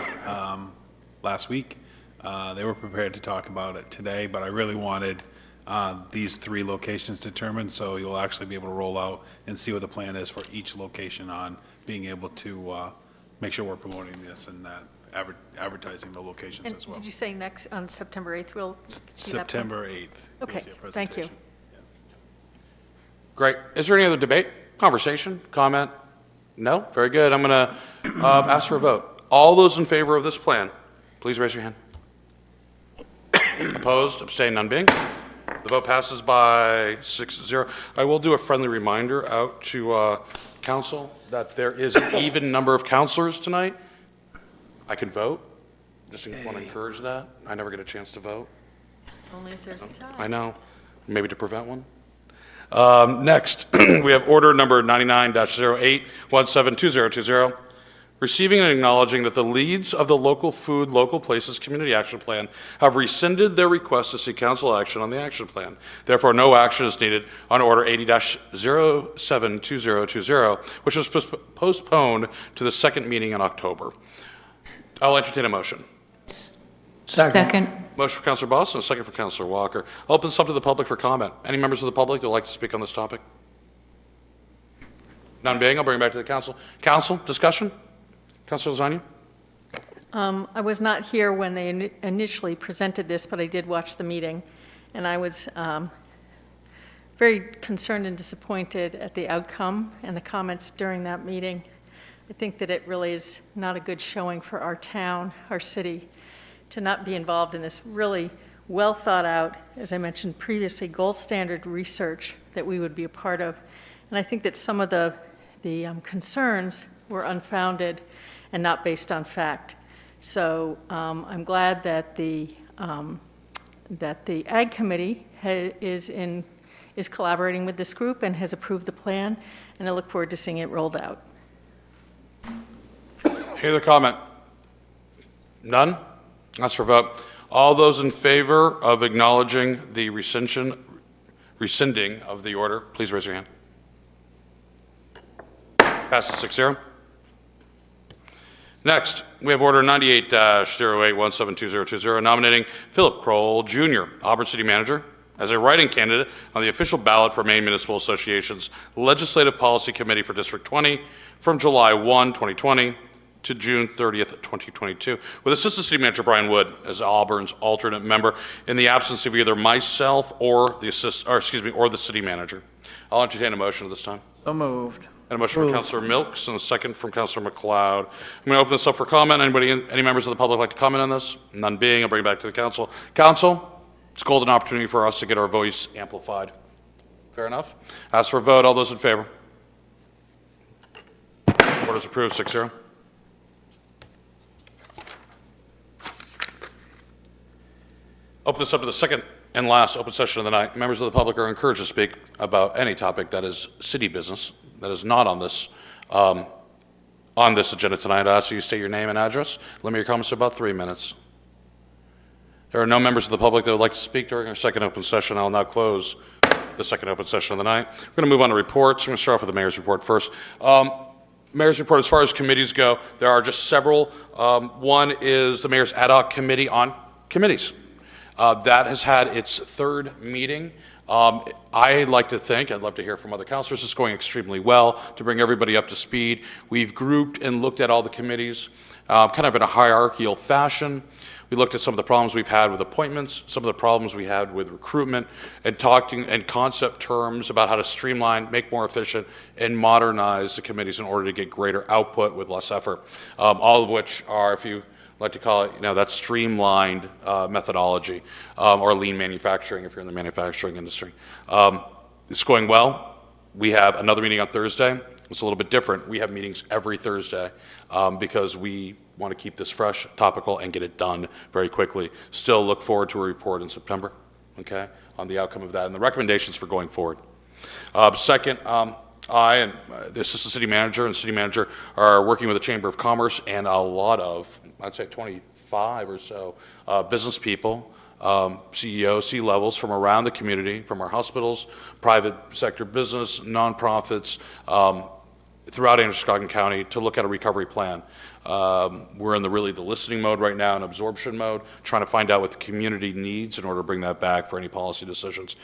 last week. They were prepared to talk about it today, but I really wanted these 3 locations determined, so you'll actually be able to roll out and see what the plan is for each location on being able to make sure we're promoting this and that, advertising the locations And as well. did you say next, on September 8th, we'll see that plan? September 8th. Okay, you'll see a thank you. presentation. Great. Is there any other debate, conversation, comment? No? Very good. I'm going to ask for a vote. All those in favor of this plan, please raise your hand. Opposed, abstained, none being. The vote passes by 6-0. I will do a friendly reminder out to council that there is an even number of counselors tonight. I can vote. Just want to encourage that. I never get a chance to vote. Only if there's a tie. I know. Maybe to prevent one. Next, we have order number 99-08172020, receiving and acknowledging that the leads of the Local Food, Local Places Community Action Plan have rescinded their request to seek council action on the action plan. Therefore, no action is needed on order 80-072020, which was postponed to the second meeting in October. I'll entertain a motion. Second. Motion for Councilor Boston, a second for Councilor Walker. I'll open this up to the public for comment. Any members of the public that would like to speak on this topic? None being, I'll bring it back to the council. Council, discussion? Councilor Lasagna? I was not here when they initially presented this, but I did watch the meeting, and I was very concerned and disappointed at the outcome and the comments during that meeting. I think that it really is not a good showing for our town, our city, to not be involved in this really well thought out, as I mentioned previously, gold standard research that we would be a part of. And I think that some of the concerns were unfounded and not based on fact. So I'm glad that the Ag Committee is collaborating with this group and has approved the plan, and I look forward to seeing it rolled out. Any other comment? None? That's for vote. All those in favor of acknowledging the rescinding of the order, please raise your hand. Passes 6-0. Next, we have order 98-08172020, nominating Philip Kroll, Jr., Auburn City Manager, as a write-in candidate on the official ballot for Maine Municipal Association's Legislative Policy Committee for District 20 from July 1, 2020 to June 30th, 2022, with Assistant City Manager Brian Wood as Auburn's alternate member in the absence of either myself or the city manager. I'll entertain a motion at this time. So moved. And a motion from Councilor Milks and a second from Councilor McLeod. I'm going to open this up for comment. Any members of the public like to comment on this? None being, I'll bring it back to the council. Council, it's a golden opportunity for us to get our voice amplified. Fair enough? Ask for a vote. All those in favor? Order is approved, 6-0. Open this up to the second and last open session of the night. Members of the public are encouraged to speak about any topic that is city business that is not on this agenda tonight. I ask you to state your name and address. Limit your comments to about 3 minutes. There are no members of the public that would like to speak during our second open session. I will now close the second open session of the night. We're going to move on to reports. I'm going to start off with the mayor's report first. Mayor's report, as far as committees go, there are just several. One is the mayor's ad hoc committee on committees. That has had its third meeting. I'd like to think, I'd love to hear from other councilors, it's going extremely well to bring everybody up to speed. We've grouped and looked at all the committees kind of in a hierarchical fashion. We looked at some of the problems we've had with appointments, some of the problems we had with recruitment, and talked in concept terms about how to streamline, make more efficient, and modernize the committees in order to get greater output with less effort. All of which are, if you like to call it, that streamlined methodology, or lean manufacturing if you're in the manufacturing industry. It's going well. We have another meeting on Thursday. It's a little bit different. We have meetings every Thursday because we want to keep this fresh, topical, and get it done very quickly. Still look forward to a report in September, okay, on the outcome of that and the recommendations for going forward. Second, I and the assistant city manager and city manager are working with the Chamber of Commerce and a lot of, I'd say 25 or so business people, CEOs, C-levels from around the community, from our hospitals, private sector business, nonprofits, throughout Androscoggin County to look at a recovery plan. We're in the listening mode right now, in absorption mode, trying to find out what the community needs in order to bring that back for any policy decisions.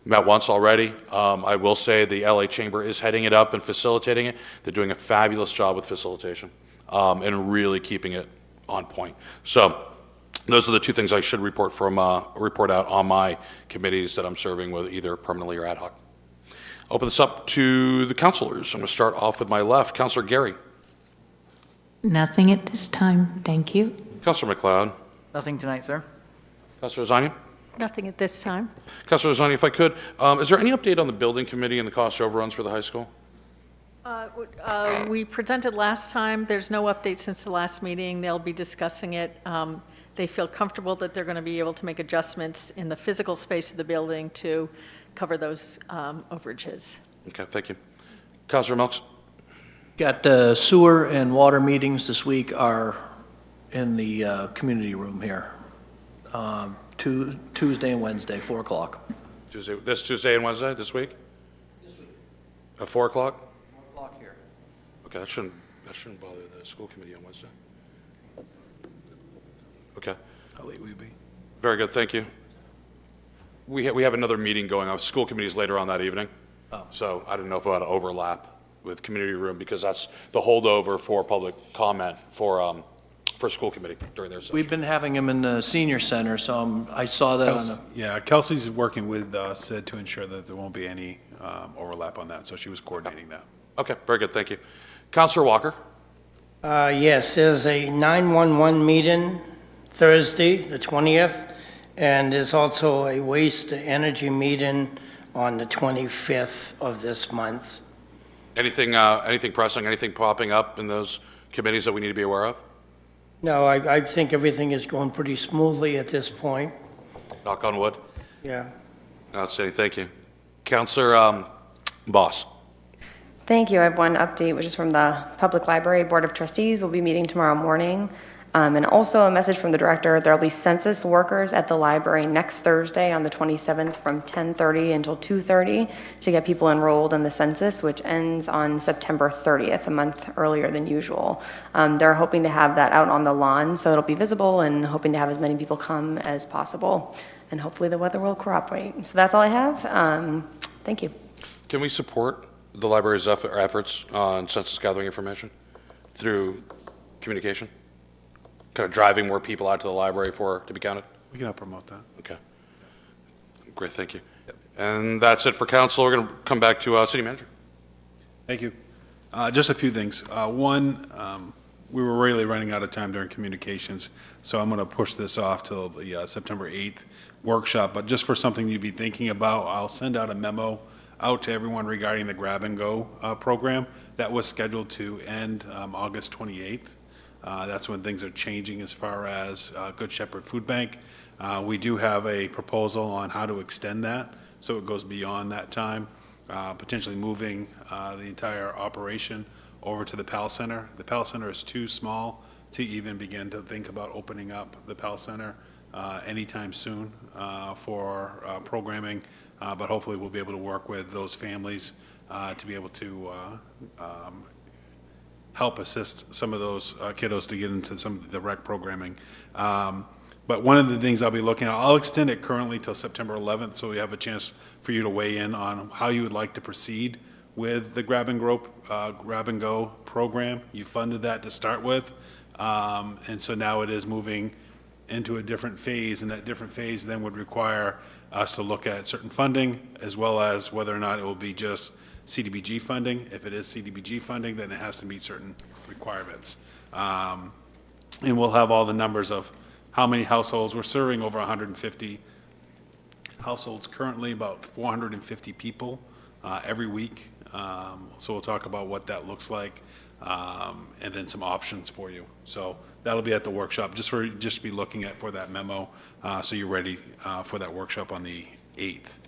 Met once already. I will say the LA Chamber is heading it up and facilitating it. They're doing a fabulous job with facilitation and really keeping it on point. So those are the two things I should report out on my committees that I'm serving with, either permanently or ad hoc. Open this up to the councilors. I'm going to start off with my left. Councilor Gary. Nothing at this time, thank you. Councilor McLeod. Nothing tonight, sir. Councilor Zania. Nothing at this time. Councilor Zania, if I could, is there any update on the building committee and the cost overruns for the high school? We presented last time. There's no update since the last meeting. They'll be discussing it. They feel comfortable that they're going to be able to make adjustments in the physical space of the building to cover those overages. Okay, thank you. Councilor Milks. Got sewer and water meetings this week are in the community room here. Tuesday and Wednesday, 4 o'clock. This Tuesday and Wednesday, this week? This week. At 4 o'clock? 4 o'clock here. Okay, that shouldn't bother the school committee on Wednesday. Okay. How late will you be? Very good, thank you. We have another meeting going on, school committees later on that evening. Oh. So I didn't know if it had to overlap with community room because that's the holdover for public comment for school committee during their session. We've been having them in the senior center, so I saw that on the, Yeah, Kelsey's working with Sid to ensure that there won't be any overlap on that, so she was coordinating that. Okay, very good, thank you. Councilor Walker. Yes, there's a 911 meeting Thursday, the 20th, and there's also a waste to energy meeting on the 25th of this month. Anything pressing, anything popping up in those committees that we need to be aware of? No, I think everything is going pretty smoothly at this point. Knock on wood. Yeah. Outstanding, thank you. Councilor Boss. Thank you. I have one update, which is from the Public Library Board of Trustees. We'll be meeting tomorrow morning. And also a message from the director, there will be census workers at the library next Thursday on the 27th from 10:30 until 2:30 to get people enrolled in the census, which ends on September 30th, a month earlier than usual. They're hoping to have that out on the lawn, so it'll be visible, and hoping to have as many people come as possible. And hopefully the weather will cooperate. So that's all I have. Thank you. Can we support the library's efforts on census gathering information through communication? Kind of driving more people out to the library to be counted? We can help promote that. Okay. Great, thank you. And that's it for council. We're going to come back to city manager. Thank you. Just a few things. One, we were really running out of time during communications, so I'm going to push this off till the September 8th workshop. But just for something you'd be thinking about, I'll send out a memo out to everyone regarding the Grab and Go program that was scheduled to end August 28th. That's when things are changing as far as Good Shepherd Food Bank. We do have a proposal on how to extend that, so it goes beyond that time, potentially moving the entire operation over to the PAL Center. The PAL Center is too small to even begin to think about opening up the PAL Center anytime soon for programming, but hopefully we'll be able to work with those families to be able to help assist some of those kiddos to get into some of the rec programming. But one of the things I'll be looking at, I'll extend it currently till September 11th, so we have a chance for you to weigh in on how you would like to proceed with the Grab and Go program. You funded that to start with, and so now it is moving into a different phase, and that different phase then would require us to look at certain funding, as well as whether or not it will be just CDBG funding. If it is CDBG funding, then it has to meet certain requirements. And we'll have all the numbers of how many households. We're serving over 150 households currently, about 450 people every week. So we'll talk about what that looks like, and then some options for you. So that'll be at the workshop, just be looking at for that memo, so you're ready for that workshop on the 8th.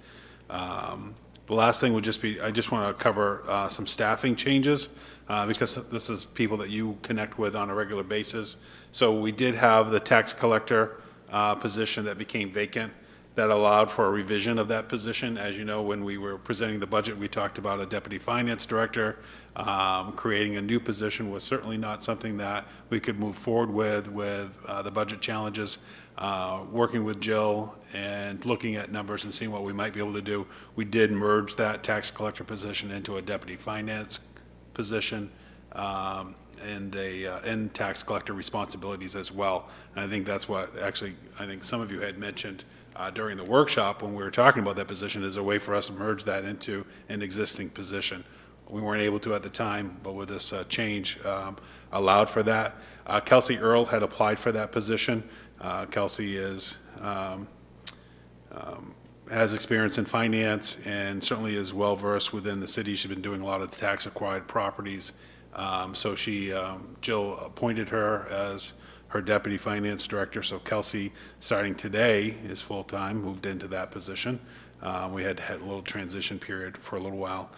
The last thing would just be, I just want to cover some staffing changes, because this is people that you connect with on a regular basis. So we did have the tax collector position that became vacant. That allowed for a revision of that position. As you know, when we were presenting the budget, we talked about a deputy finance director. Creating a new position was certainly not something that we could move forward with the budget challenges. Working with Jill and looking at numbers and seeing what we might be able to do, we did merge that tax collector position into a deputy finance position, and tax collector responsibilities as well. And I think that's what actually, I think some of you had mentioned during the workshop when we were talking about that position is a way for us to merge that into an existing position. We weren't able to at the time, but with this change, allowed for that. Kelsey Earl had applied for that position. Kelsey has experience in finance and certainly is well-versed within the city. She's been doing a lot of tax-acquired properties. So Jill appointed her as her deputy finance director. So Kelsey, starting today, is full-time, moved into that position. We had a little transition period for a little while.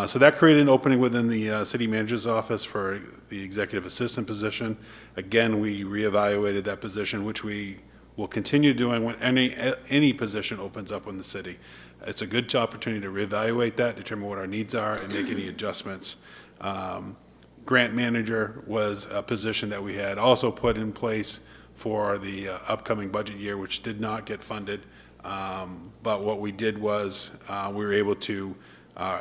So that created an opening within the city manager's office for the executive assistant position. Again, we reevaluated that position, which we will continue doing when any position opens up in the city. It's a good opportunity to reevaluate that, determine what our needs are, and make any adjustments. Grant manager was a position that we had also put in place for the upcoming budget year, which did not get funded. But what we did was we were able to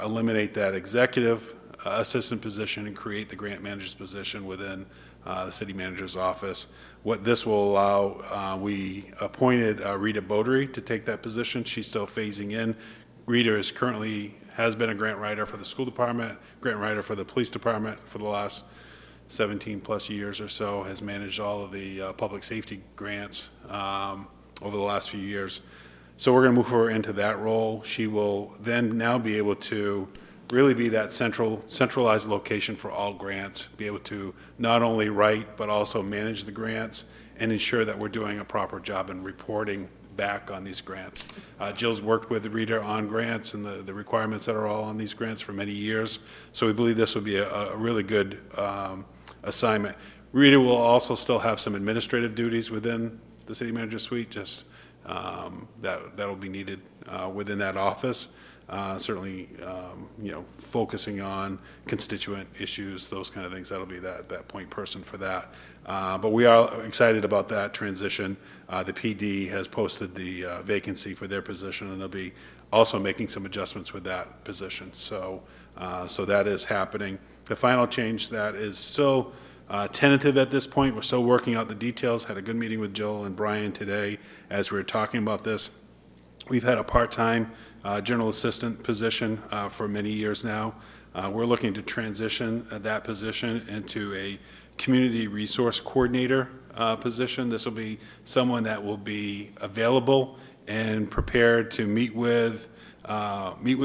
eliminate that executive assistant position and create the grant manager's position within the city manager's office. What this will allow, we appointed Rita Bodery to take that position. She's still phasing in. Rita has been a grant writer for the school department, grant writer for the police department for the last 17 plus years or so, has managed all of the public safety grants over the last few years. So we're going to move her into that role. She will then now be able to really be that centralized location for all grants, be able to not only write but also manage the grants and ensure that we're doing a proper job in reporting back on these grants. Jill's worked with Rita on grants and the requirements that are all on these grants for many years. So we believe this will be a really good assignment. Rita will also still have some administrative duties within the city manager suite, just that'll be needed within that office. Certainly, focusing on constituent issues, those kind of things, that'll be that point person for that. But we are excited about that transition. The PD has posted the vacancy for their position, and they'll be also making some adjustments with that position. So that is happening. The final change that is still tentative at this point. We're still working out the details. Had a good meeting with Joel and Brian today as we were talking about this. We've had a part-time general assistant position for many years now. We're looking to transition that position into a community resource coordinator position. This will be someone that will be available and prepared to meet with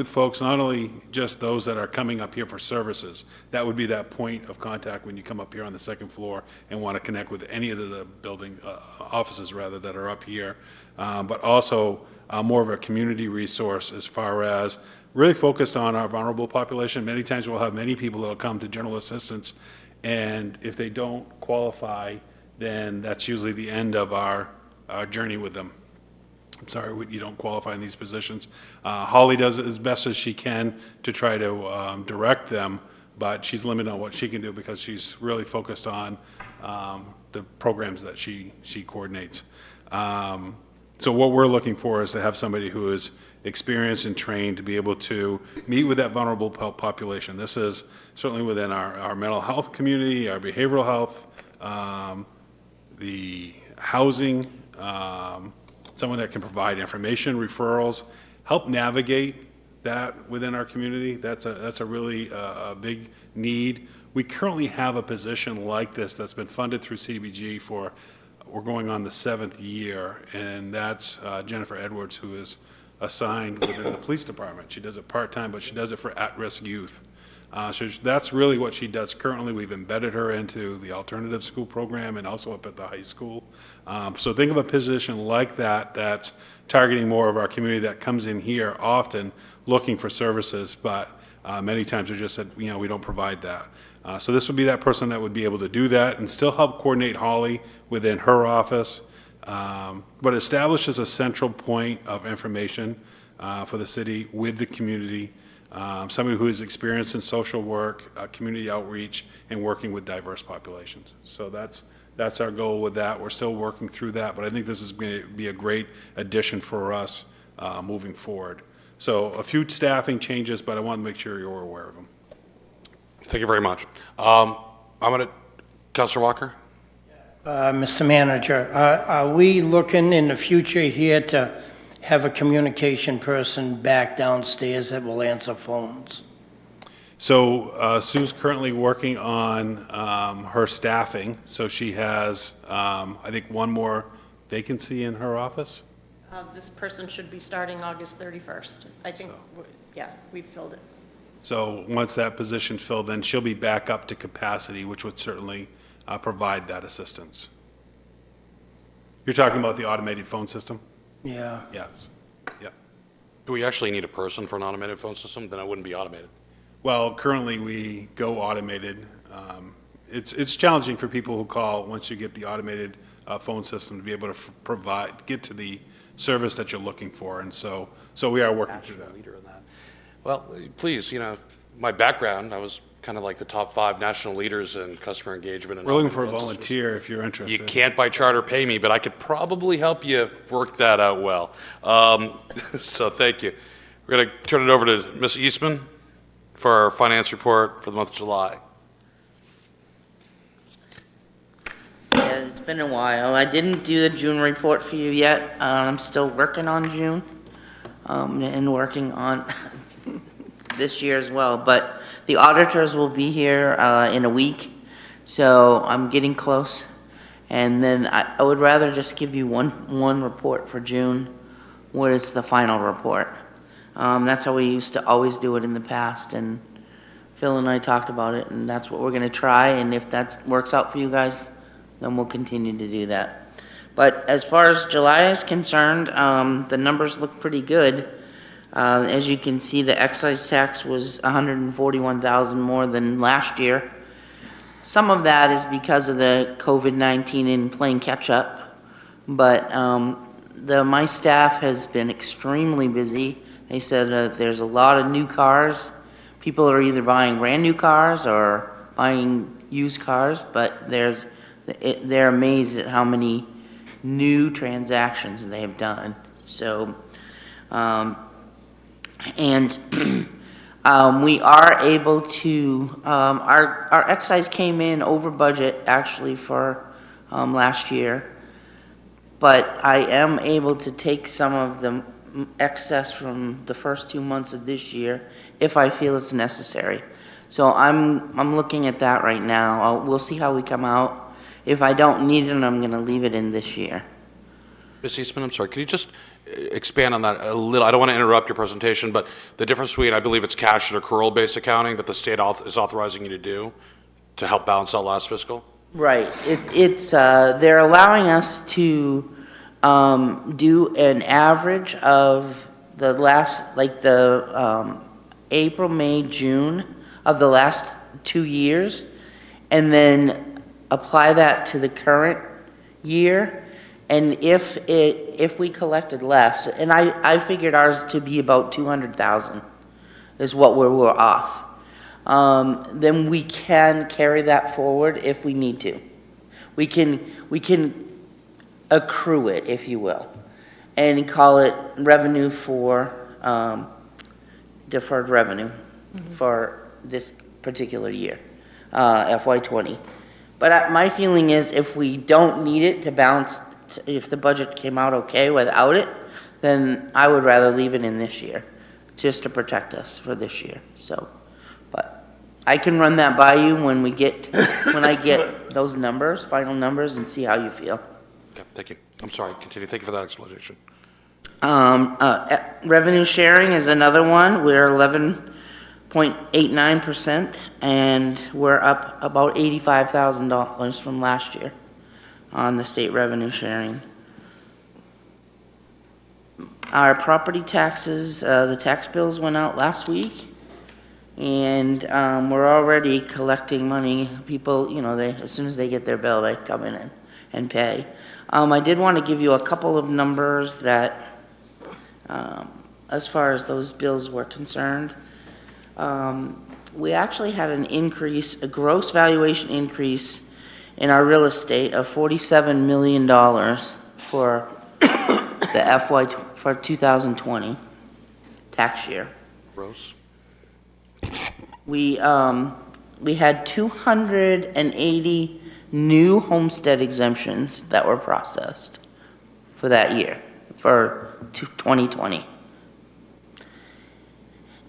folks, not only just those that are coming up here for services. That would be that point of contact when you come up here on the second floor and want to connect with any of the building offices rather that are up here, but also more of a community resource as far as really focused on our vulnerable population. Many times we'll have many people that will come to general assistance, and if they don't qualify, then that's usually the end of our journey with them. I'm sorry, you don't qualify in these positions. Holly does it as best as she can to try to direct them, but she's limited on what she can do because she's really focused on the programs that she coordinates. So what we're looking for is to have somebody who is experienced and trained to be able to meet with that vulnerable population. This is certainly within our mental health community, our behavioral health, the housing, someone that can provide information, referrals, help navigate that within our community. That's a really big need. We currently have a position like this that's been funded through CDBG for, we're going on the 7th year, and that's Jennifer Edwards, who is assigned within the police department. She does it part-time, but she does it for at-risk youth. So that's really what she does currently. We've embedded her into the alternative school program and also up at the high school. So think of a position like that that's targeting more of our community that comes in here often looking for services, but many times we just said, we don't provide that. So this would be that person that would be able to do that and still help coordinate Holly within her office, but establishes a central point of information for the city with the community. Somebody who is experienced in social work, community outreach, and working with diverse populations. So that's our goal with that. We're still working through that, but I think this is going to be a great addition for us moving forward. So a few staffing changes, but I want to make sure you're aware of them. Thank you very much. I'm going to, Councilor Walker? Mr. Manager, are we looking in the future here to have a communication person back downstairs that will answer phones? So Sue's currently working on her staffing, so she has, I think, one more vacancy in her office. This person should be starting August 31st. I think, yeah, we've filled it. So once that position's filled, then she'll be back up to capacity, which would certainly provide that assistance. You're talking about the automated phone system? Yeah. Yes. Yeah. Do we actually need a person for an automated phone system? Then it wouldn't be automated. Well, currently we go automated. It's challenging for people who call once you get the automated phone system to be able to get to the service that you're looking for, and so we are working through that. Leader in that. Well, please, my background, I was kind of like the top 5 national leaders in customer engagement. And We're looking for a automated phone systems. volunteer if you're interested. You can't by charter pay me, but I could probably help you work that out well. So thank you. We're going to turn it over to Ms. Eastman for our finance report for the month of July. Yeah, it's been a while. I didn't do the June report for you yet. I'm still working on June, and working on this year as well. But the auditors will be here in a week, so I'm getting close. And then I would rather just give you one report for June, what is the final report. That's how we used to always do it in the past, and Phil and I talked about it, and that's what we're going to try. And if that works out for you guys, then we'll continue to do that. But as far as July is concerned, the numbers look pretty good. As you can see, the excise tax was $141,000 more than last year. Some of that is because of the COVID-19 and playing catch up, but my staff has been extremely busy. They said there's a lot of new cars. People are either buying brand new cars or buying used cars, but they're amazed at how many new transactions they have done. So, we are able to, our excise came in over budget actually for last year, but I am able to take some of the excess from the first 2 months of this year if I feel it's necessary. So I'm looking at that right now. We'll see how we come out. If I don't need it, I'm going to leave it in this year. Ms. Eastman, I'm sorry, could you just expand on that a little? I don't want to interrupt your presentation, but the difference between, I believe it's cash and accrual-based accouning that the state is authorizing you to do to help balance out last fiscal? Right. They're allowing us to do an average of the last, like the April, May, June of the last 2 years, and then apply that to the current year. And if we collected less, and I figured ours to be about 200,000 is what we're off, then we can carry that forward if we need to. We can accrue it, if you will, and call it revenue for deferred revenue for this particular year, FY20. But my feeling is if we don't need it to balance, if the budget came out okay without it, then I would rather leave it in this year, just to protect us for this year. So, but I can run that by you when I get those numbers, final numbers, and see how you feel. Okay, thank you. I'm sorry, continue. Thank you for that explanation. Revenue sharing is another one. We're 11.89%, and we're up about $85,000 from last year on the state revenue sharing. Our property taxes, the tax bills went out last week, and we're already collecting money. People, as soon as they get their bill, they come in and pay. I did want to give you a couple of numbers that, as far as those bills were concerned, we actually had an increase, a gross valuation increase in our real estate of $47 million for the for 2020 tax year. Gross. We had $280 new homestead exemptions that were processed for that year, for 2020.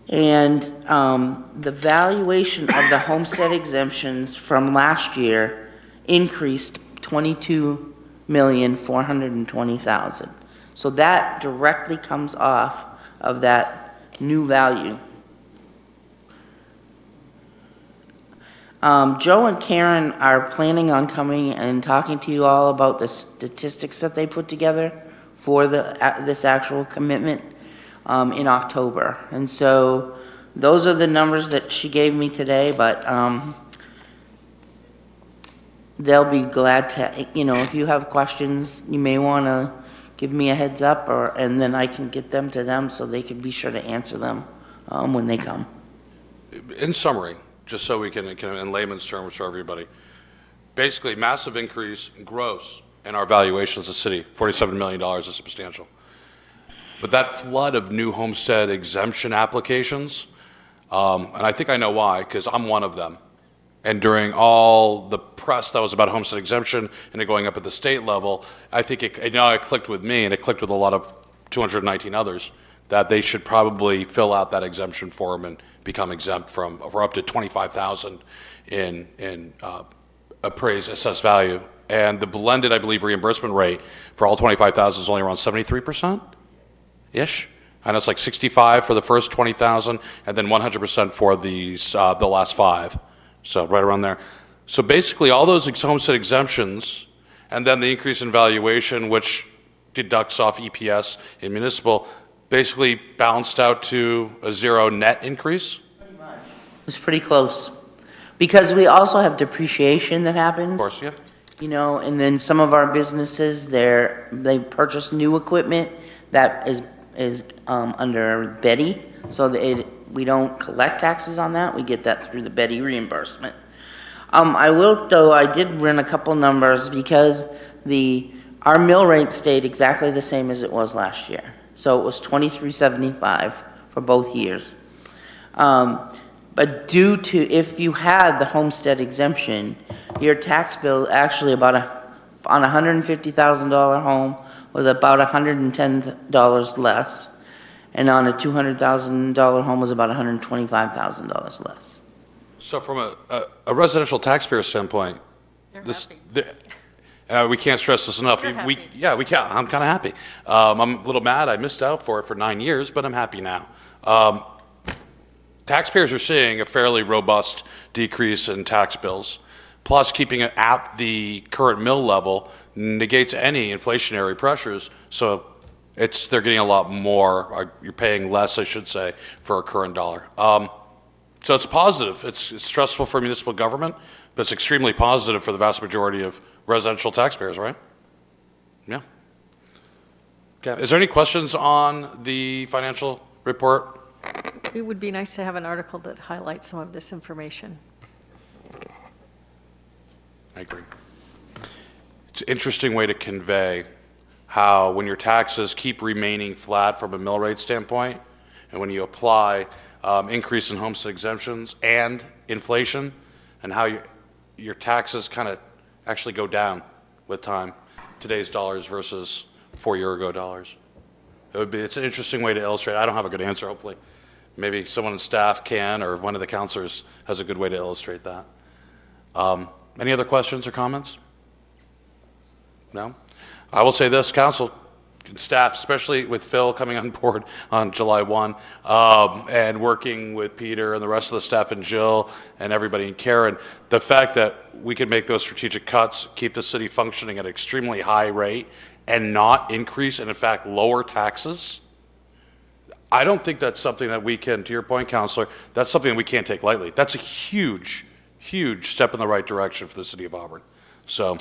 And the valuation of the homestead exemptions from last year increased $22,420,000. So that directly comes off of that new value. Joe and Karen are planning on coming and talking to you all about the statistics that they put together for this actual commitment in October. And so those are the numbers that she gave me today, but they'll be glad to, if you have questions, you may want to give me a heads up, and then I can get them to them so they can be sure to answer them when they come. In summary, just so we can in layman's terms for everybody, basically massive increase gross in our valuation as a city. $47 million is substantial. But that flood of new homestead exemption applications, and I think I know why, because I'm one of them. And during all the press that was about homestead exemption and it going up at the state level, I think it clicked with me, and it clicked with a lot of 219 others, that they should probably fill out that exemption form and become exempt for up to $25,000 in appraised assessed value. And the blended, I believe, reimbursement rate for all 25,000 is only around 73%-ish. I know it's like 65 for the first 20,000, and then 100% for the last 5. So right around there. So basically, all those homestead exemptions, and then the increase in valuation, which deducts off EPS in municipal, basically balanced out to a zero net increase? It's pretty close. Because we also have depreciation that happens. Of course, yeah. And then some of our businesses, they purchase new equipment that is under Betty, so we don't collect taxes on that. We get that through the Betty reimbursement. I did run a couple numbers because our mill rate stayed exactly the same as it was last year. So it was $23.75 for both years. But due to, if you had the homestead exemption, your tax bill actually on a $150,000 home was about $110 less. And on a $200,000 home was about $125,000 less. So from a residential taxpayer standpoint, we can't stress this enough. We can't. I'm kind of happy. I'm a little mad. I missed out for 9 years, but I'm happy now. Taxpayers are seeing a fairly robust decrease in tax bills. Plus, keeping it at the current mill level negates any inflationary pressures. So they're getting a lot more. You're paying less, I should say, for a current dollar. So it's positive. It's stressful for municipal government, but it's extremely positive for the vast majority of residential taxpayers, right? Yeah. Okay. Is there any questions on the financial report? It would be nice to have an article that highlights some of this information. I agree. It's an interesting way to convey how when your taxes keep remaining flat from a mill rate standpoint, and when you apply increase in homestead exemptions and inflation, and how your taxes kind of actually go down with time, today's dollars versus 4 year ago dollars. It's an interesting way to illustrate. I don't have a good answer, hopefully. Maybe someone on staff can, or one of the counselors has a good way to illustrate that. Any other questions or comments? No? I will say this, council, staff, especially with Phil coming on board on July 1, and working with Peter and the rest of the staff and Jill and everybody and Karen, the fact that we can make those strategic cuts, keep the city functioning at an extremely high rate, and not increase and in fact lower taxes, I don't think that's something that we can, to your point, Councilor, that's something that we can't take lightly. That's a huge, huge step in the right direction for the city of Auburn. So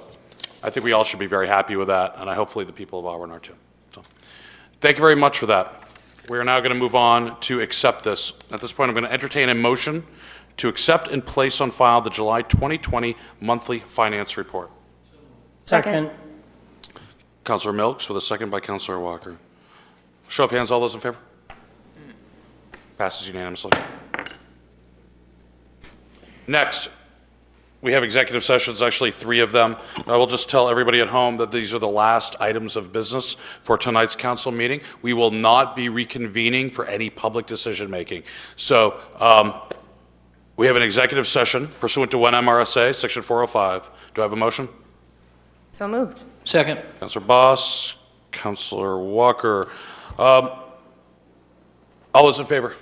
I think we all should be very happy with that, and hopefully the people of Auburn are too. So thank you very much for that. We are now going to move on to accept this. At this point, I'm going to entertain a motion to accept and place on file the July 2020 monthly finance report. Second. Councilor Milks with a second by Councilor Walker. Show of hands, all those in favor? Passes unanimously. Next, We have executive sessions, actually 3 of them. I will just tell everybody at home that these are the last items of business for tonight's council meeting. We will not be reconvening for any public decision-making. So we have an executive session pursuant to 1 MRSA, Section 405. Do I have a motion? So moved. Second. Councilor Boss, Councilor Walker. All those in favor?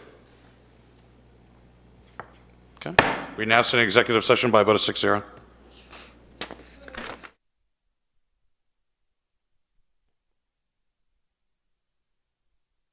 Okay. We now send an executive session by a vote of 6-0.